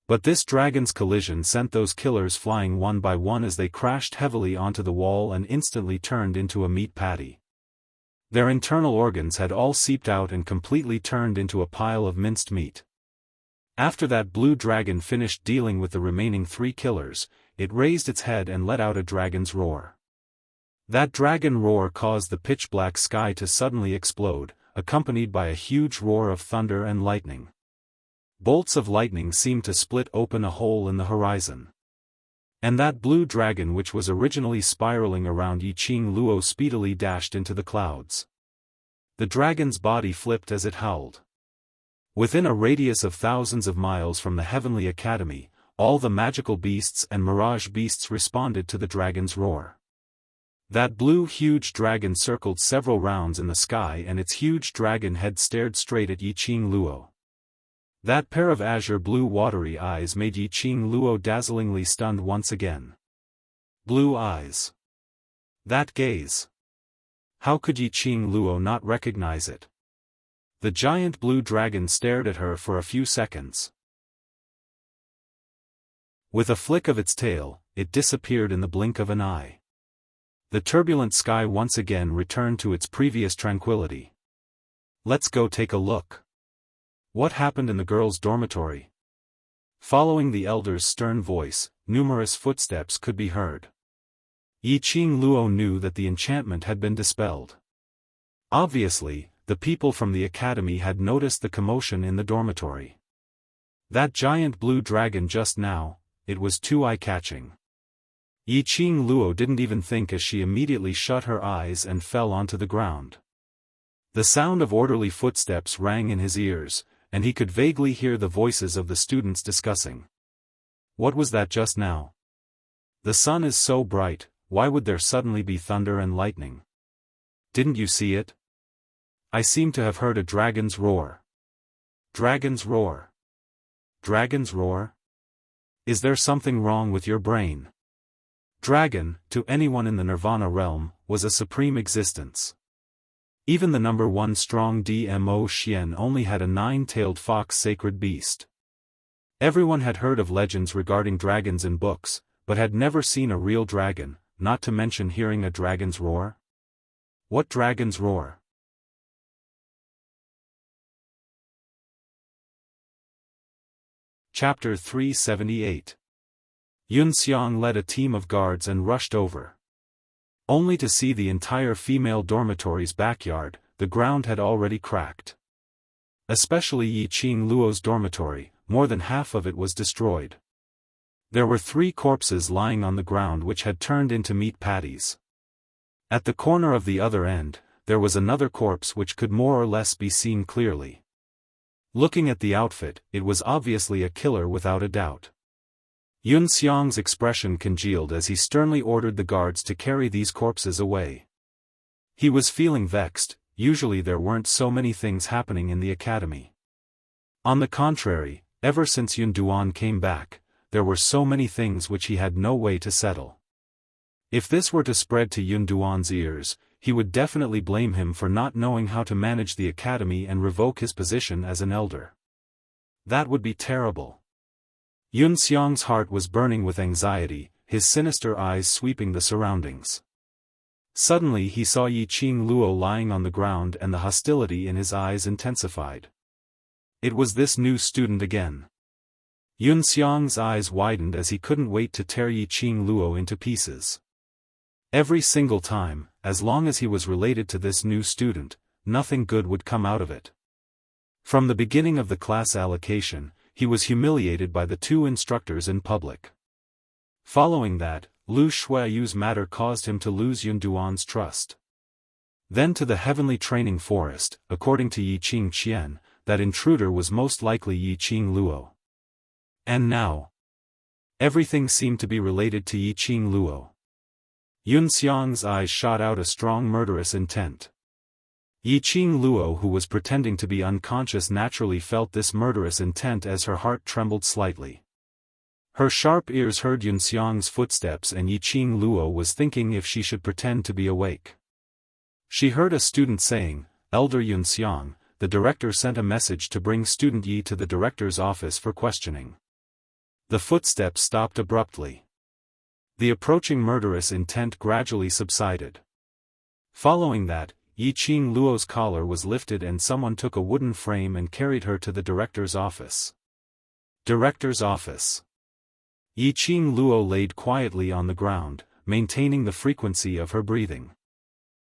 [SPEAKER 1] But this dragon's collision sent those killers flying one by one as they crashed heavily onto the wall and instantly turned into a meat patty. Their internal organs had all seeped out and completely turned into a pile of minced meat. After that blue dragon finished dealing with the remaining 3 killers, it raised its head and let out a dragon's roar. That dragon roar caused the pitch-black sky to suddenly explode, accompanied by a huge roar of thunder and lightning. Bolts of lightning seemed to split open a hole in the horizon. And that blue dragon which was originally spiraling around Yiqing Luo speedily dashed into the clouds. The dragon's body flipped as it howled. Within a radius of thousands of miles from the Heavenly Academy, all the magical beasts and mirage beasts responded to the dragon's roar. That blue huge dragon circled several rounds in the sky and its huge dragon head stared straight at Yiqing Luo. That pair of azure blue watery eyes made Yiqing Luo dazzlingly stunned once again. Blue eyes. That gaze. How could Yiqing Luo not recognize it? The giant blue dragon stared at her for a few seconds. With a flick of its tail, it disappeared in the blink of an eye. The turbulent sky once again returned to its previous tranquility. Let's go take a look. What happened in the girls' dormitory? Following the elder's stern voice, numerous footsteps could be heard. Yiqing Luo knew that the enchantment had been dispelled. Obviously, the people from the academy had noticed the commotion in the dormitory. That giant blue dragon just now, it was too eye-catching. Yiqing Luo didn't even think as she immediately shut her eyes and fell onto the ground. The sound of orderly footsteps rang in his ears, and he could vaguely hear the voices of the students discussing. What was that just now? The sun is so bright, why would there suddenly be thunder and lightning? Didn't you see it? I seem to have heard a dragon's roar. Dragon's roar. Dragon's roar? Is there something wrong with your brain? Dragon, to anyone in the Nirvana realm, was a supreme existence. Even the number 1 strong DMO Xian only had a 9-tailed fox sacred beast. Everyone had heard of legends regarding dragons in books, but had never seen a real dragon, not to mention hearing a dragon's roar. What dragon's roar? Chapter 378. Yun Xiang led a team of guards and rushed over. Only to see the entire female dormitory's backyard, the ground had already cracked. Especially Yiqing Luo's dormitory, more than half of it was destroyed. There were 3 corpses lying on the ground which had turned into meat patties. At the corner of the other end, there was another corpse which could more or less be seen clearly. Looking at the outfit, it was obviously a killer without a doubt. Yun Xiang's expression congealed as he sternly ordered the guards to carry these corpses away. He was feeling vexed. Usually there weren't so many things happening in the academy. On the contrary, ever since Yun Duan came back, there were so many things which he had no way to settle. If this were to spread to Yun Duan's ears, he would definitely blame him for not knowing how to manage the academy and revoke his position as an elder. That would be terrible. Yun Xiang's heart was burning with anxiety, his sinister eyes sweeping the surroundings. Suddenly he saw Yiqing Luo lying on the ground and the hostility in his eyes intensified. It was this new student again. Yun Xiang's eyes widened as he couldn't wait to tear Yiqing Luo into pieces. Every single time, as long as he was related to this new student, nothing good would come out of it. From the beginning of the class allocation, he was humiliated by the 2 instructors in public. Following that, Lu Shuayu's matter caused him to lose Yun Duan's trust. Then to the heavenly training forest, according to Yiqing Qian, that intruder was most likely Yiqing Luo. And now, everything seemed to be related to Yiqing Luo. Yun Xiang's eyes shot out a strong murderous intent. Yiqing Luo, who was pretending to be unconscious, naturally felt this murderous intent as her heart trembled slightly. Her sharp ears heard Yun Xiang's footsteps and Yiqing Luo was thinking if she should pretend to be awake. She heard a student saying, "Elder Yun Xiang, the director sent a message to bring student Yi to the director's office for questioning." The footsteps stopped abruptly. The approaching murderous intent gradually subsided. Following that, Yiqing Luo's collar was lifted and someone took a wooden frame and carried her to the director's office. Director's office. Yiqing Luo laid quietly on the ground, maintaining the frequency of her breathing.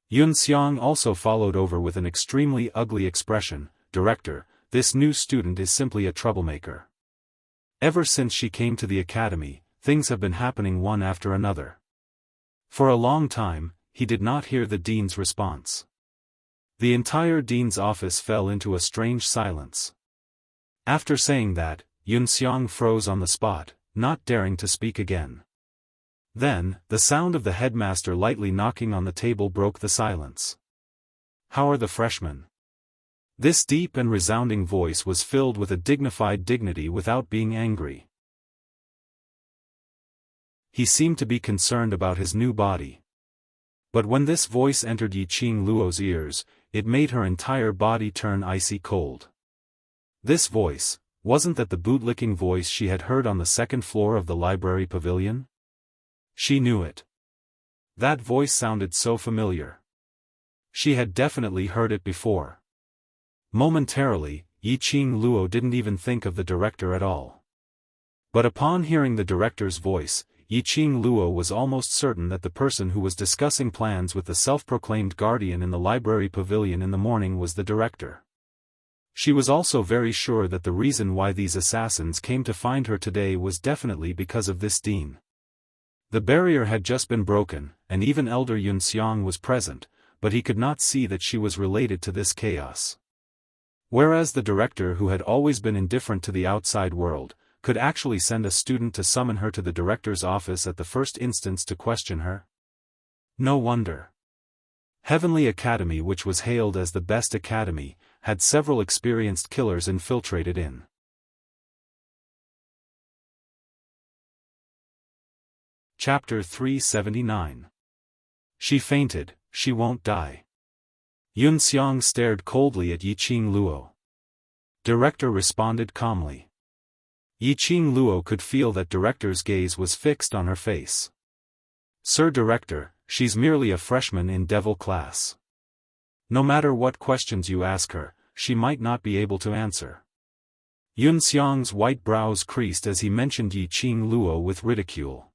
[SPEAKER 1] Yun Xiang also followed over with an extremely ugly expression. "Director, this new student is simply a troublemaker. Ever since she came to the academy, things have been happening one after another." For a long time, he did not hear the dean's response. The entire dean's office fell into a strange silence. After saying that, Yun Xiang froze on the spot, not daring to speak again. Then, the sound of the headmaster lightly knocking on the table broke the silence. "How are the freshmen?" This deep and resounding voice was filled with a dignified dignity without being angry. He seemed to be concerned about his new body. But when this voice entered Yiqing Luo's ears, it made her entire body turn icy cold. This voice, wasn't that the bootlicking voice she had heard on the 2nd floor of the library pavilion? She knew it. That voice sounded so familiar. She had definitely heard it before. Momentarily, Yiqing Luo didn't even think of the director at all. But upon hearing the director's voice, Yiqing Luo was almost certain that the person who was discussing plans with the self-proclaimed guardian in the library pavilion in the morning was the director. She was also very sure that the reason why these assassins came to find her today was definitely because of this dean. The barrier had just been broken, and even Elder Yun Xiang was present, but he could not see that she was related to this chaos. Whereas the director, who had always been indifferent to the outside world, could actually send a student to summon her to the director's office at the first instance to question her? No wonder. Heavenly Academy, which was hailed as the best academy, had several experienced killers infiltrated in. Chapter 379. She fainted, she won't die. Yun Xiang stared coldly at Yiqing Luo. Director responded calmly. Yiqing Luo could feel that director's gaze was fixed on her face. Sir Director, she's merely a freshman in devil class. No matter what questions you ask her, she might not be able to answer. Yun Xiang's white brows creased as he mentioned Yiqing Luo with ridicule.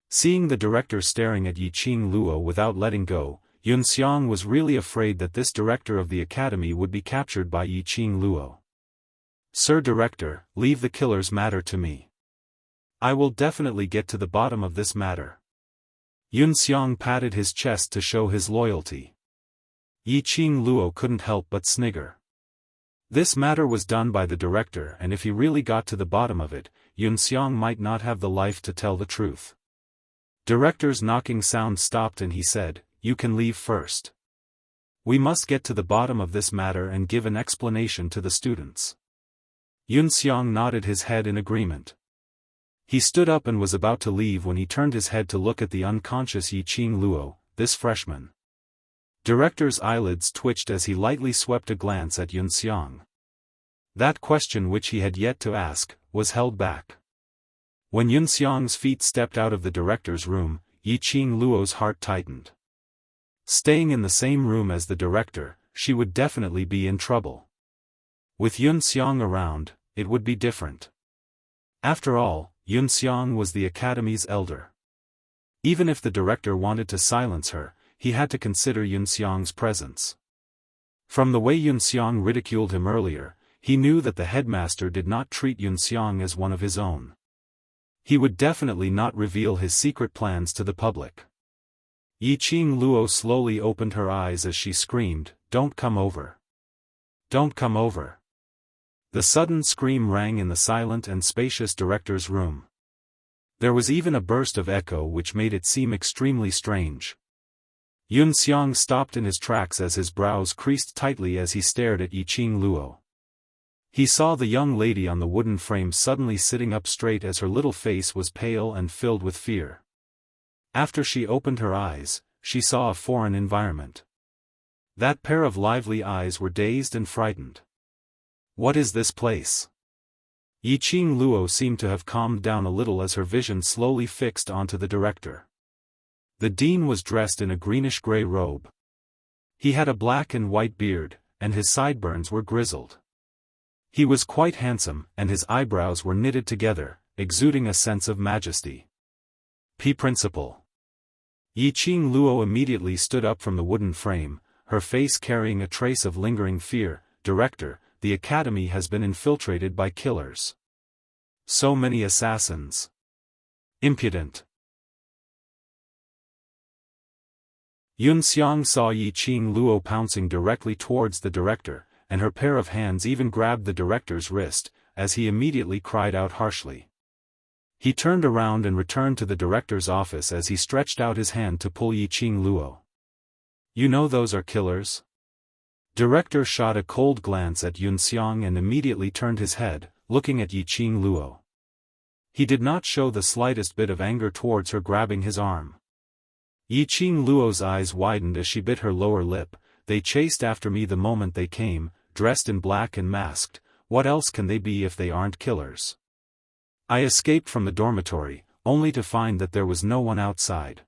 [SPEAKER 1] Seeing the director staring at Yiqing Luo without letting go, Yun Xiang was really afraid that this director of the academy would be captured by Yiqing Luo. Sir Director, leave the killer's matter to me. I will definitely get to the bottom of this matter. Yun Xiang patted his chest to show his loyalty. Yiqing Luo couldn't help but snigger. This matter was done by the director, and if he really got to the bottom of it, Yun Xiang might not have the life to tell the truth. Director's knocking sound stopped and he said, "You can leave first. We must get to the bottom of this matter and give an explanation to the students." Yun Xiang nodded his head in agreement. He stood up and was about to leave when he turned his head to look at the unconscious Yiqing Luo, this freshman. Director's eyelids twitched as he lightly swept a glance at Yun Xiang. That question, which he had yet to ask, was held back. When Yun Xiang's feet stepped out of the director's room, Yiqing Luo's heart tightened. Staying in the same room as the director, she would definitely be in trouble. With Yun Xiang around, it would be different. After all, Yun Xiang was the academy's elder. Even if the director wanted to silence her, he had to consider Yun Xiang's presence. From the way Yun Xiang ridiculed him earlier, he knew that the headmaster did not treat Yun Xiang as one of his own. He would definitely not reveal his secret plans to the public. Yiqing Luo slowly opened her eyes as she screamed, "Don't come over! Don't come over!" The sudden scream rang in the silent and spacious director's room. There was even a burst of echo which made it seem extremely strange. Yun Xiang stopped in his tracks as his brows creased tightly as he stared at Yiqing Luo. He saw the young lady on the wooden frame suddenly sitting up straight as her little face was pale and filled with fear. After she opened her eyes, she saw a foreign environment. That pair of lively eyes were dazed and frightened. What is this place? Yiqing Luo seemed to have calmed down a little as her vision slowly fixed onto the director. The dean was dressed in a greenish-gray robe. He had a black and white beard, and his sideburns were grizzled. He was quite handsome, and his eyebrows were knitted together, exuding a sense of majesty. Principal. Yiqing Luo immediately stood up from the wooden frame, her face carrying a trace of lingering fear. "Director, the academy has been infiltrated by killers. So many assassins. Impudent." Yun Xiang saw Yiqing Luo pouncing directly towards the director, and her pair of hands even grabbed the director's wrist, as he immediately cried out harshly. He turned around and returned to the director's office as he stretched out his hand to pull Yiqing Luo. "You know those are killers?" Director shot a cold glance at Yun Xiang and immediately turned his head, looking at Yiqing Luo. He did not show the slightest bit of anger towards her grabbing his arm. Yiqing Luo's eyes widened as she bit her lower lip. "They chased after me the moment they came, dressed in black and masked. What else can they be if they aren't killers? I escaped from the dormitory, only to find that there was no one outside.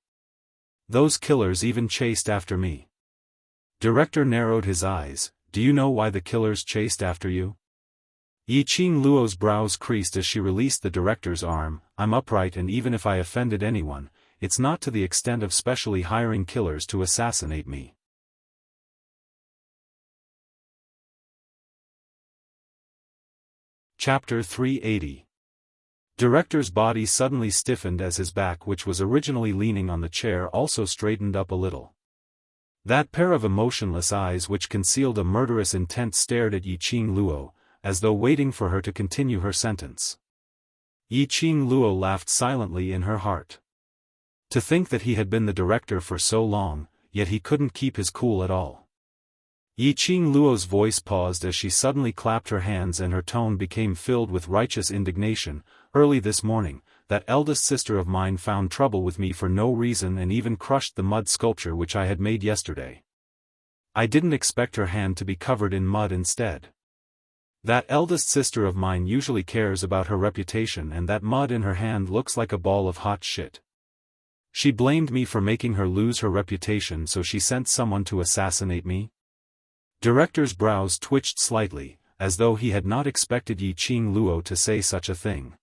[SPEAKER 1] Those killers even chased after me." Director narrowed his eyes. "Do you know why the killers chased after you?" Yiqing Luo's brows creased as she released the director's arm. I'm upright, and even if I offended anyone, it's not to the extent of specially hiring killers to assassinate me. Chapter 380. Director's body suddenly stiffened as his back, which was originally leaning on the chair, also straightened up a little. That pair of emotionless eyes which concealed a murderous intent stared at Yiqing Luo, as though waiting for her to continue her sentence. Yiqing Luo laughed silently in her heart. To think that he had been the director for so long, yet he couldn't keep his cool at all. Yiqing Luo's voice paused as she suddenly clapped her hands, and her tone became filled with righteous indignation. Early this morning, that eldest sister of mine found trouble with me for no reason and even crushed the mud sculpture which I had made yesterday. I didn't expect her hand to be covered in mud instead. That eldest sister of mine usually cares about her reputation, and that mud in her hand looks like a ball of hot shit. She blamed me for making her lose her reputation, so she sent someone to assassinate me? Director's brows twitched slightly, as though he had not expected Yiqing Luo to say such a thing.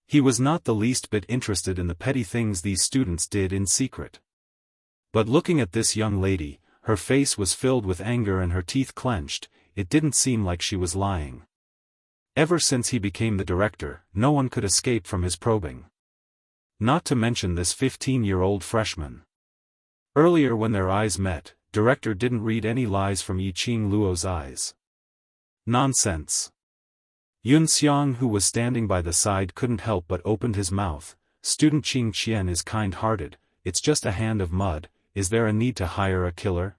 [SPEAKER 1] He was not the least bit interested in the petty things these students did in secret. But looking at this young lady, her face was filled with anger and her teeth clenched. It didn't seem like she was lying. Ever since he became the director, no one could escape from his probing. Not to mention this 15-year-old freshman. Earlier, when their eyes met, Director didn't read any lies from Yiqing Luo's eyes. Nonsense. Yun Xiang, who was standing by the side, couldn't help but opened his mouth. Student Qing Qian is kind-hearted, it's just a hand of mud, is there a need to hire a killer?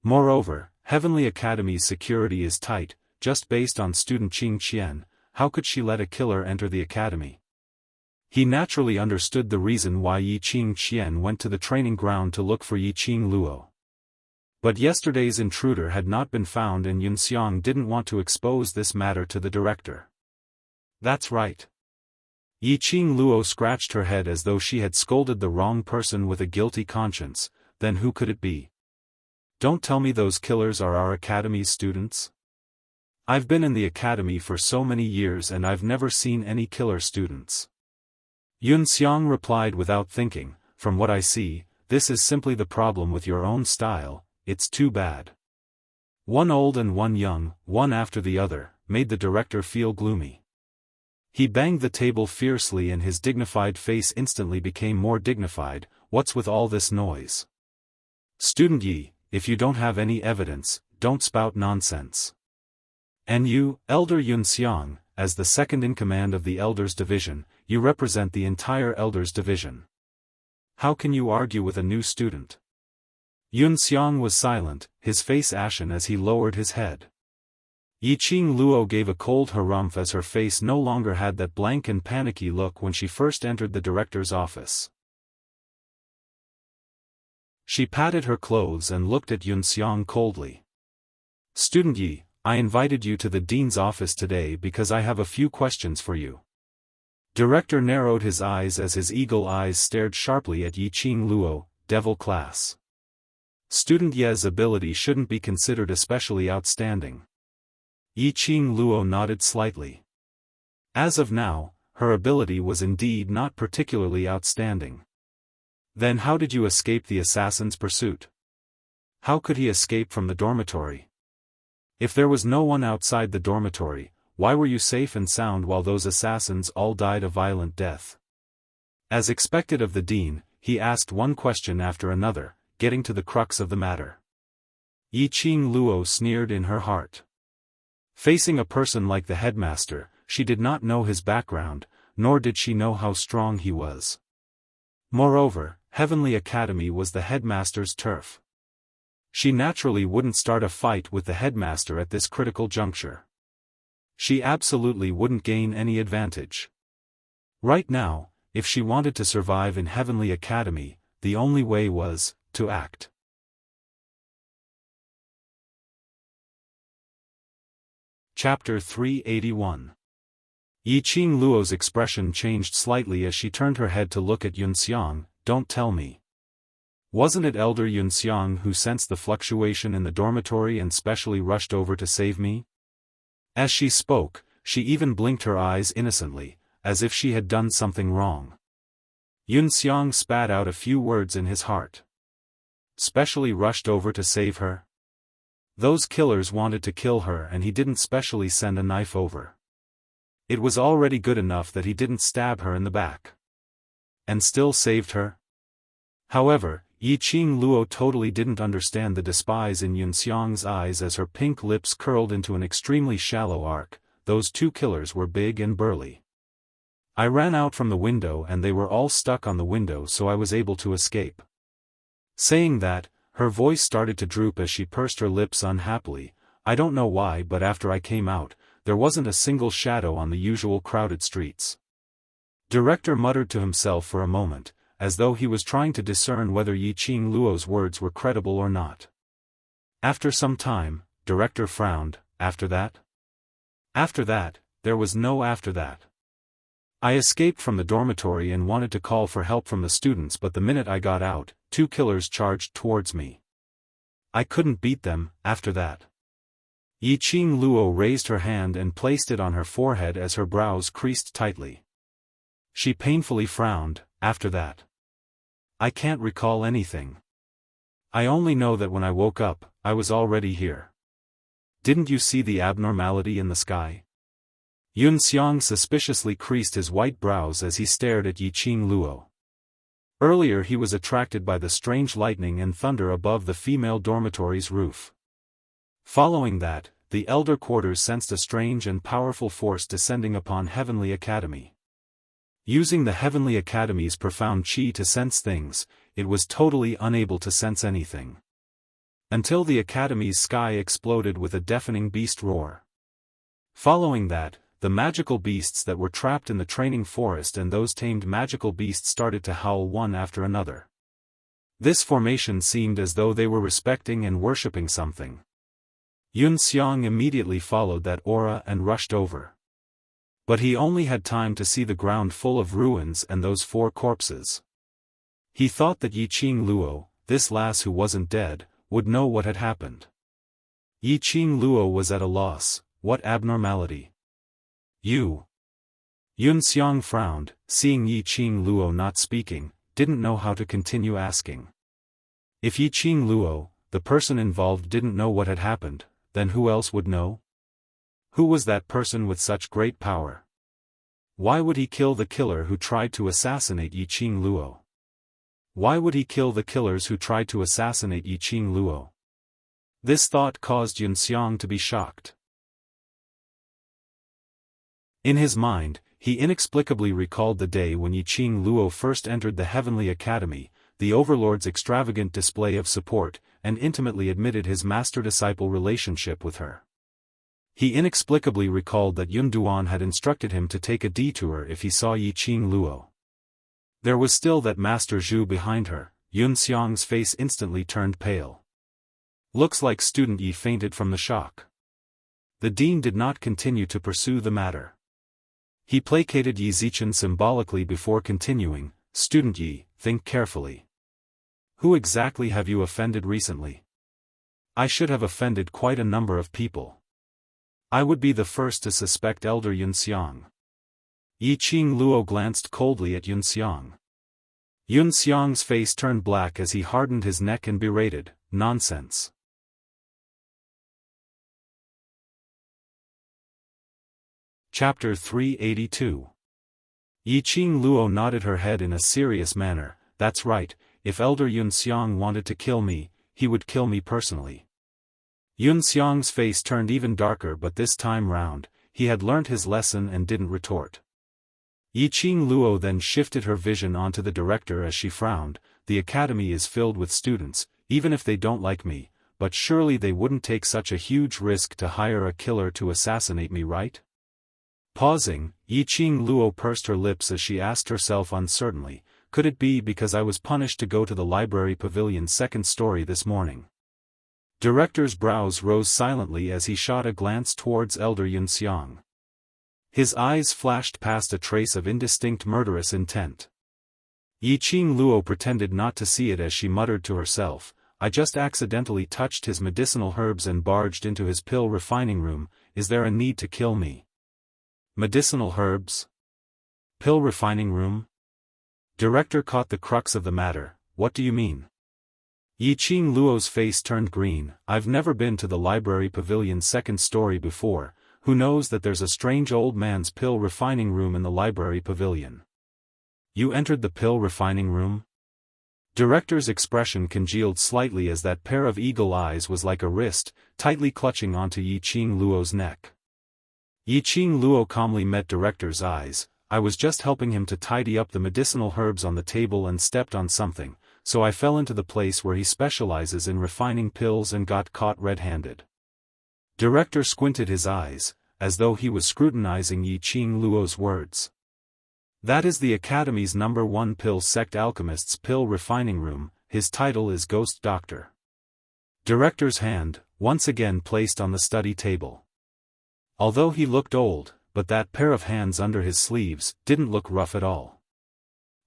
[SPEAKER 1] Moreover, Heavenly Academy's security is tight. Just based on student Qing Qian, how could she let a killer enter the academy? He naturally understood the reason why Yiqing Qian went to the training ground to look for Yiqing Luo. But yesterday's intruder had not been found, and Yun Xiang didn't want to expose this matter to the director. That's right. Yiqing Luo scratched her head as though she had scolded the wrong person with a guilty conscience. Then who could it be? Don't tell me those killers are our academy's students? I've been in the academy for so many years and I've never seen any killer students. Yun Xiang replied without thinking. From what I see, this is simply the problem with your own style. It's too bad. One old and one young, one after the other, made the director feel gloomy. He banged the table fiercely and his dignified face instantly became more dignified. What's with all this noise? Student Yi, if you don't have any evidence, don't spout nonsense. And you, Elder Yun Xiang, as the second in command of the Elders Division, you represent the entire Elders Division. How can you argue with a new student? Yun Xiang was silent, his face ashen as he lowered his head. Yiqing Luo gave a cold harumph as her face no longer had that blank and panicky look when she first entered the director's office. She patted her clothes and looked at Yun Xiang coldly. Student Yi, I invited you to the dean's office today because I have a few questions for you. Director narrowed his eyes as his eagle eyes stared sharply at Yiqing Luo, devil class. Student Ye's ability shouldn't be considered especially outstanding. Yiqing Luo nodded slightly. As of now, her ability was indeed not particularly outstanding. Then how did you escape the assassin's pursuit? How could he escape from the dormitory? If there was no one outside the dormitory, why were you safe and sound while those assassins all died a violent death? As expected of the dean, he asked one question after another, getting to the crux of the matter. Yiqing Luo sneered in her heart. Facing a person like the headmaster, she did not know his background, nor did she know how strong he was. Moreover, Heavenly Academy was the headmaster's turf. She naturally wouldn't start a fight with the headmaster at this critical juncture. She absolutely wouldn't gain any advantage. Right now, if she wanted to survive in Heavenly Academy, the only way was to act. Chapter 381. Yiqing Luo's expression changed slightly as she turned her head to look at Yun Xiang. Don't tell me. Wasn't it Elder Yun Xiang who sensed the fluctuation in the dormitory and specially rushed over to save me? As she spoke, she even blinked her eyes innocently, as if she had done something wrong. Yun Xiang spat out a few words in his heart. Specially rushed over to save her? Those killers wanted to kill her and he didn't specially send a knife over. It was already good enough that he didn't stab her in the back. And still saved her? However, Yiqing Luo totally didn't understand the despise in Yun Xiang's eyes as her pink lips curled into an extremely shallow arc. Those two killers were big and burly. I ran out from the window and they were all stuck on the window, so I was able to escape. Saying that, her voice started to droop as she pursed her lips unhappily. I don't know why, but after I came out, there wasn't a single shadow on the usual crowded streets. Director muttered to himself for a moment, as though he was trying to discern whether Yiqing Luo's words were credible or not. After some time, Director frowned. After that? After that, there was no after that. I escaped from the dormitory and wanted to call for help from the students, but the minute I got out, two killers charged towards me. I couldn't beat them. After that. Yiqing Luo raised her hand and placed it on her forehead as her brows creased tightly. She painfully frowned. After that. I can't recall anything. I only know that when I woke up, I was already here. Didn't you see the abnormality in the sky? Yun Xiang suspiciously creased his white brows as he stared at Yiqing Luo. Earlier he was attracted by the strange lightning and thunder above the female dormitory's roof. Following that, the elder quarters sensed a strange and powerful force descending upon Heavenly Academy. Using the Heavenly Academy's profound qi to sense things, it was totally unable to sense anything. Until the Academy's sky exploded with a deafening beast roar. Following that, the magical beasts that were trapped in the training forest and those tamed magical beasts started to howl one after another. This formation seemed as though they were respecting and worshipping something. Yun Xiang immediately followed that aura and rushed over. But he only had time to see the ground full of ruins and those four corpses. He thought that Yiqing Luo, this lass who wasn't dead, would know what had happened. Yiqing Luo was at a loss. What abnormality? You. Yun Xiang frowned, seeing Yiqing Luo not speaking, didn't know how to continue asking. If Yiqing Luo, the person involved, didn't know what had happened, then who else would know? Who was that person with such great power? Why would he kill the killer who tried to assassinate Yiqing Luo? Why would he kill the killers who tried to assassinate Yiqing Luo? This thought caused Yun Xiang to be shocked. In his mind, he inexplicably recalled the day when Yiqing Luo first entered the Heavenly Academy, the Overlord's extravagant display of support, and intimately admitted his master-disciple relationship with her. He inexplicably recalled that Yun Duan had instructed him to take a detour if he saw Yiqing Luo. There was still that Master Zhu behind her. Yun Xiang's face instantly turned pale. Looks like Student Yi fainted from the shock. The dean did not continue to pursue the matter. He placated Yi Zichen symbolically before continuing. Student Yi, think carefully. Who exactly have you offended recently? I should have offended quite a number of people. I would be the first to suspect Elder Yun Xiang. Yiqing Luo glanced coldly at Yun Xiang. Yun Xiang's face turned black as he hardened his neck and berated, nonsense. Chapter 382. Yiqing Luo nodded her head in a serious manner. That's right, if Elder Yun Xiang wanted to kill me, he would kill me personally. Yun Xiang's face turned even darker, but this time round, he had learnt his lesson and didn't retort. Yiqing Luo then shifted her vision onto the director as she frowned. The academy is filled with students, even if they don't like me, but surely they wouldn't take such a huge risk to hire a killer to assassinate me, right? Pausing, Yiqing Luo pursed her lips as she asked herself uncertainly, could it be because I was punished to go to the library pavilion's second story this morning? Director's brows rose silently as he shot a glance towards Elder Yun Xiang. His eyes flashed past a trace of indistinct murderous intent. Yiqing Luo pretended not to see it as she muttered to herself, I just accidentally touched his medicinal herbs and barged into his pill refining room. Is there a need to kill me? Medicinal herbs? Pill refining room? Director caught the crux of the matter. What do you mean? Yiqing Luo's face turned green. I've never been to the library pavilion's second story before. Who knows that there's a strange old man's pill refining room in the library pavilion? You entered the pill refining room? Director's expression congealed slightly as that pair of eagle eyes was like a wrist, tightly clutching onto Yiqing Luo's neck. Yiqing Luo calmly met Director's eyes. I was just helping him to tidy up the medicinal herbs on the table and stepped on something, so I fell into the place where he specializes in refining pills and got caught red-handed. Director squinted his eyes, as though he was scrutinizing Yiqing Luo's words. That is the Academy's #1 pill sect Alchemists pill refining room. His title is Ghost Doctor. Director's hand, once again placed on the study table. Although he looked old, but that pair of hands under his sleeves didn't look rough at all.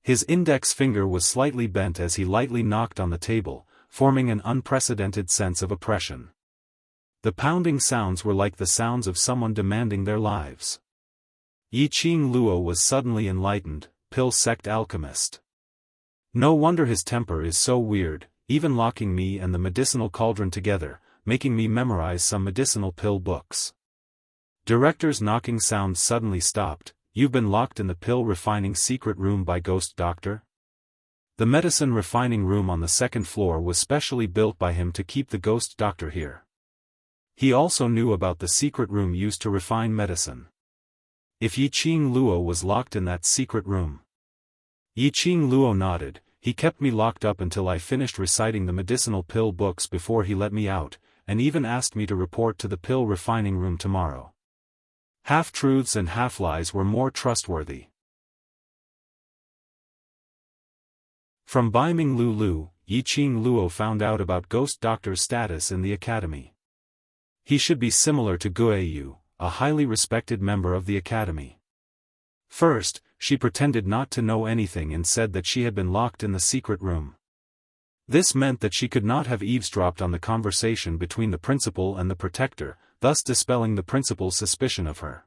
[SPEAKER 1] His index finger was slightly bent as he lightly knocked on the table, forming an unprecedented sense of oppression. The pounding sounds were like the sounds of someone demanding their lives. Yiqing Luo was suddenly enlightened. Pill sect alchemist. No wonder his temper is so weird, even locking me and the medicinal cauldron together, making me memorize some medicinal pill books. Director's knocking sound suddenly stopped. You've been locked in the pill refining secret room by Ghost Doctor? The medicine refining room on the second floor was specially built by him to keep the Ghost Doctor here. He also knew about the secret room used to refine medicine. If Yiqing Luo was locked in that secret room. Yiqing Luo nodded. He kept me locked up until I finished reciting the medicinal pill books before he let me out, and even asked me to report to the pill refining room tomorrow. Half-truths and half-lies were more trustworthy. From Baiming Lulu, Yiqing Luo found out about Ghost Doctor's status in the Academy. He should be similar to Guiyu, a highly respected member of the Academy. First, she pretended not to know anything and said that she had been locked in the secret room. This meant that she could not have eavesdropped on the conversation between the principal and the protector, thus dispelling the principal's suspicion of her.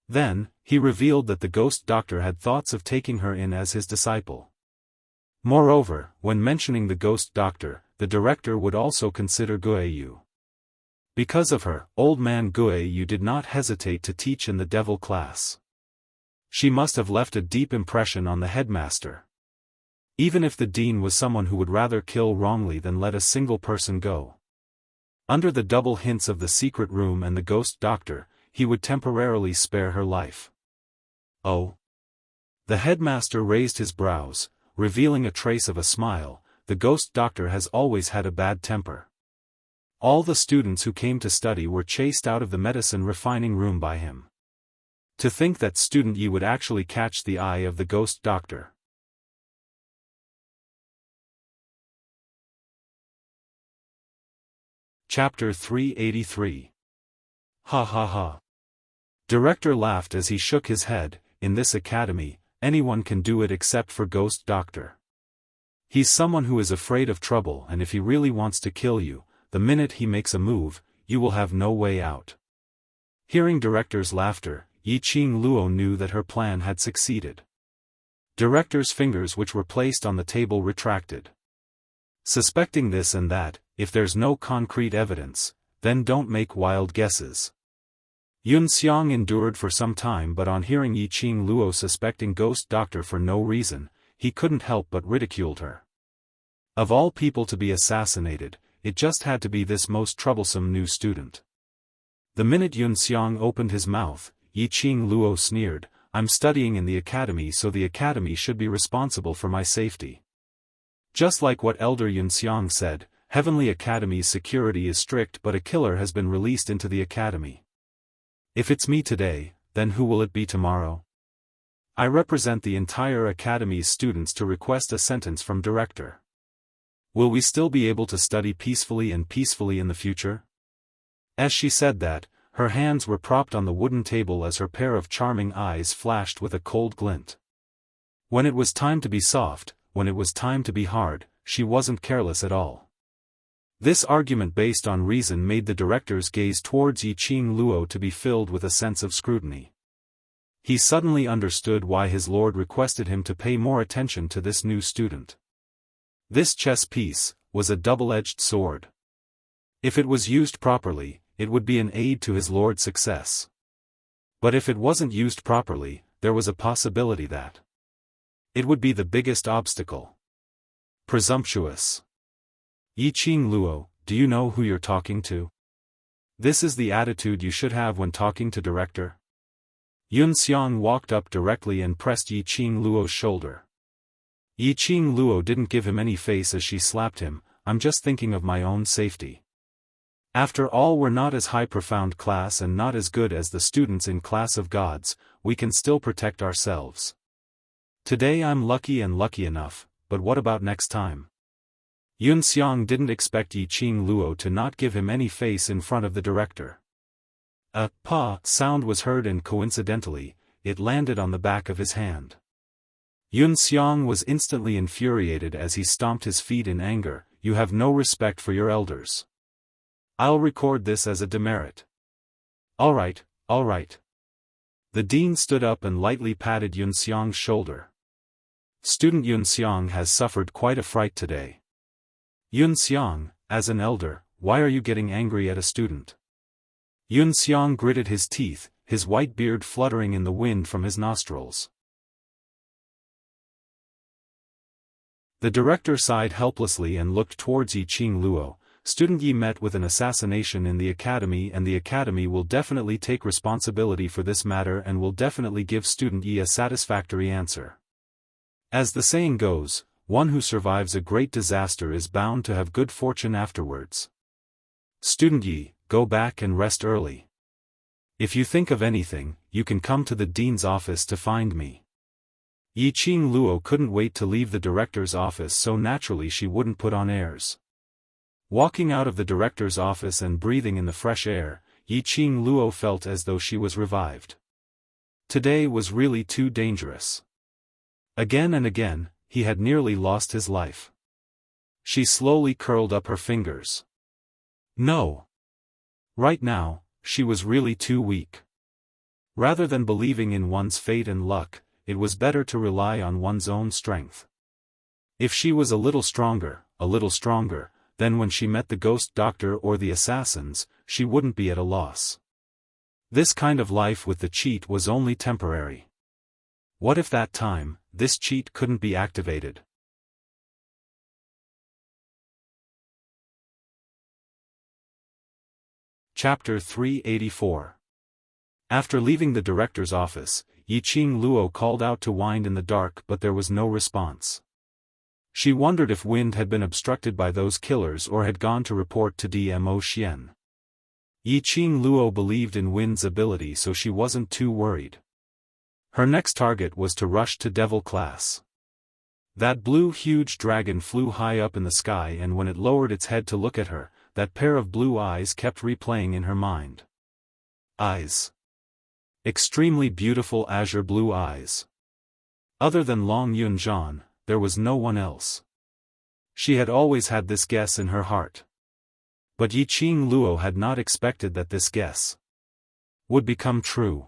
[SPEAKER 1] Then, he revealed that the Ghost Doctor had thoughts of taking her in as his disciple. Moreover, when mentioning the Ghost Doctor, the director would also consider Guiyu. Because of her, old man Guiyu did not hesitate to teach in the devil class. She must have left a deep impression on the headmaster. Even if the dean was someone who would rather kill wrongly than let a single person go. Under the double hints of the secret room and the Ghost Doctor, he would temporarily spare her life. Oh. The headmaster raised his brows, revealing a trace of a smile. The Ghost Doctor has always had a bad temper. All the students who came to study were chased out of the medicine refining room by him. To think that student Yi would actually catch the eye of the Ghost Doctor. Chapter 383. Ha ha ha. Director laughed as he shook his head. In this academy, anyone can do it except for Ghost Doctor. He's someone who is afraid of trouble, and if he really wants to kill you, the minute he makes a move, you will have no way out. Hearing Director's laughter, Yiqing Luo knew that her plan had succeeded. Director's fingers which were placed on the table retracted. Suspecting this and that, if there's no concrete evidence, then don't make wild guesses. Yun Xiang endured for some time, but on hearing Yiqing Luo suspecting Ghost Doctor for no reason, he couldn't help but ridiculed her. Of all people to be assassinated, it just had to be this most troublesome new student. The minute Yun Xiang opened his mouth, Yiqing Luo sneered, I'm studying in the academy, so the academy should be responsible for my safety. Just like what Elder Yun Xiang said, Heavenly Academy's security is strict, but a killer has been released into the academy. If it's me today, then who will it be tomorrow? I represent the entire academy's students to request a sentence from director. Will we still be able to study peacefully in the future? As she said that, her hands were propped on the wooden table as her pair of charming eyes flashed with a cold glint. When it was time to be soft, when it was time to be hard, she wasn't careless at all. This argument based on reason made the director's gaze towards Yiqing Luo to be filled with a sense of scrutiny. He suddenly understood why his lord requested him to pay more attention to this new student. This chess piece was a double-edged sword. If it was used properly, it would be an aid to his lord's success. But if it wasn't used properly, there was a possibility that it would be the biggest obstacle. Presumptuous. Yiqing Luo, do you know who you're talking to? This is the attitude you should have when talking to director. Yun Xiang walked up directly and pressed Yiqing Luo's shoulder. Yiqing Luo didn't give him any face as she slapped him. I'm just thinking of my own safety. After all, we're not as high profound class and not as good as the students in class of gods, we can still protect ourselves. Today I'm lucky and lucky enough, but what about next time? Yun Xiang didn't expect Yiqing Luo to not give him any face in front of the director. A "pa" sound was heard and coincidentally, it landed on the back of his hand. Yun Xiang was instantly infuriated as he stomped his feet in anger. You have no respect for your elders. I'll record this as a demerit. All right. The dean stood up and lightly patted Yun Xiang's shoulder. Student Yun Xiang has suffered quite a fright today. Yun Xiang, as an elder, why are you getting angry at a student? Yun Xiang gritted his teeth, his white beard fluttering in the wind from his nostrils. The director sighed helplessly and looked towards Yiqing Luo. Student Yi met with an assassination in the academy and the academy will definitely take responsibility for this matter and will definitely give Student Yi a satisfactory answer. As the saying goes, one who survives a great disaster is bound to have good fortune afterwards. Student Yi, go back and rest early. If you think of anything, you can come to the dean's office to find me. Yiqing Luo couldn't wait to leave the director's office, so naturally she wouldn't put on airs. Walking out of the director's office and breathing in the fresh air, Yiqing Luo felt as though she was revived. Today was really too dangerous. Again and again, he had nearly lost his life. She slowly curled up her fingers. No. Right now, she was really too weak. Rather than believing in one's fate and luck, it was better to rely on one's own strength. If she was a little stronger, then when she met the ghost doctor or the assassins, she wouldn't be at a loss. This kind of life with the cheat was only temporary. What if that time, this cheat couldn't be activated? Chapter 384. After leaving the director's office, Yiqing Luo called out to Wind in the dark, but there was no response. She wondered if Wind had been obstructed by those killers or had gone to report to Dmo Xian. Yiqing Luo believed in Wind's ability, so she wasn't too worried. Her next target was to rush to Devil class. That blue huge dragon flew high up in the sky, and when it lowered its head to look at her, that pair of blue eyes kept replaying in her mind. Eyes. Extremely beautiful azure blue eyes. Other than Long Yunzhan, there was no one else. She had always had this guess in her heart. But Yiqing Luo had not expected that this guess would become true.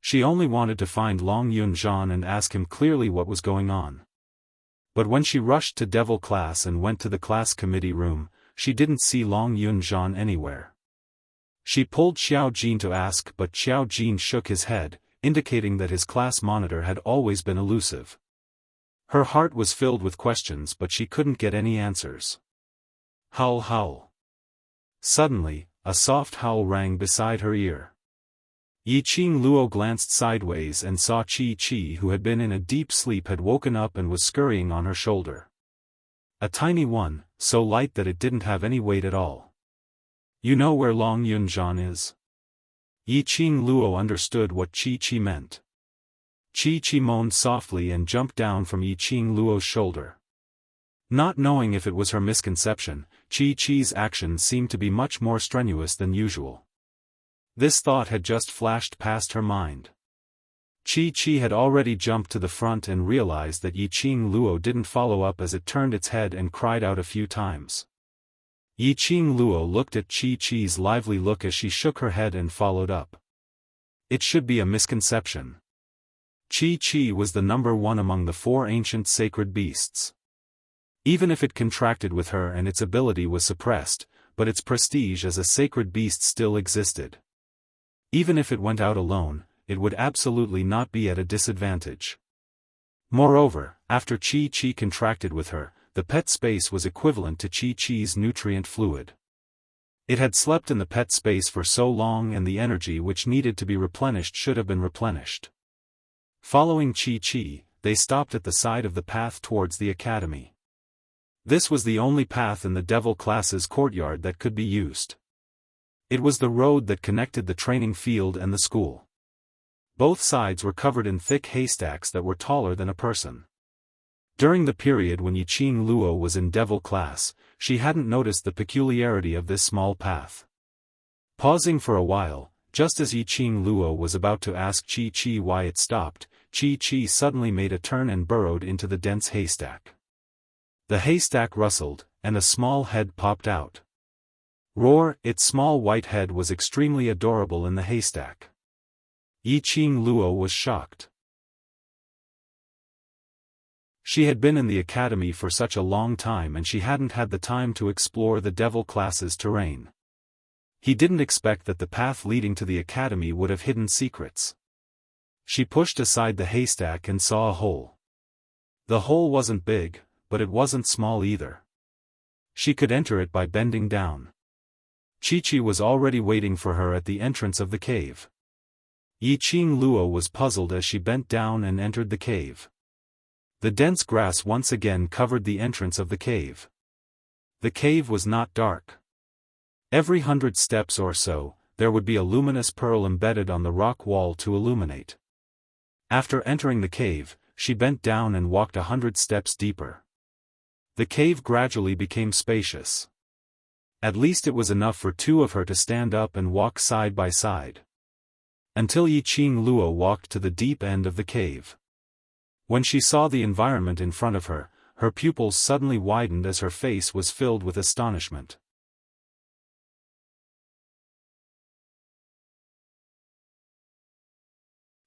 [SPEAKER 1] She only wanted to find Long Yunzhan and ask him clearly what was going on. But when she rushed to Devil class and went to the class committee room, she didn't see Long Yunzhan anywhere. She pulled Xiao Jin to ask, but Xiao Jin shook his head, indicating that his class monitor had always been elusive. Her heart was filled with questions, but she couldn't get any answers. Howl, howl. Suddenly, a soft howl rang beside her ear. Yiqing Luo glanced sideways and saw Chi, who had been in a deep sleep, had woken up and was scurrying on her shoulder. A tiny one, so light that it didn't have any weight at all. You know where Long Yunzhan is? Yiqing Luo understood what Chi meant. Chi moaned softly and jumped down from Yiqing Luo's shoulder. Not knowing if it was her misconception, Chi's actions seemed to be much more strenuous than usual. This thought had just flashed past her mind. Chi had already jumped to the front and realized that Yiqing Luo didn't follow up as it turned its head and cried out a few times. Yi Qing Luo looked at Chi-Chi's lively look as she shook her head and followed up. It should be a misconception. Chi-Chi was the number one among the 4 ancient sacred beasts. Even if it contracted with her and its ability was suppressed, but its prestige as a sacred beast still existed. Even if it went out alone, it would absolutely not be at a disadvantage. Moreover, after Chi-Chi contracted with her, the pet space was equivalent to Chi-Chi's nutrient fluid. It had slept in the pet space for so long and the energy which needed to be replenished should have been replenished. Following Chi-Chi, they stopped at the side of the path towards the academy. This was the only path in the devil class's courtyard that could be used. It was the road that connected the training field and the school. Both sides were covered in thick haystacks that were taller than a person. During the period when Yi Qing Luo was in devil class, she hadn't noticed the peculiarity of this small path. Pausing for a while, just as Yi Qing Luo was about to ask Chi-Chi why it stopped, Chi-Chi suddenly made a turn and burrowed into the dense haystack. The haystack rustled, and a small head popped out. Roar! Its small white head was extremely adorable in the haystack. Yi Qing Luo was shocked. She had been in the academy for such a long time and she hadn't had the time to explore the devil class's terrain. He didn't expect that the path leading to the academy would have hidden secrets. She pushed aside the haystack and saw a hole. The hole wasn't big, but it wasn't small either. She could enter it by bending down. Chi-Chi was already waiting for her at the entrance of the cave. Yi Qing Luo was puzzled as she bent down and entered the cave. The dense grass once again covered the entrance of the cave. The cave was not dark. Every 100 steps or so, there would be a luminous pearl embedded on the rock wall to illuminate. After entering the cave, she bent down and walked 100 steps deeper. The cave gradually became spacious. At least it was enough for 2 of her to stand up and walk side by side. Until Yi Qing Luo walked to the deep end of the cave. When she saw the environment in front of her, her pupils suddenly widened as her face was filled with astonishment.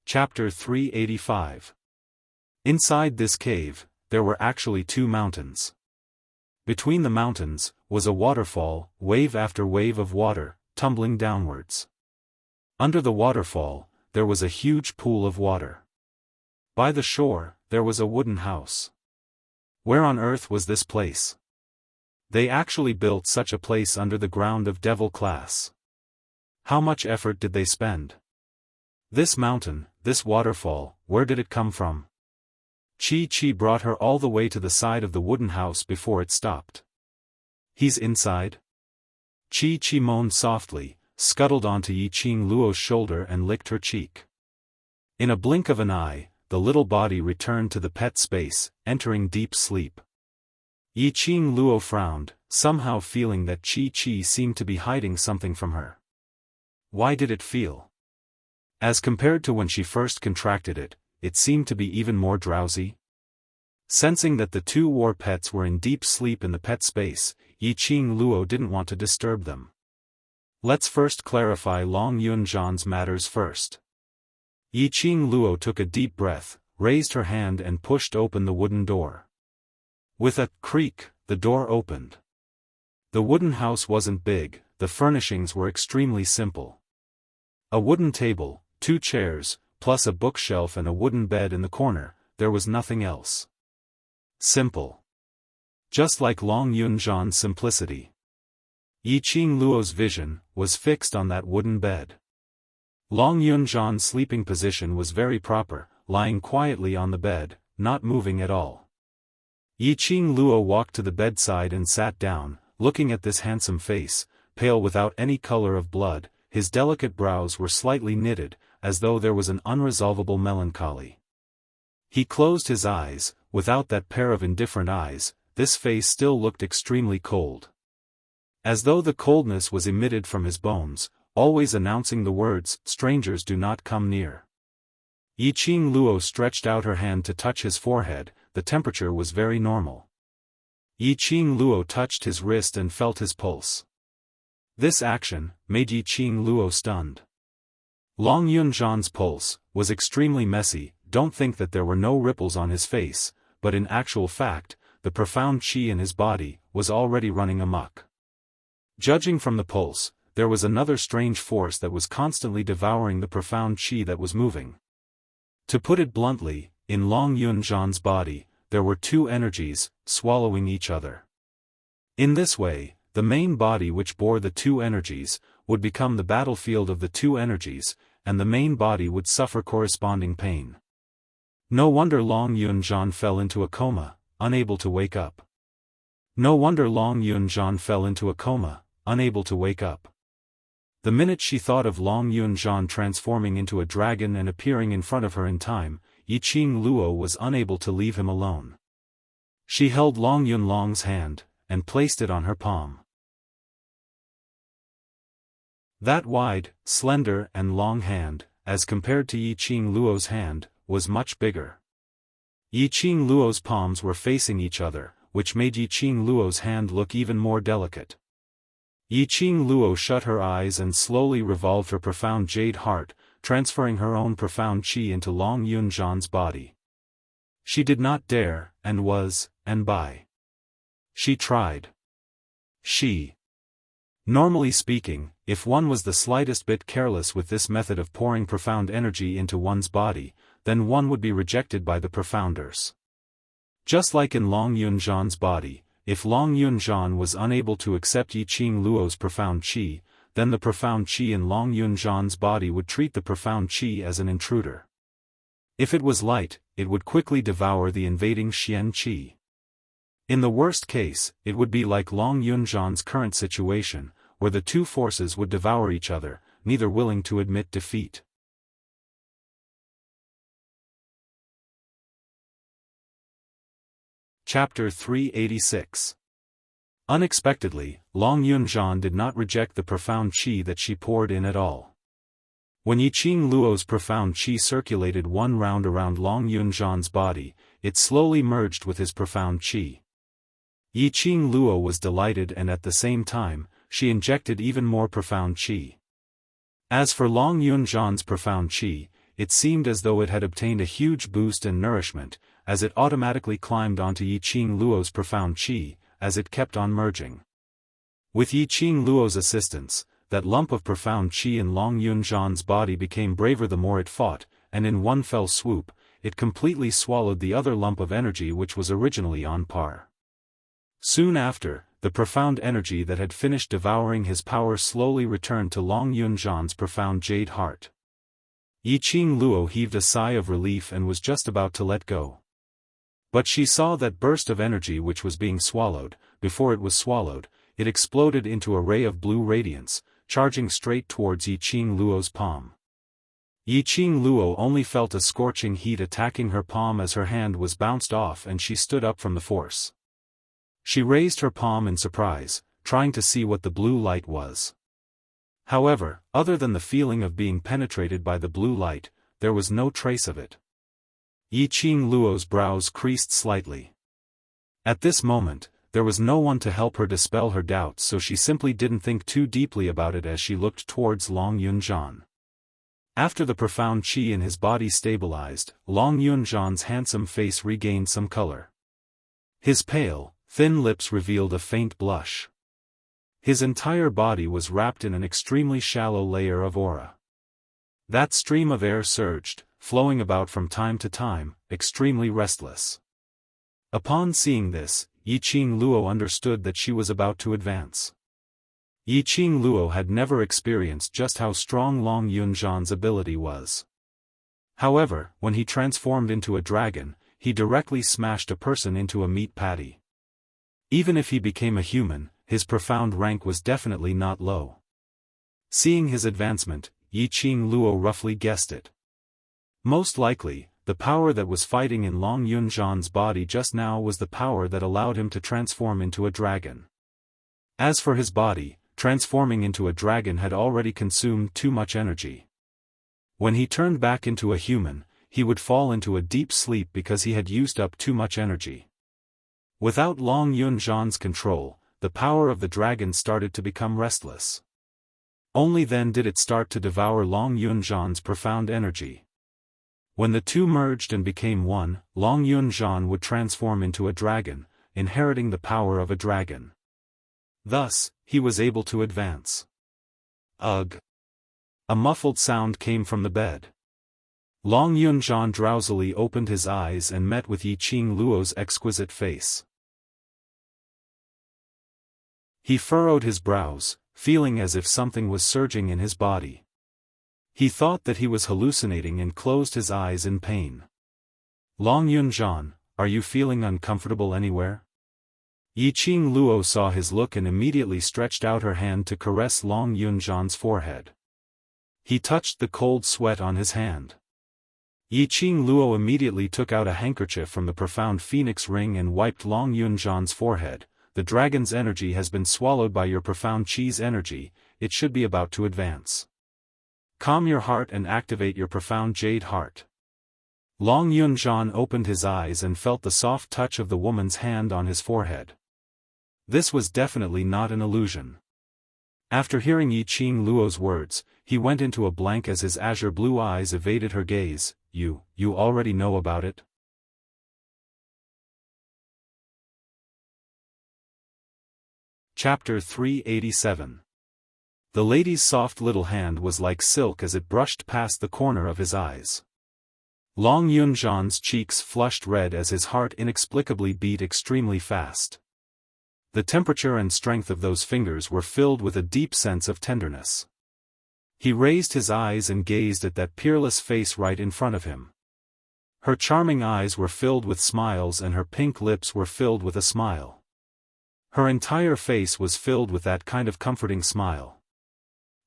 [SPEAKER 1] Chapter 385. Inside this cave, there were actually 2 mountains. Between the mountains, was a waterfall, wave after wave of water, tumbling downwards. Under the waterfall, there was a huge pool of water. By the shore, there was a wooden house. Where on earth was this place? They actually built such a place under the ground of devil class. How much effort did they spend? This mountain, this waterfall, where did it come from? Chi-Chi brought her all the way to the side of the wooden house before it stopped. He's inside? Chi-Chi moaned softly, scuttled onto Yi Qing Luo's shoulder and licked her cheek. In a blink of an eye, the little body returned to the pet space, entering deep sleep. Yi Qing Luo frowned, somehow feeling that Chi-Chi seemed to be hiding something from her. Why did it feel? As compared to when she first contracted it, it seemed to be even more drowsy. Sensing that the 2 war pets were in deep sleep in the pet space, Yi Qing Luo didn't want to disturb them. Let's first clarify Long Yunzhan's matters first. Yi Qing Luo took a deep breath, raised her hand and pushed open the wooden door. With a creak, the door opened. The wooden house wasn't big, the furnishings were extremely simple. A wooden table, 2 chairs, plus a bookshelf and a wooden bed in the corner, there was nothing else. Simple. Just like Long Yunzhan's simplicity. Yi Qing Luo's vision was fixed on that wooden bed. Long Yunzhan's sleeping position was very proper, lying quietly on the bed, not moving at all. Yi Qing Luo walked to the bedside and sat down, looking at this handsome face, pale without any color of blood. His delicate brows were slightly knitted, as though there was an unresolvable melancholy. He closed his eyes. Without that pair of indifferent eyes, this face still looked extremely cold. As though the coldness was emitted from his bones, always announcing the words, "Strangers do not come near." Yi Qing Luo stretched out her hand to touch his forehead. The temperature was very normal. Yi Qing Luo touched his wrist and felt his pulse. This action made Yi Qing Luo stunned. Long Yunzhan's pulse was extremely messy. Don't think that there were no ripples on his face, but in actual fact, the profound qi in his body was already running amok. Judging from the pulse, there was another strange force that was constantly devouring the profound qi that was moving. To put it bluntly, in Long Yunzhan's body, there were two energies, swallowing each other. In this way, the main body which bore the two energies, would become the battlefield of the two energies, and the main body would suffer corresponding pain. No wonder Long Yunzhan fell into a coma, unable to wake up. No wonder Long Yunzhan fell into a coma, unable to wake up. The minute she thought of Long Yunzhan transforming into a dragon and appearing in front of her in time, Yi Qing Luo was unable to leave him alone. She held Long Yunlong's hand, and placed it on her palm. That wide, slender and long hand, as compared to Yi Qing Luo's hand, was much bigger. Yi Qing Luo's palms were facing each other, which made Yi Qing Luo's hand look even more delicate. Yi Qing Luo shut her eyes and slowly revolved her profound jade heart, transferring her own profound qi into Long Yunzhan's body. She did not dare, and was, and by. She tried. Normally speaking, if one was the slightest bit careless with this method of pouring profound energy into one's body, then one would be rejected by the profounders. Just like in Long Yunzhan's body, if Long Yunzhan was unable to accept Yi Qing Luo's profound qi, then the profound qi in Long Yunzhan's body would treat the profound qi as an intruder. If it was light, it would quickly devour the invading Xian qi. In the worst case, it would be like Long Yunzhan's current situation, where the two forces would devour each other, neither willing to admit defeat. Chapter 386. Unexpectedly, Long Yunzhan did not reject the profound qi that she poured in at all. When Yi Qing Luo's profound qi circulated one round around Long Yunzhan's body, it slowly merged with his profound qi. Yi Qing Luo was delighted, and at the same time, she injected even more profound qi. As for Long Yunzhan's profound qi, it seemed as though it had obtained a huge boost and nourishment, as it automatically climbed onto Yi Qing Luo's profound qi, as it kept on merging. With Yi Qing Luo's assistance, that lump of profound qi in Long Yunzhan's body became braver the more it fought, and in one fell swoop, it completely swallowed the other lump of energy which was originally on par. Soon after, the profound energy that had finished devouring his power slowly returned to Long Yunzhan's profound jade heart. Yi Qing Luo heaved a sigh of relief and was just about to let go. But she saw that burst of energy which was being swallowed. Before it was swallowed, it exploded into a ray of blue radiance, charging straight towards Yi Qing Luo's palm. Yi Qing Luo only felt a scorching heat attacking her palm as her hand was bounced off, and she stood up from the force. She raised her palm in surprise, trying to see what the blue light was. However, other than the feeling of being penetrated by the blue light, there was no trace of it. Yi Qing Luo's brows creased slightly. At this moment, there was no one to help her dispel her doubts, so she simply didn't think too deeply about it as she looked towards Long Yunzhan. After the profound qi in his body stabilized, Long Yunzhan's handsome face regained some color. His pale, thin lips revealed a faint blush. His entire body was wrapped in an extremely shallow layer of aura. That stream of air surged, flowing about from time to time, extremely restless. Upon seeing this, Yi Qing Luo understood that she was about to advance. Yi Qing Luo had never experienced just how strong Long Yunzhan's ability was. However, when he transformed into a dragon, he directly smashed a person into a meat patty. Even if he became a human, his profound rank was definitely not low. Seeing his advancement, Yi Qing Luo roughly guessed it. Most likely, the power that was fighting in Long Yunzhan's body just now was the power that allowed him to transform into a dragon. As for his body, transforming into a dragon had already consumed too much energy. When he turned back into a human, he would fall into a deep sleep because he had used up too much energy. Without Long Yunzhan's control, the power of the dragon started to become restless. Only then did it start to devour Long Yunzhan's profound energy. When the two merged and became one, Long Yunzhan would transform into a dragon, inheriting the power of a dragon. Thus, he was able to advance. Ugh! A muffled sound came from the bed. Long Yunzhan drowsily opened his eyes and met with Yiqing Luo's exquisite face. He furrowed his brows, feeling as if something was surging in his body. He thought that he was hallucinating and closed his eyes in pain. Long Yunzhan, are you feeling uncomfortable anywhere? Yiqing Luo saw his look and immediately stretched out her hand to caress Long Yunzhan's forehead. He touched the cold sweat on his hand. Yiqing Luo immediately took out a handkerchief from the profound phoenix ring and wiped Long Yunzhan's forehead. The dragon's energy has been swallowed by your profound chi's energy, it should be about to advance. Calm your heart and activate your profound jade heart. Long Yunzhan opened his eyes and felt the soft touch of the woman's hand on his forehead. This was definitely not an illusion. After hearing Yiqing Luo's words, he went into a blank as his azure blue eyes evaded her gaze. You already know about it? Chapter 387. The lady's soft little hand was like silk as it brushed past the corner of his eyes. Long Yunzhan's cheeks flushed red as his heart inexplicably beat extremely fast. The temperature and strength of those fingers were filled with a deep sense of tenderness. He raised his eyes and gazed at that peerless face right in front of him. Her charming eyes were filled with smiles and her pink lips were filled with a smile. Her entire face was filled with that kind of comforting smile.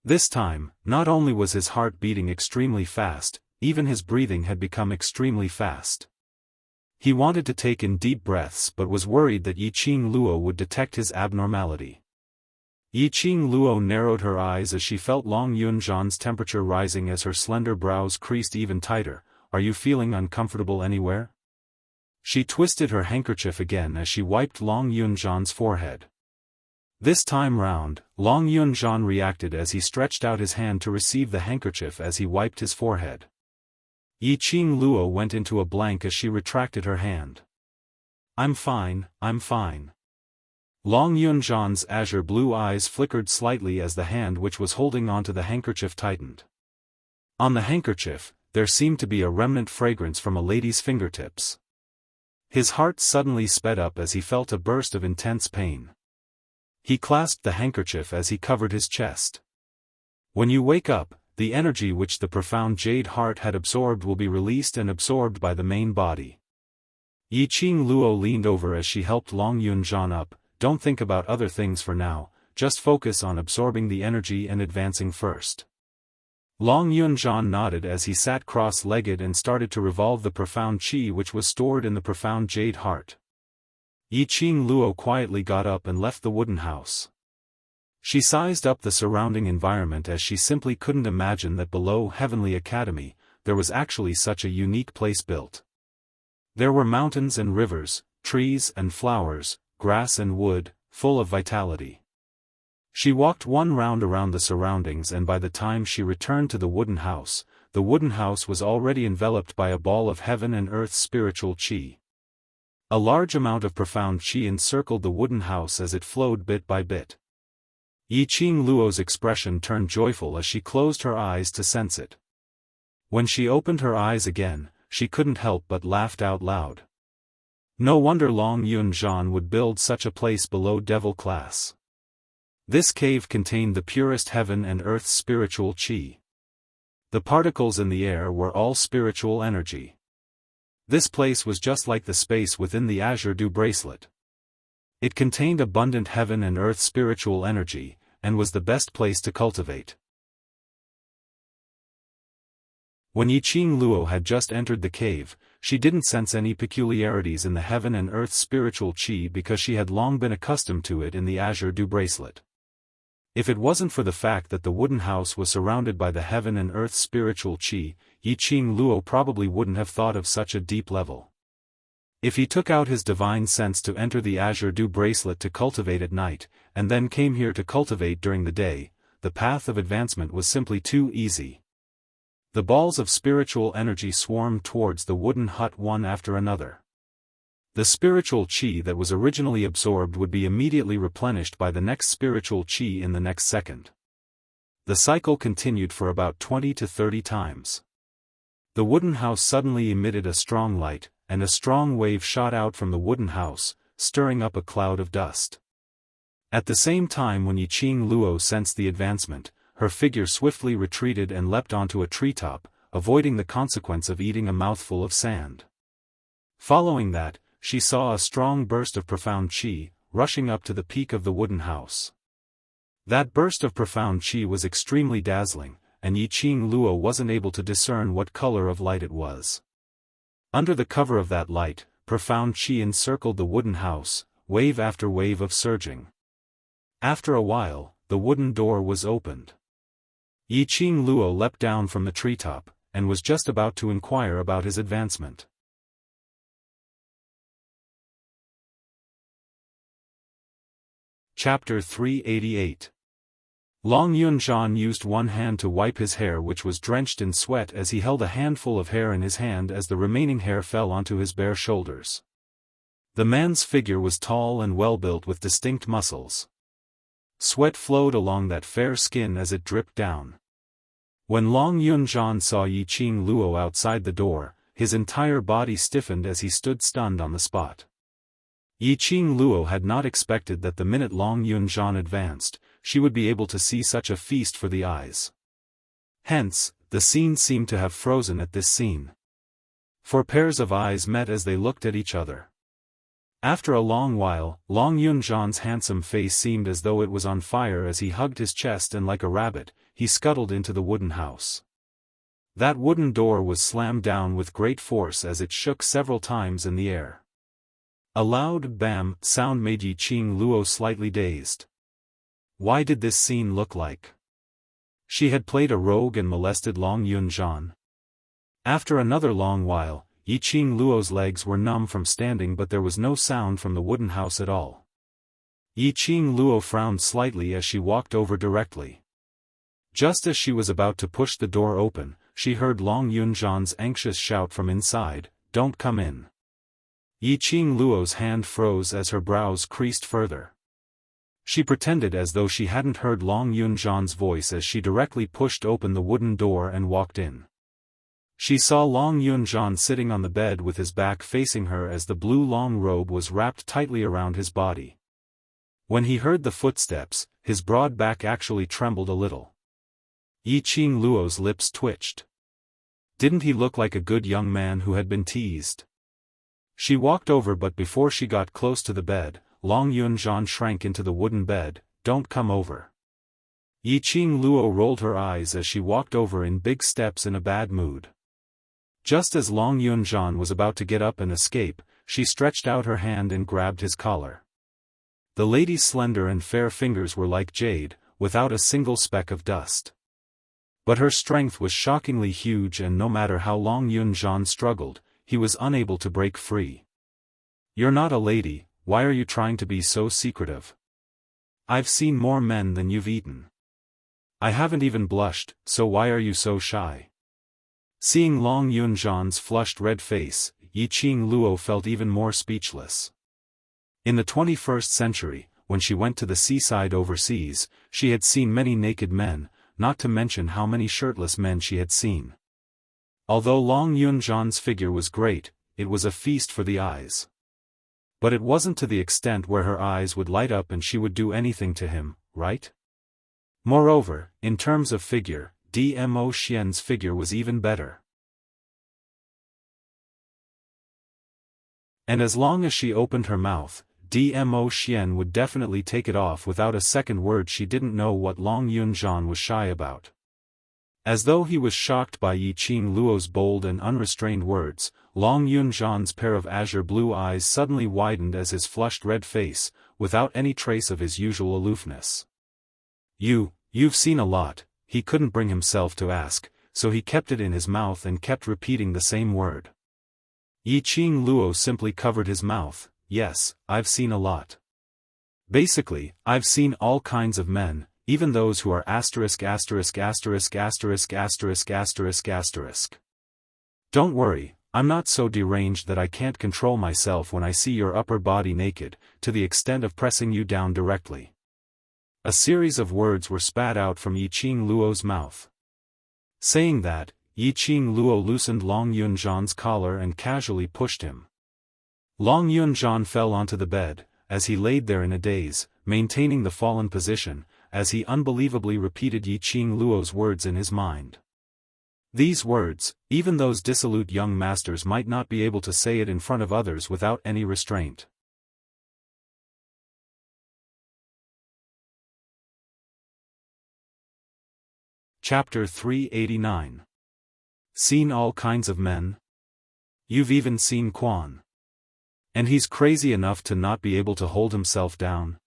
[SPEAKER 1] This time, not only was his heart beating extremely fast, even his breathing had become extremely fast. He wanted to take in deep breaths but was worried that Yiqing Luo would detect his abnormality. Yiqing Luo narrowed her eyes as she felt Long Yunzhan's temperature rising as her slender brows creased even tighter. Are you feeling uncomfortable anywhere? She twisted her handkerchief again as she wiped Long Yunzhan's forehead. This time round, Long Yunzhan reacted as he stretched out his hand to receive the handkerchief as he wiped his forehead. Yiqing Luo went into a blank as she retracted her hand. I'm fine, I'm fine. Long Yunzhan's azure blue eyes flickered slightly as the hand which was holding onto the handkerchief tightened. On the handkerchief, there seemed to be a remnant fragrance from a lady's fingertips. His heart suddenly sped up as he felt a burst of intense pain. He clasped the handkerchief as he covered his chest. When you wake up, the energy which the profound jade heart had absorbed will be released and absorbed by the main body. Yiqing Luo leaned over as she helped Long Yunzhan up. Don't think about other things for now, just focus on absorbing the energy and advancing first. Long Yunzhan nodded as he sat cross-legged and started to revolve the profound qi which was stored in the profound jade heart. Yiqing Luo quietly got up and left the wooden house. She sized up the surrounding environment as she simply couldn't imagine that below Heavenly Academy, there was actually such a unique place built. There were mountains and rivers, trees and flowers, grass and wood, full of vitality. She walked one round around the surroundings and by the time she returned to the wooden house was already enveloped by a ball of heaven and earth's spiritual qi. A large amount of profound qi encircled the wooden house as it flowed bit by bit. Yiqing Luo's expression turned joyful as she closed her eyes to sense it. When she opened her eyes again, she couldn't help but laughed out loud. No wonder Long Yunzhan would build such a place below devil class. This cave contained the purest heaven and earth's spiritual qi. The particles in the air were all spiritual energy. This place was just like the space within the Azure Dew bracelet. It contained abundant heaven and earth spiritual energy, and was the best place to cultivate. When Yiqing Luo had just entered the cave, she didn't sense any peculiarities in the heaven and earth spiritual qi because she had long been accustomed to it in the Azure Dew bracelet. If it wasn't for the fact that the wooden house was surrounded by the heaven and earth spiritual qi, Yiqing Luo probably wouldn't have thought of such a deep level. If he took out his divine sense to enter the Azure Dew bracelet to cultivate at night, and then came here to cultivate during the day, the path of advancement was simply too easy. The balls of spiritual energy swarmed towards the wooden hut one after another. The spiritual chi that was originally absorbed would be immediately replenished by the next spiritual chi in the next second. The cycle continued for about 20 to 30 times. The wooden house suddenly emitted a strong light, and a strong wave shot out from the wooden house, stirring up a cloud of dust. At the same time when Yiqing Luo sensed the advancement, her figure swiftly retreated and leapt onto a treetop, avoiding the consequence of eating a mouthful of sand. Following that, she saw a strong burst of profound qi, rushing up to the peak of the wooden house. That burst of profound qi was extremely dazzling, and Yiqing Luo wasn't able to discern what color of light it was. Under the cover of that light, profound qi encircled the wooden house, wave after wave of surging. After a while, the wooden door was opened. Yiqing Luo leapt down from the treetop, and was just about to inquire about his advancement. Chapter 388. Long Yunzhan used one hand to wipe his hair which was drenched in sweat as he held a handful of hair in his hand as the remaining hair fell onto his bare shoulders. The man's figure was tall and well-built with distinct muscles. Sweat flowed along that fair skin as it dripped down. When Long Yunzhan saw Yiqing Luo outside the door, his entire body stiffened as he stood stunned on the spot. Yiqing Luo had not expected that the minute Long Yunzhan advanced, she would be able to see such a feast for the eyes. Hence, the scene seemed to have frozen at this scene. 4 pairs of eyes met as they looked at each other. After a long while, Long Yunzhan's handsome face seemed as though it was on fire as he hugged his chest and like a rabbit, he scuttled into the wooden house. That wooden door was slammed down with great force as it shook several times in the air. A loud bam sound made Yiqing Luo slightly dazed. Why did this scene look like she had played a rogue and molested Long Yunzhan? After another long while, Yiqing Luo's legs were numb from standing but there was no sound from the wooden house at all. Yiqing Luo frowned slightly as she walked over directly. Just as she was about to push the door open, she heard Long Yunzhan's anxious shout from inside, "Don't come in." Yiqing Luo's hand froze as her brows creased further. She pretended as though she hadn't heard Long Yunzhan's voice as she directly pushed open the wooden door and walked in. She saw Long Yunzhan sitting on the bed with his back facing her as the blue long robe was wrapped tightly around his body. When he heard the footsteps, his broad back actually trembled a little. Yiqing Luo's lips twitched. Didn't he look like a good young man who had been teased? She walked over but before she got close to the bed, Long Yunzhan shrank into the wooden bed. "Don't come over." Yiqing Luo rolled her eyes as she walked over in big steps in a bad mood. Just as Long Yunzhan was about to get up and escape, she stretched out her hand and grabbed his collar. The lady's slender and fair fingers were like jade, without a single speck of dust. But her strength was shockingly huge and no matter how Long Yunzhan struggled, he was unable to break free. "You're not a lady, why are you trying to be so secretive? I've seen more men than you've eaten. I haven't even blushed, so why are you so shy?" Seeing Long Yunzhan's flushed red face, Yiqing Luo felt even more speechless. In the 21st century, when she went to the seaside overseas, she had seen many naked men, not to mention how many shirtless men she had seen. Although Long Yunzhan's figure was great, it was a feast for the eyes. But it wasn't to the extent where her eyes would light up and she would do anything to him, right? Moreover, in terms of figure, Dmo Xian's figure was even better. And as long as she opened her mouth, Dmo Xian would definitely take it off without a second word. She didn't know what Long Yunzhan was shy about. As though he was shocked by Yiqing Luo's bold and unrestrained words, Long Yunzhan's pair of azure blue eyes suddenly widened as his flushed red face, without any trace of his usual aloofness. You've seen a lot," he couldn't bring himself to ask, so he kept it in his mouth and kept repeating the same word. Yi Qing Luo simply covered his mouth. Yes, I've seen a lot. Basically, I've seen all kinds of men, even those who are asterisk asterisk asterisk asterisk asterisk asterisk asterisk. Don't worry, I'm not so deranged that I can't control myself when I see your upper body naked, to the extent of pressing you down directly. A series of words were spat out from Yi Qing Luo's mouth. Saying that, Yi Qing Luo loosened Long Yunzhan's collar and casually pushed him. Long Yunzhan fell onto the bed, as he laid there in a daze, maintaining the fallen position, as he unbelievably repeated Yi Qing Luo's words in his mind. These words, even those dissolute young masters might not be able to say it in front of others without any restraint. Chapter 389. Seen all kinds of men? You've even seen Quan. And he's crazy enough to not be able to hold himself down?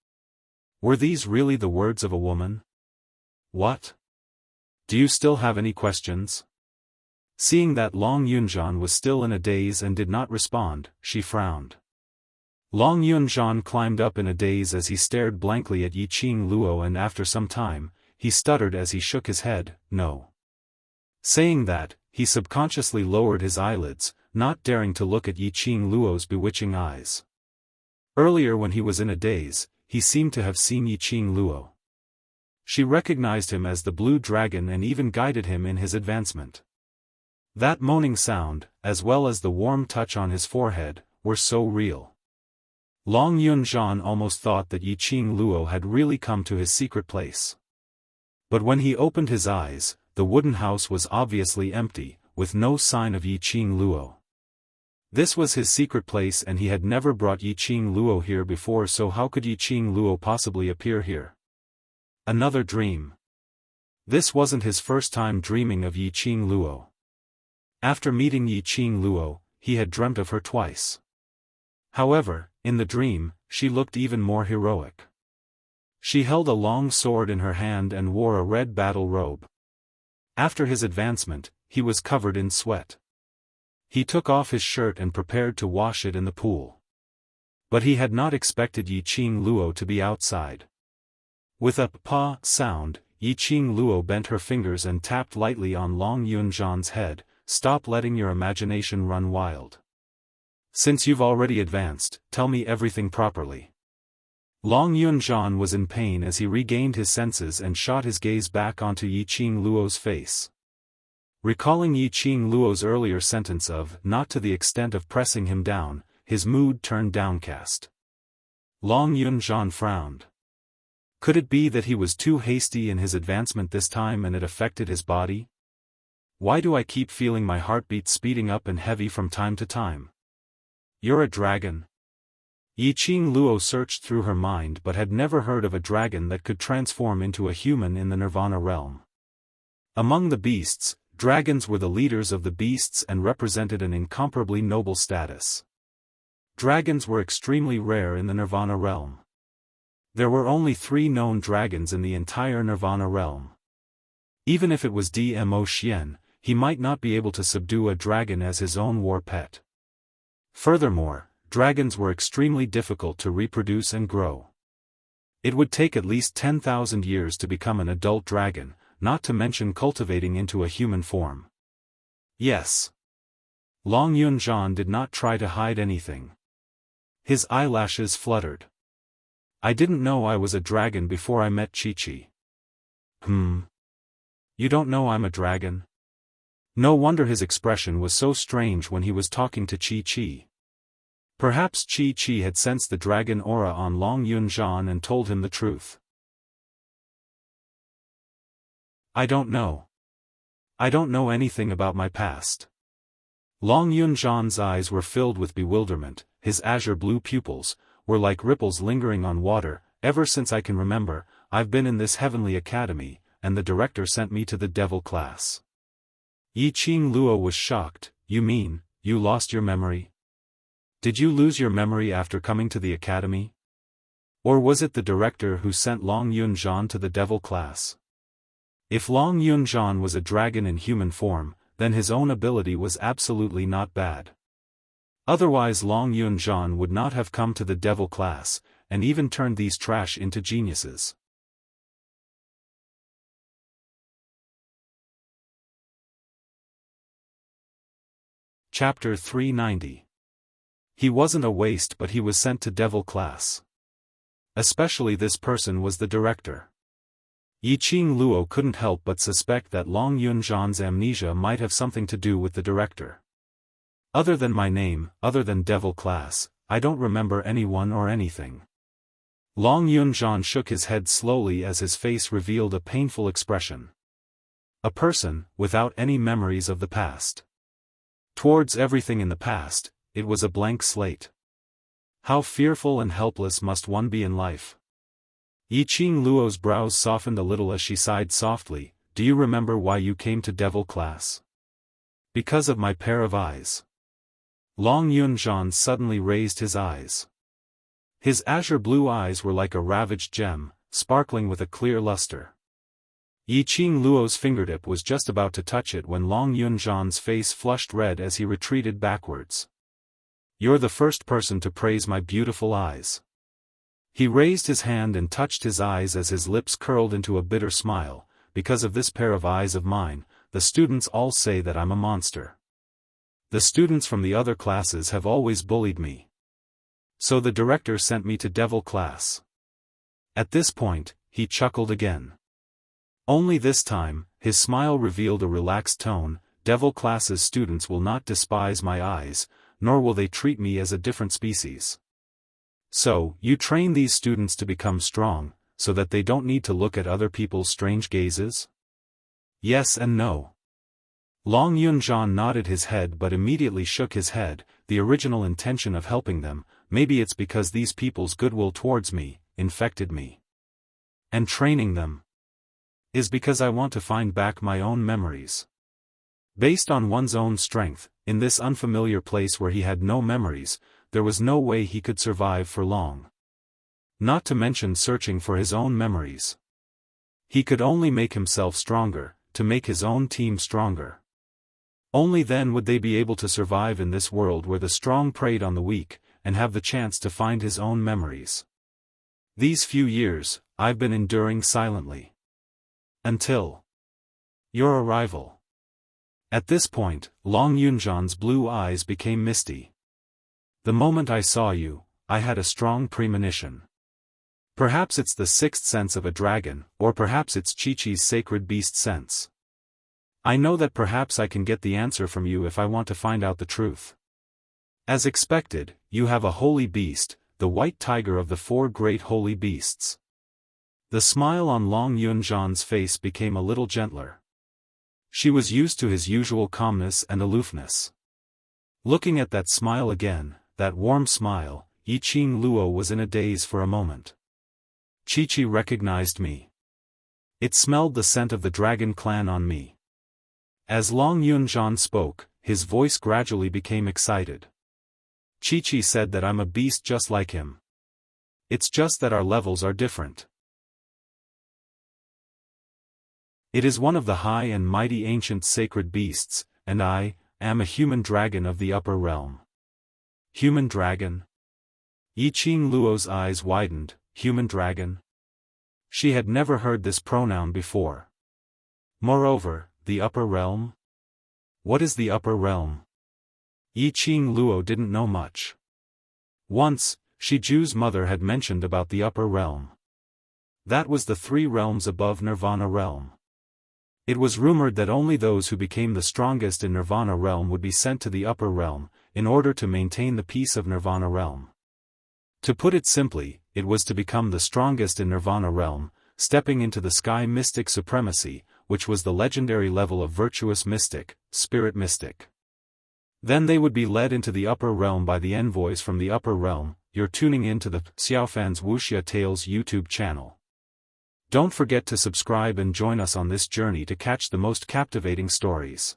[SPEAKER 1] Were these really the words of a woman? What? Do you still have any questions? Seeing that Long Yunzhan was still in a daze and did not respond, she frowned. Long Yunzhan climbed up in a daze as he stared blankly at Yi Qing Luo, and after some time, he stuttered as he shook his head, no. Saying that, he subconsciously lowered his eyelids, not daring to look at Yi Qing Luo's bewitching eyes. Earlier when he was in a daze, he seemed to have seen Yi Qing Luo. She recognized him as the blue dragon and even guided him in his advancement. That moaning sound, as well as the warm touch on his forehead, were so real. Long Yunzhan almost thought that Yi Qing Luo had really come to his secret place. But when he opened his eyes, the wooden house was obviously empty, with no sign of Yi Qing Luo. This was his secret place and he had never brought Yi Qing Luo here before, so how could Yi Qing Luo possibly appear here? Another dream. This wasn't his first time dreaming of Yi Qing Luo. After meeting Yi Qing Luo, he had dreamt of her twice. However, in the dream, she looked even more heroic. She held a long sword in her hand and wore a red battle robe. After his advancement, he was covered in sweat. He took off his shirt and prepared to wash it in the pool. But he had not expected Yi Qing Luo to be outside. With a pa sound, Yi Qing Luo bent her fingers and tapped lightly on Long Yunzhan's head. Stop letting your imagination run wild. Since you've already advanced, tell me everything properly. Long Yunzhan was in pain as he regained his senses and shot his gaze back onto Yi Qing Luo's face. Recalling Yi Qing Luo's earlier sentence of not to the extent of pressing him down, his mood turned downcast. Long Yunzhan frowned. Could it be that he was too hasty in his advancement this time and it affected his body? Why do I keep feeling my heartbeat speeding up and heavy from time to time? You're a dragon? Yi Qing Luo searched through her mind but had never heard of a dragon that could transform into a human in the Nirvana realm. Among the beasts, dragons were the leaders of the beasts and represented an incomparably noble status. Dragons were extremely rare in the Nirvana realm. There were only 3 known dragons in the entire Nirvana realm. Even if it was Dmo Xian, he might not be able to subdue a dragon as his own war pet. Furthermore, dragons were extremely difficult to reproduce and grow. It would take at least 10,000 years to become an adult dragon, not to mention cultivating into a human form. Yes. Long Yunzhan did not try to hide anything. His eyelashes fluttered. I didn't know I was a dragon before I met Chi-Chi. You don't know I'm a dragon? No wonder his expression was so strange when he was talking to Chi-Chi. Perhaps Chi-Chi had sensed the dragon aura on Long Yunzhan and told him the truth. I don't know. I don't know anything about my past. Long Yunzhan's eyes were filled with bewilderment, his azure blue pupils were like ripples lingering on water. Ever since I can remember, I've been in this heavenly academy, and the director sent me to the devil class. Yi Qing Luo was shocked. You mean, you lost your memory? Did you lose your memory after coming to the academy? Or was it the director who sent Long Yunzhan to the devil class? If Long Yunzhan was a dragon in human form, then his own ability was absolutely not bad. Otherwise Long Yunzhan would not have come to the devil class, and even turned these trash into geniuses. Chapter 390. He wasn't a waste, but he was sent to devil class. Especially this person was the director. Yiqing Luo couldn't help but suspect that Long Yunzhan's amnesia might have something to do with the director. Other than my name, other than devil class, I don't remember anyone or anything. Long Yunzhan shook his head slowly as his face revealed a painful expression. A person, without any memories of the past. Towards everything in the past, it was a blank slate. How fearful and helpless must one be in life? Yiqing Luo's brows softened a little as she sighed softly. Do you remember why you came to devil class? Because of my pair of eyes. Long Yunzhan suddenly raised his eyes. His azure blue eyes were like a ravaged gem, sparkling with a clear luster. Yiqing Luo's fingertip was just about to touch it when Long Yunzhan's face flushed red as he retreated backwards. You're the first person to praise my beautiful eyes. He raised his hand and touched his eyes as his lips curled into a bitter smile. Because of this pair of eyes of mine, the students all say that I'm a monster. The students from the other classes have always bullied me. So the director sent me to devil class. At this point, he chuckled again. Only this time, his smile revealed a relaxed tone. Devil class's students will not despise my eyes, nor will they treat me as a different species. So, you train these students to become strong, so that they don't need to look at other people's strange gazes? Yes and no. Long Yunzhan nodded his head but immediately shook his head. The original intention of helping them, maybe it's because these people's goodwill towards me, infected me. And training them is because I want to find back my own memories. Based on one's own strength, in this unfamiliar place where he had no memories, there was no way he could survive for long. Not to mention searching for his own memories. He could only make himself stronger, to make his own team stronger. Only then would they be able to survive in this world where the strong preyed on the weak, and have the chance to find his own memories. These few years, I've been enduring silently. Until your arrival. At this point, Long Yunzhan's blue eyes became misty. The moment I saw you, I had a strong premonition. Perhaps it's the sixth sense of a dragon, or perhaps it's Chi-Chi's sacred beast sense. I know that perhaps I can get the answer from you if I want to find out the truth. As expected, you have a holy beast, the white tiger of the four great holy beasts. The smile on Long Yunzhan's face became a little gentler. She was used to his usual calmness and aloofness. Looking at that smile again, that warm smile, Yiqing Luo was in a daze for a moment. Chi-Chi recognized me. It smelled the scent of the dragon clan on me. As Long Yunzhan spoke, his voice gradually became excited. Chi-Chi said that I'm a beast just like him. It's just that our levels are different. It is one of the high and mighty ancient sacred beasts, and I am a human dragon of the upper realm. Human dragon? Yiqing Luo's eyes widened. Human dragon? She had never heard this pronoun before. Moreover, the upper realm? What is the upper realm? Yiqing Luo didn't know much. Once, Shiju's mother had mentioned about the upper realm. That was the 3 realms above Nirvana realm. It was rumored that only those who became the strongest in Nirvana realm would be sent to the upper realm, in order to maintain the peace of Nirvana realm. To put it simply, it was to become the strongest in Nirvana realm, stepping into the sky mystic supremacy, which was the legendary level of virtuous mystic, spirit mystic. Then they would be led into the upper realm by the envoys from the upper realm. You're tuning in to the Xiaofan's Wuxia Tales YouTube channel. Don't forget to subscribe and join us on this journey to catch the most captivating stories.